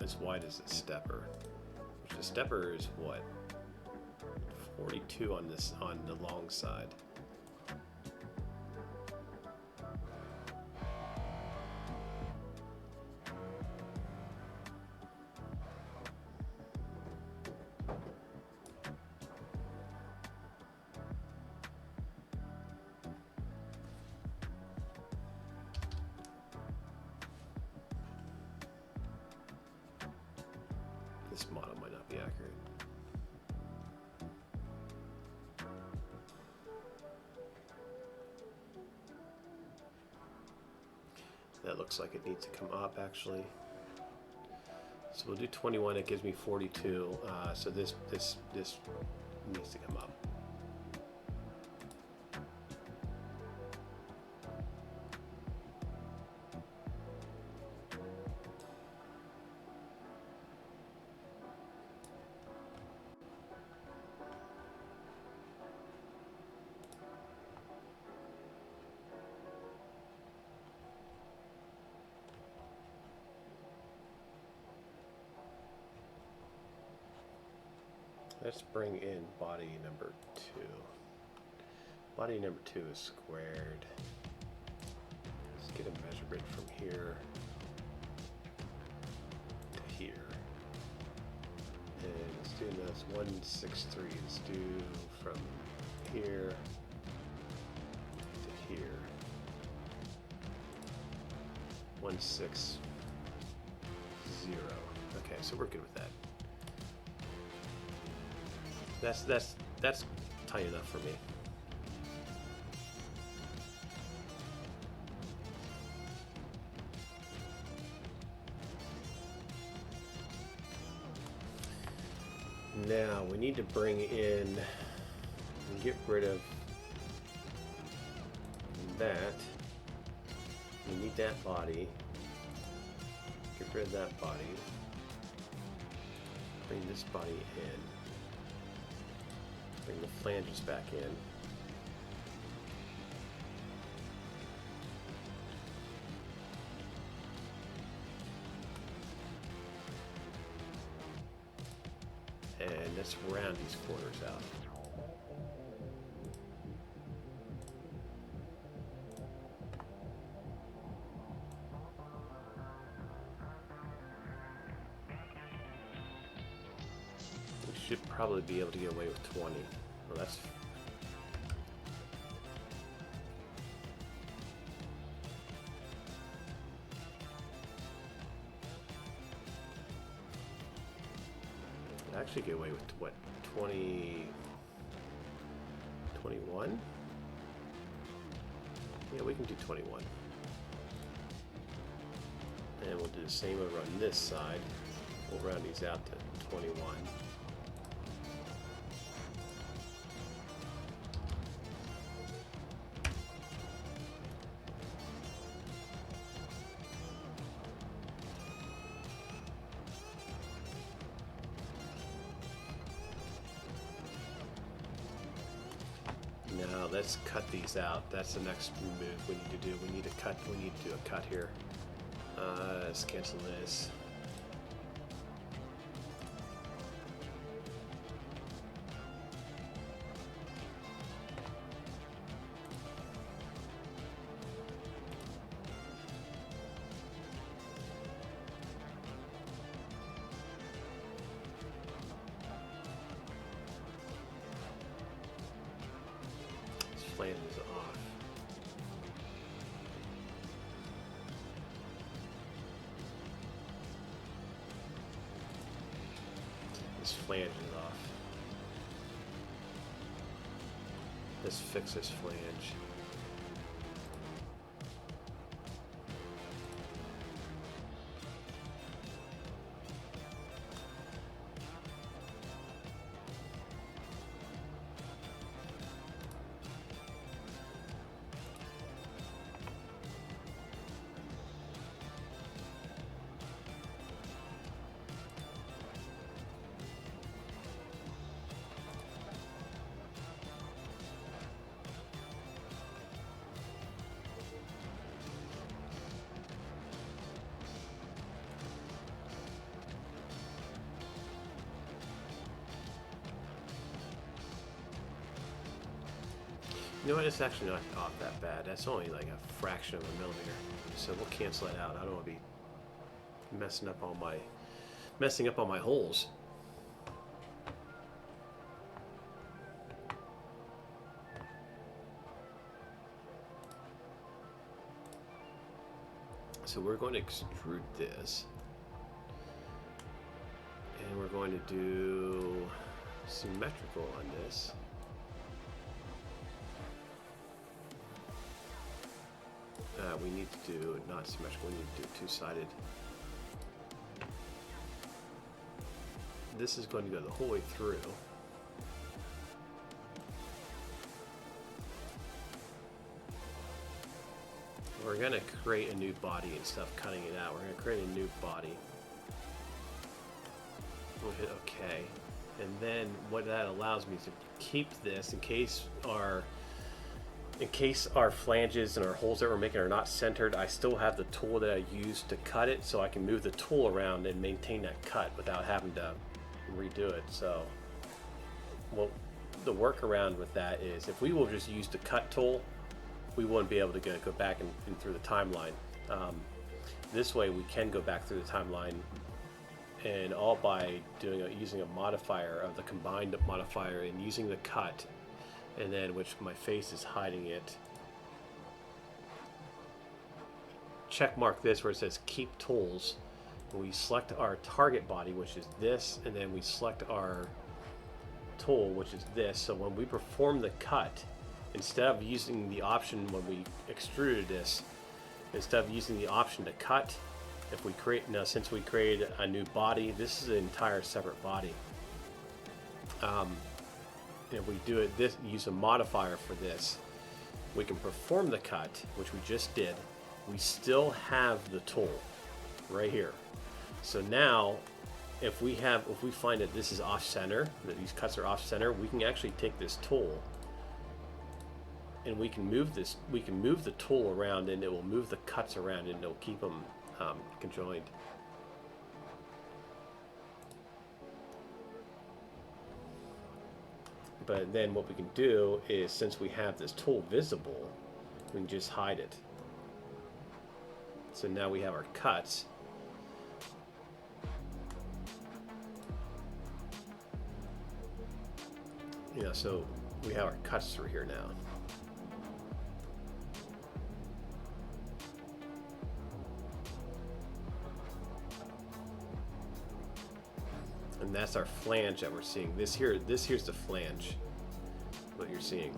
as wide as a stepper. Which the stepper is what? 42 on this, on the long side. This model might not be accurate. That looks like it needs to come up actually. So we'll do 21. It gives me 42. So this needs to come up. Let's bring in body number 2. Body number 2 is squared. Let's get a measurement from here to here. And let's do this 163. Let's do from here to here. 160. Okay, so we're good with that. That's tight enough for me. Now we need to bring in and get rid of that. We need that body. Get rid of that body. Bring this body in. Bring the flanges back in. And and let's round these corners out. We should probably be able to get away with 20. Well, that's actually get away with what, 20, 21? Yeah, we can do 21. And we'll do the same over on this side. We'll round these out to 21. Now let's cut these out. That's the next move we need to do. We need to cut. We need to do a cut here. Let's cancel this. Flange is off. This flange is off. Let's fix this flange. You know what? It's actually not off that bad. That's only like a fraction of a millimeter. So we'll cancel it out. I don't want to be messing up all my holes. So we're going to extrude this. And we're going to do symmetrical on this. We need to do not symmetrical, we need to do two-sided. This is going to go the whole way through. We're going to create a new body and stuff, cutting it out. We're going to create a new body. We'll hit OK. And then what that allows me to keep this in case our flanges and our holes that we're making are not centered. I still have the tool that I use to cut it, so I can move the tool around and maintain that cut without having to redo it. So, well, the workaround with that is if we will just use the cut tool, we wouldn't be able to go back and through the timeline. This way we can go back through the timeline, and all by using a modifier of the combined modifier and using the cut, and then which my face is hiding it. Check mark this where it says keep tools. We select our target body, which is this, and then we select our tool, which is this. So when we perform the cut, instead of using the option when we extruded this, instead of using the option to cut, if we create, now since we created a new body, this is an entire separate body. If we do it, use a modifier for this, we can perform the cut, which we just did. We still have the tool right here. So now, if we find that this is off center, that these cuts are off center, we can actually take this tool and we can move the tool around, and it will move the cuts around, and it'll keep them conjoined. But then what we can do is, since we have this tool visible, we can just hide it. So now we have our cuts. You know, so we have our cuts through here now. And that's our flange that we're seeing. This here's the flange, what you're seeing.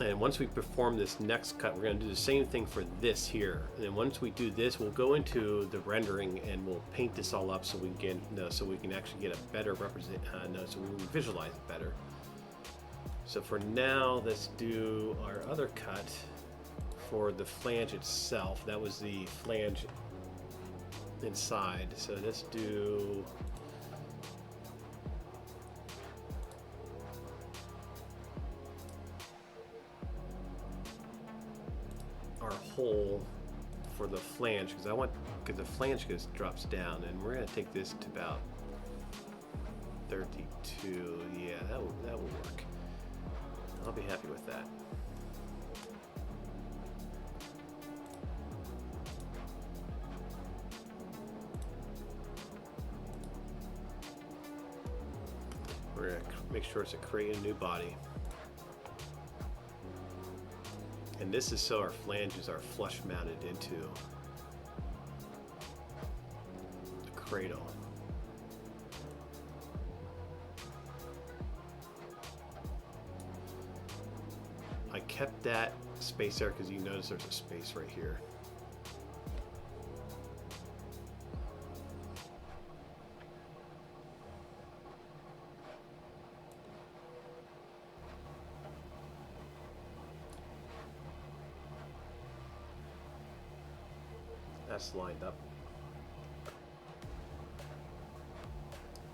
And once we perform this next cut, we're going to do the same thing for this here. And then once we do this, we'll go into the rendering and we'll paint this all up so we can so we can actually get a better so we can visualize it better. So for now, let's do our other cut for the flange itself. That was the flange inside. So let's do our hole for the flange, because the flange drops down, and we're going to take this to about 32. Yeah, that will work. I'll be happy with that. We're going to make sure it's create a new body. And this is so our flanges are flush mounted into the cradle. I kept that space there because you notice there's a space right here. That's lined up.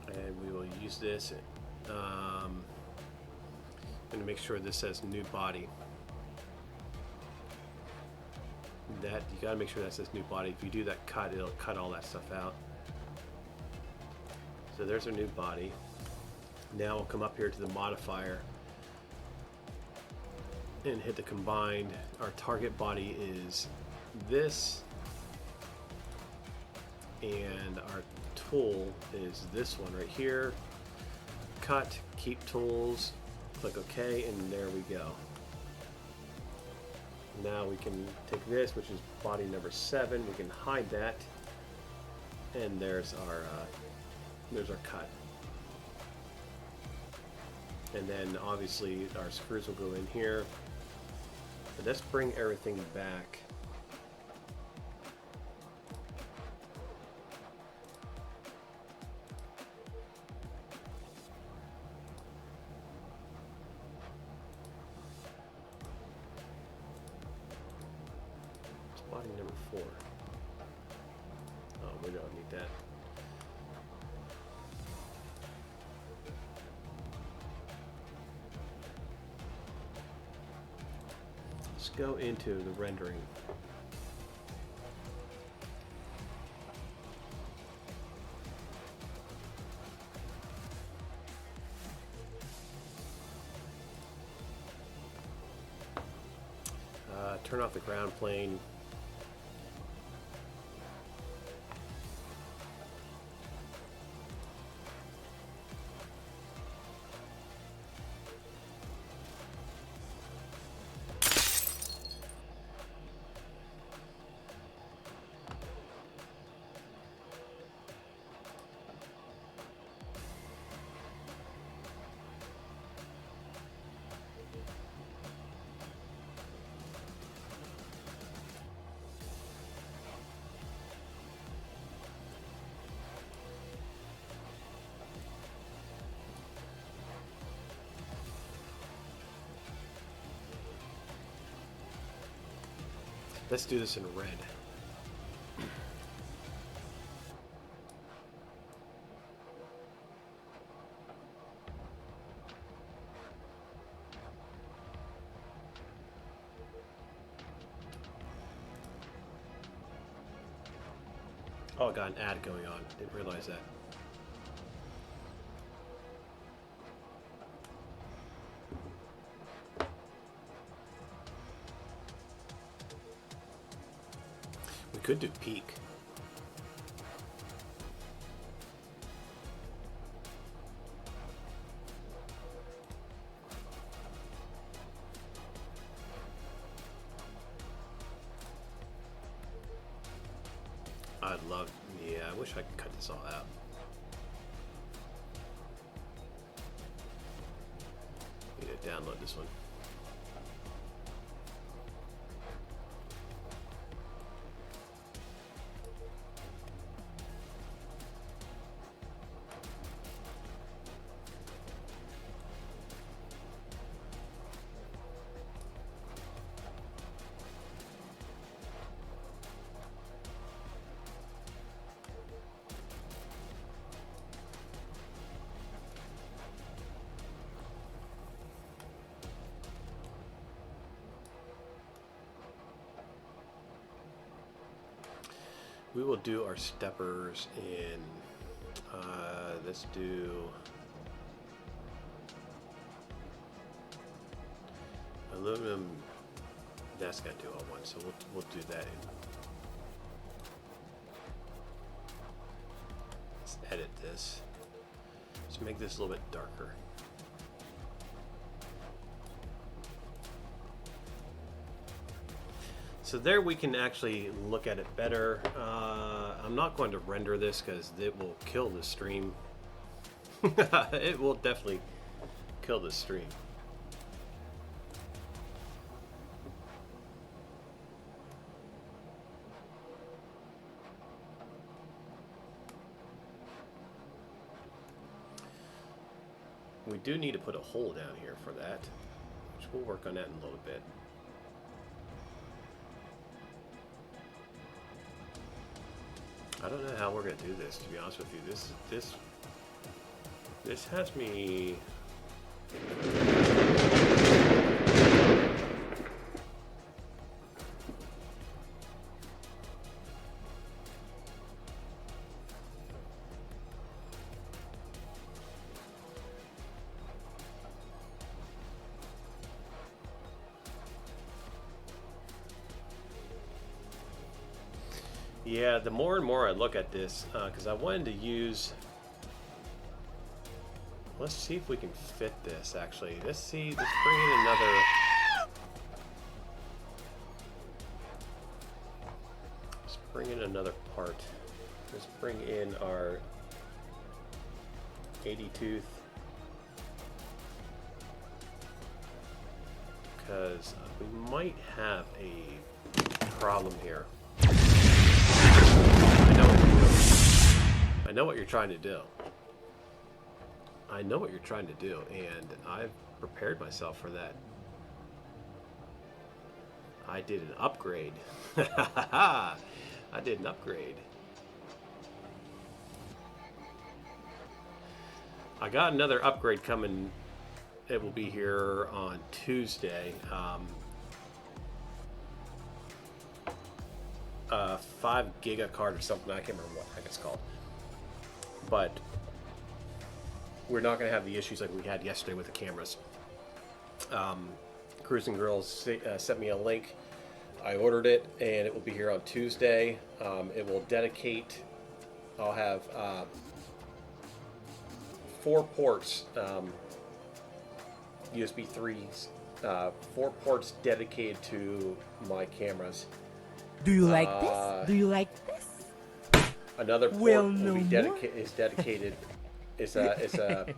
And we will use this. I'm going to make sure this says new body. That you got to make sure that says new body. If you do that cut, it'll cut all that stuff out. So there's our new body. Now we'll come up here to the modifier and hit the combined. Our target body is this, and our tool is this one right here. Cut, keep tools, click OK, and there we go. Now we can take this, which is body number 7, we can hide that, and there's our cut. And then obviously our screws will go in here. But let's bring everything back. Body number 4. Oh, we don't need that. Let's go into the rendering. Turn off the ground plane. Let's do this in red. Oh, I got an ad going on. Didn't realize that. could do peak. I'd love, yeah, I wish I could cut this all out. Need to download this one. We will do our steppers in, let's do aluminum. That's got 201, so we'll do that. Let's edit this. Let's make this a little bit darker. So there we can actually look at it better. I'm not going to render this because it will kill the stream. It will definitely kill the stream. We do need to put a hole down here for that, which we'll work on that in a little bit. I don't know how we're gonna do this, to be honest with you. This has me. Yeah, the more and more I look at this, because I wanted to use. Let's see if we can fit this. Actually, let's see. Let's bring in another. Let's bring in another part. Let's bring in our 80 tooth, because we might have a problem here. I know what you're trying to do. I know what you're trying to do, and I've prepared myself for that. I did an upgrade. I did an upgrade. I got another upgrade coming. It will be here on Tuesday. 5 giga card or something. I can't remember what the heck it's called. But we're not going to have the issues like we had yesterday with the cameras. Cruising Girls sent me a link. I ordered it, and it will be here on Tuesday. It will dedicate. I'll have 4 ports, USB 3s, 4 ports dedicated to my cameras. Do you like this? Do you like this? Another port Well, will no be more. dedicated. It's a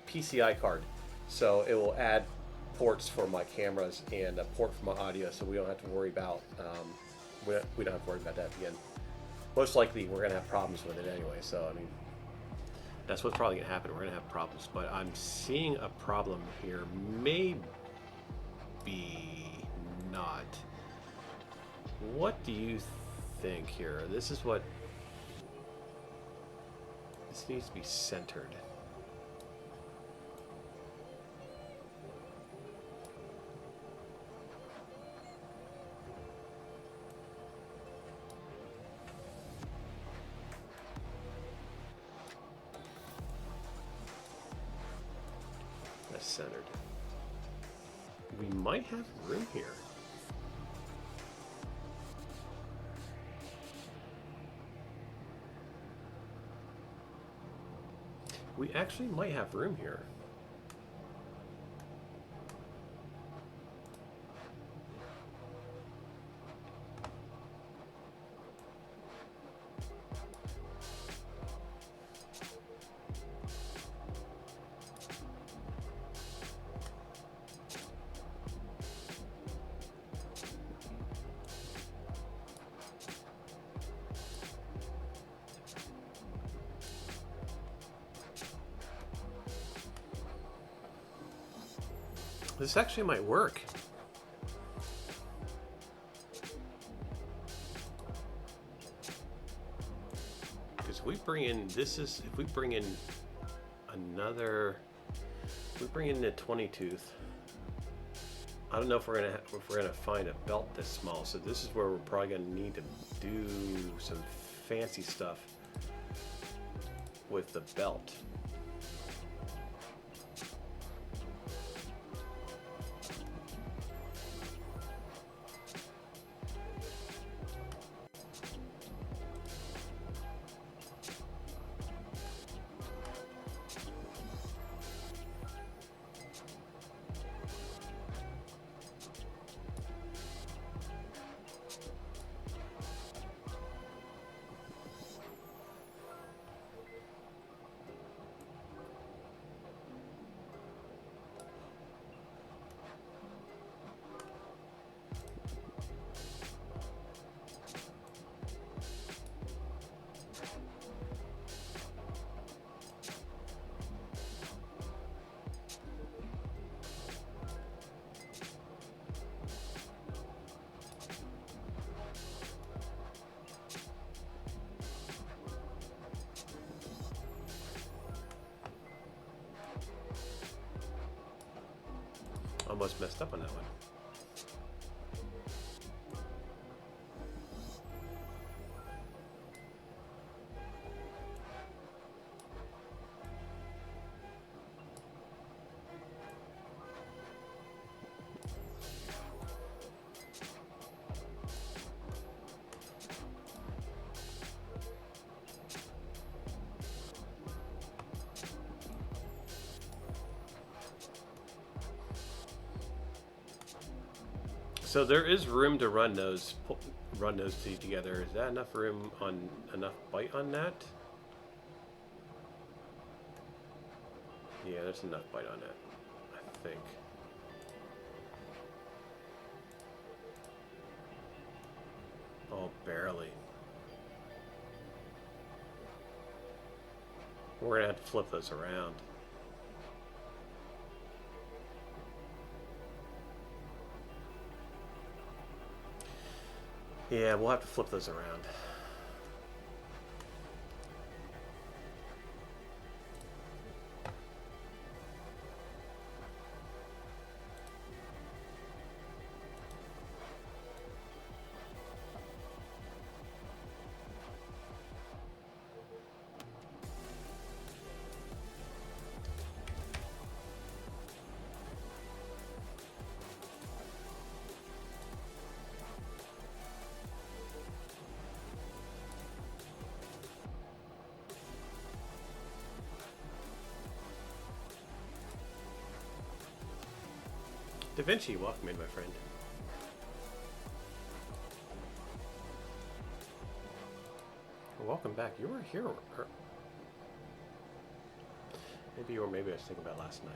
PCI card, so it will add ports for my cameras and a port for my audio, so we don't have to worry about we don't have to worry about that again. Most likely, we're gonna have problems with it anyway. So I mean, that's what's probably gonna happen. We're gonna have problems, but I'm seeing a problem here. Maybe not. What do you think here? This is what. This needs to be centered. That's centered. We might have room here. We actually might have room here. This actually might work. Because we bring in, if we bring in another, if we bring in the 20 tooth, I don't know if we're gonna find a belt this small. So this is where we're probably gonna need to do some fancy stuff with the belt. Almost messed up on that one. So there is room to run those two together. Is that enough room on enough bite on that? Yeah, there's enough bite on that, I think. Oh, barely. We're gonna have to flip those around. Yeah, we'll have to flip those around. Da Vinci, welcome in, my friend. Welcome back. You were here. Maybe you were. Maybe I was thinking about last night.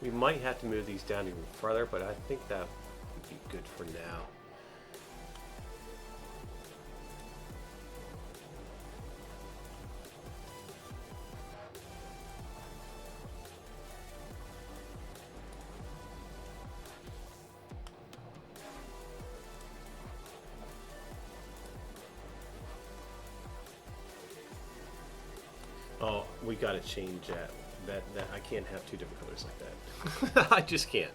We might have to move these down even further, but I think that would be good for now. we gotta change that. That I can't have two different colors like that. I just can't.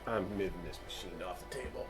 I'm moving this machine off the table.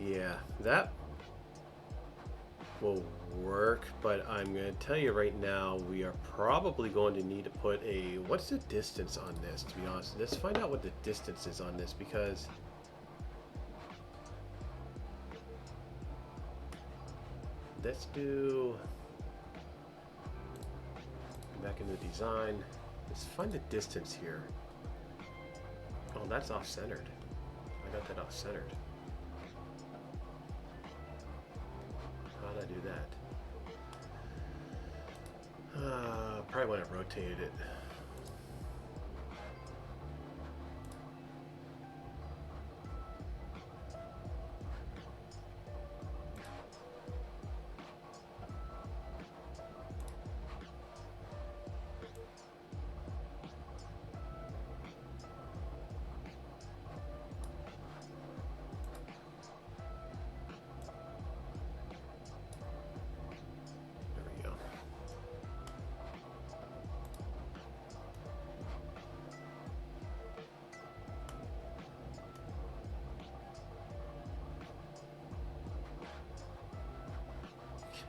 Yeah, that will work, but I'm going to tell you right now, we are probably going to need to put a, what's the distance on this, to be honest? Let's find out what the distance is on this, because let's do, back into design, let's find the distance here. Oh, that's off-centered. I got that off-centered. How did I do that? Probably when I rotated it.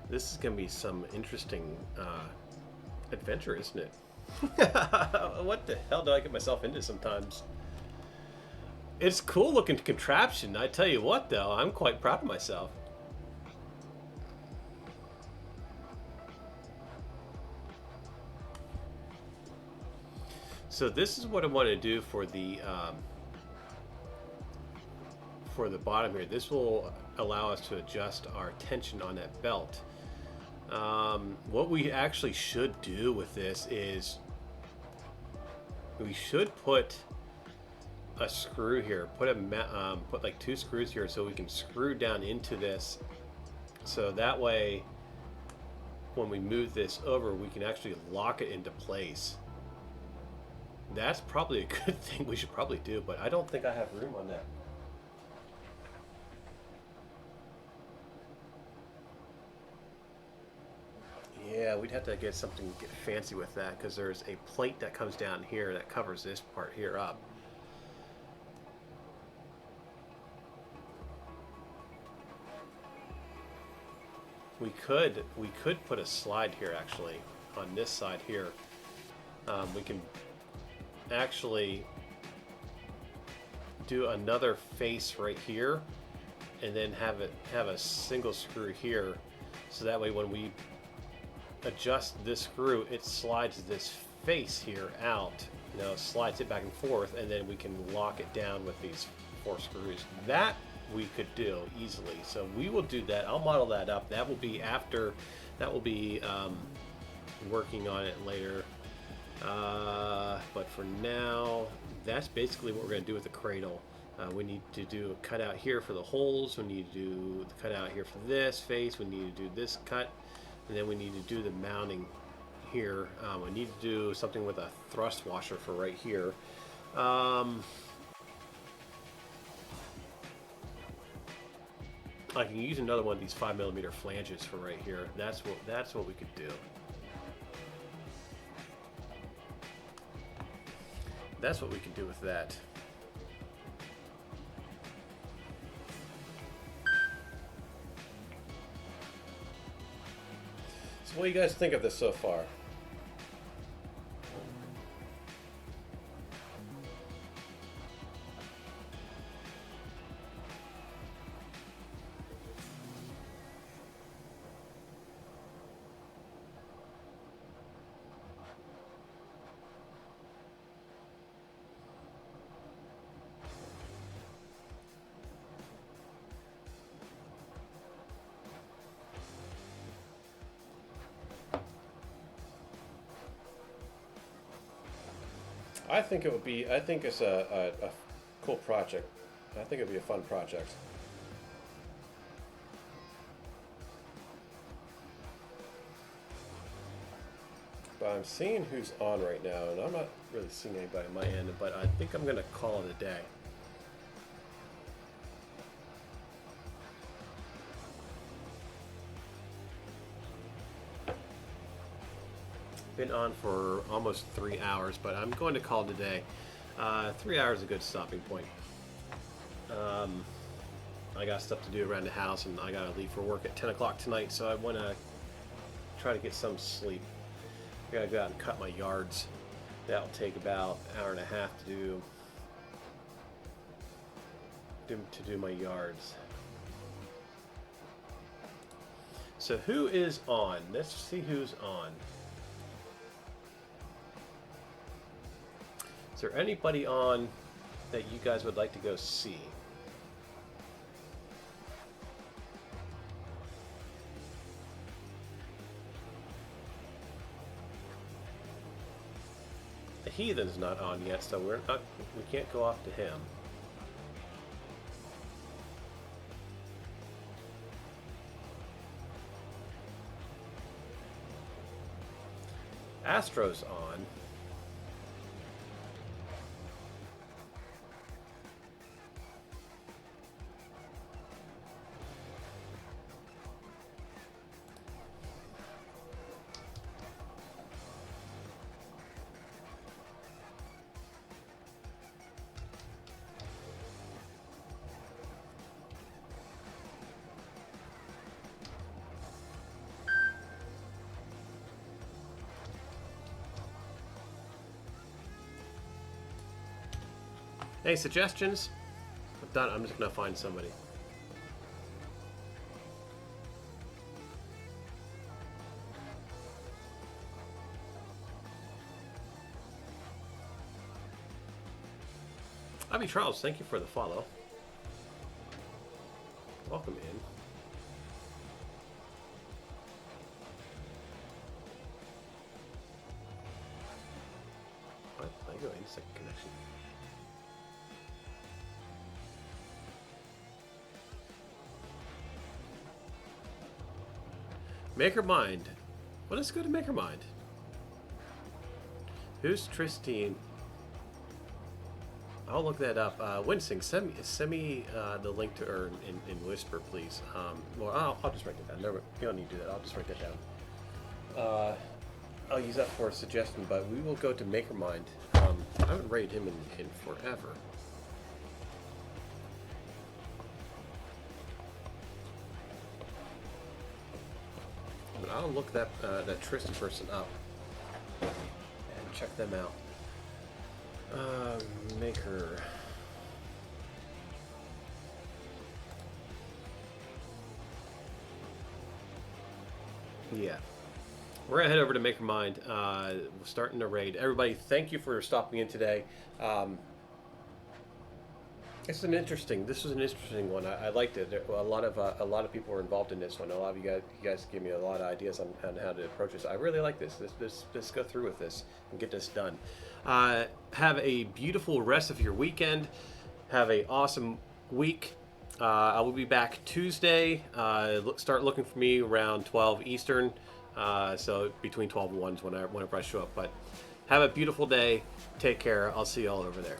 This is going to be some interesting adventure, isn't it? What the hell do I get myself into sometimes? It's cool looking contraption. I tell you what, though, I'm quite proud of myself. So this is what I want to do for the bottom here. This will allow us to adjust our tension on that belt. What we actually should do with this is we should put a screw here, put like 2 screws here so we can screw down into this, so that way when we move this over we can actually lock it into place. That's probably a good thing we should probably do, but I don't think I have room on that. Yeah, we'd have to get fancy with that, because there's a plate that comes down here that covers this part here up. We could put a slide here actually on this side here. We can actually do another face right here, and then have a single screw here, so that way when we adjust this screw, it slides this face here out, slides it back and forth, and then we can lock it down with these 4 screws. That we could do easily, so we will do that. I'll model that up. That will be after, that will be working on it later, but for now, that's basically what we're going to do with the cradle. We need to do a cutout here for the holes, we need to do the cutout here for this face, we need to do this cut, and then we need to do the mounting here. I need to do something with a thrust washer for right here. I can use another one of these 5mm flanges for right here. That's what we could do. That's what we can do with that. So what do you guys think of this so far? I think it would be. I think it's a cool project. I think it'd be a fun project. But I'm seeing who's on right now, and I'm not really seeing anybody on my end. But I think I'm gonna call it a day. Been on for almost 3 hours, but I'm going to call it a day. 3 hours is a good stopping point. I got stuff to do around the house, and I gotta leave for work at 10 o'clock tonight, so I want to try to get some sleep. I gotta go out and cut my yards. That'll take about an hour and a half to do my yards. So who is on? Let's see who's on. Is there anybody on that you guys would like to go see? The Heathen's not on yet, so we can't go off to him. Astro's on. Any suggestions? If not, I'm just gonna find somebody. Abby Charles, thank you for the follow. Welcome in. What? I go in second connection. Maker Mind. Well, let's go to Maker Mind. Who's Tristine? I'll look that up. Wincing, send me the link to her in Whisper, please. Well, I'll just write it down. Never, you don't need to do that. I'll just write that down. I'll use that for a suggestion, but we will go to Maker Mind. I haven't rated him in forever. But I'll look that Tristan person up and check them out. Maker. Yeah. We're gonna head over to Maker Mind. We're starting the raid. Everybody, thank you for stopping in today. This was an interesting one. I liked it. A lot of people were involved in this one. A lot of you guys gave me a lot of ideas on how to approach this. I really like this. Let's go through with this and get this done. Have a beautiful rest of your weekend. Have an awesome week. I will be back Tuesday. Start looking for me around 12 Eastern. So between 12 and 1 is whenever I show up. But have a beautiful day. Take care. I'll see you all over there.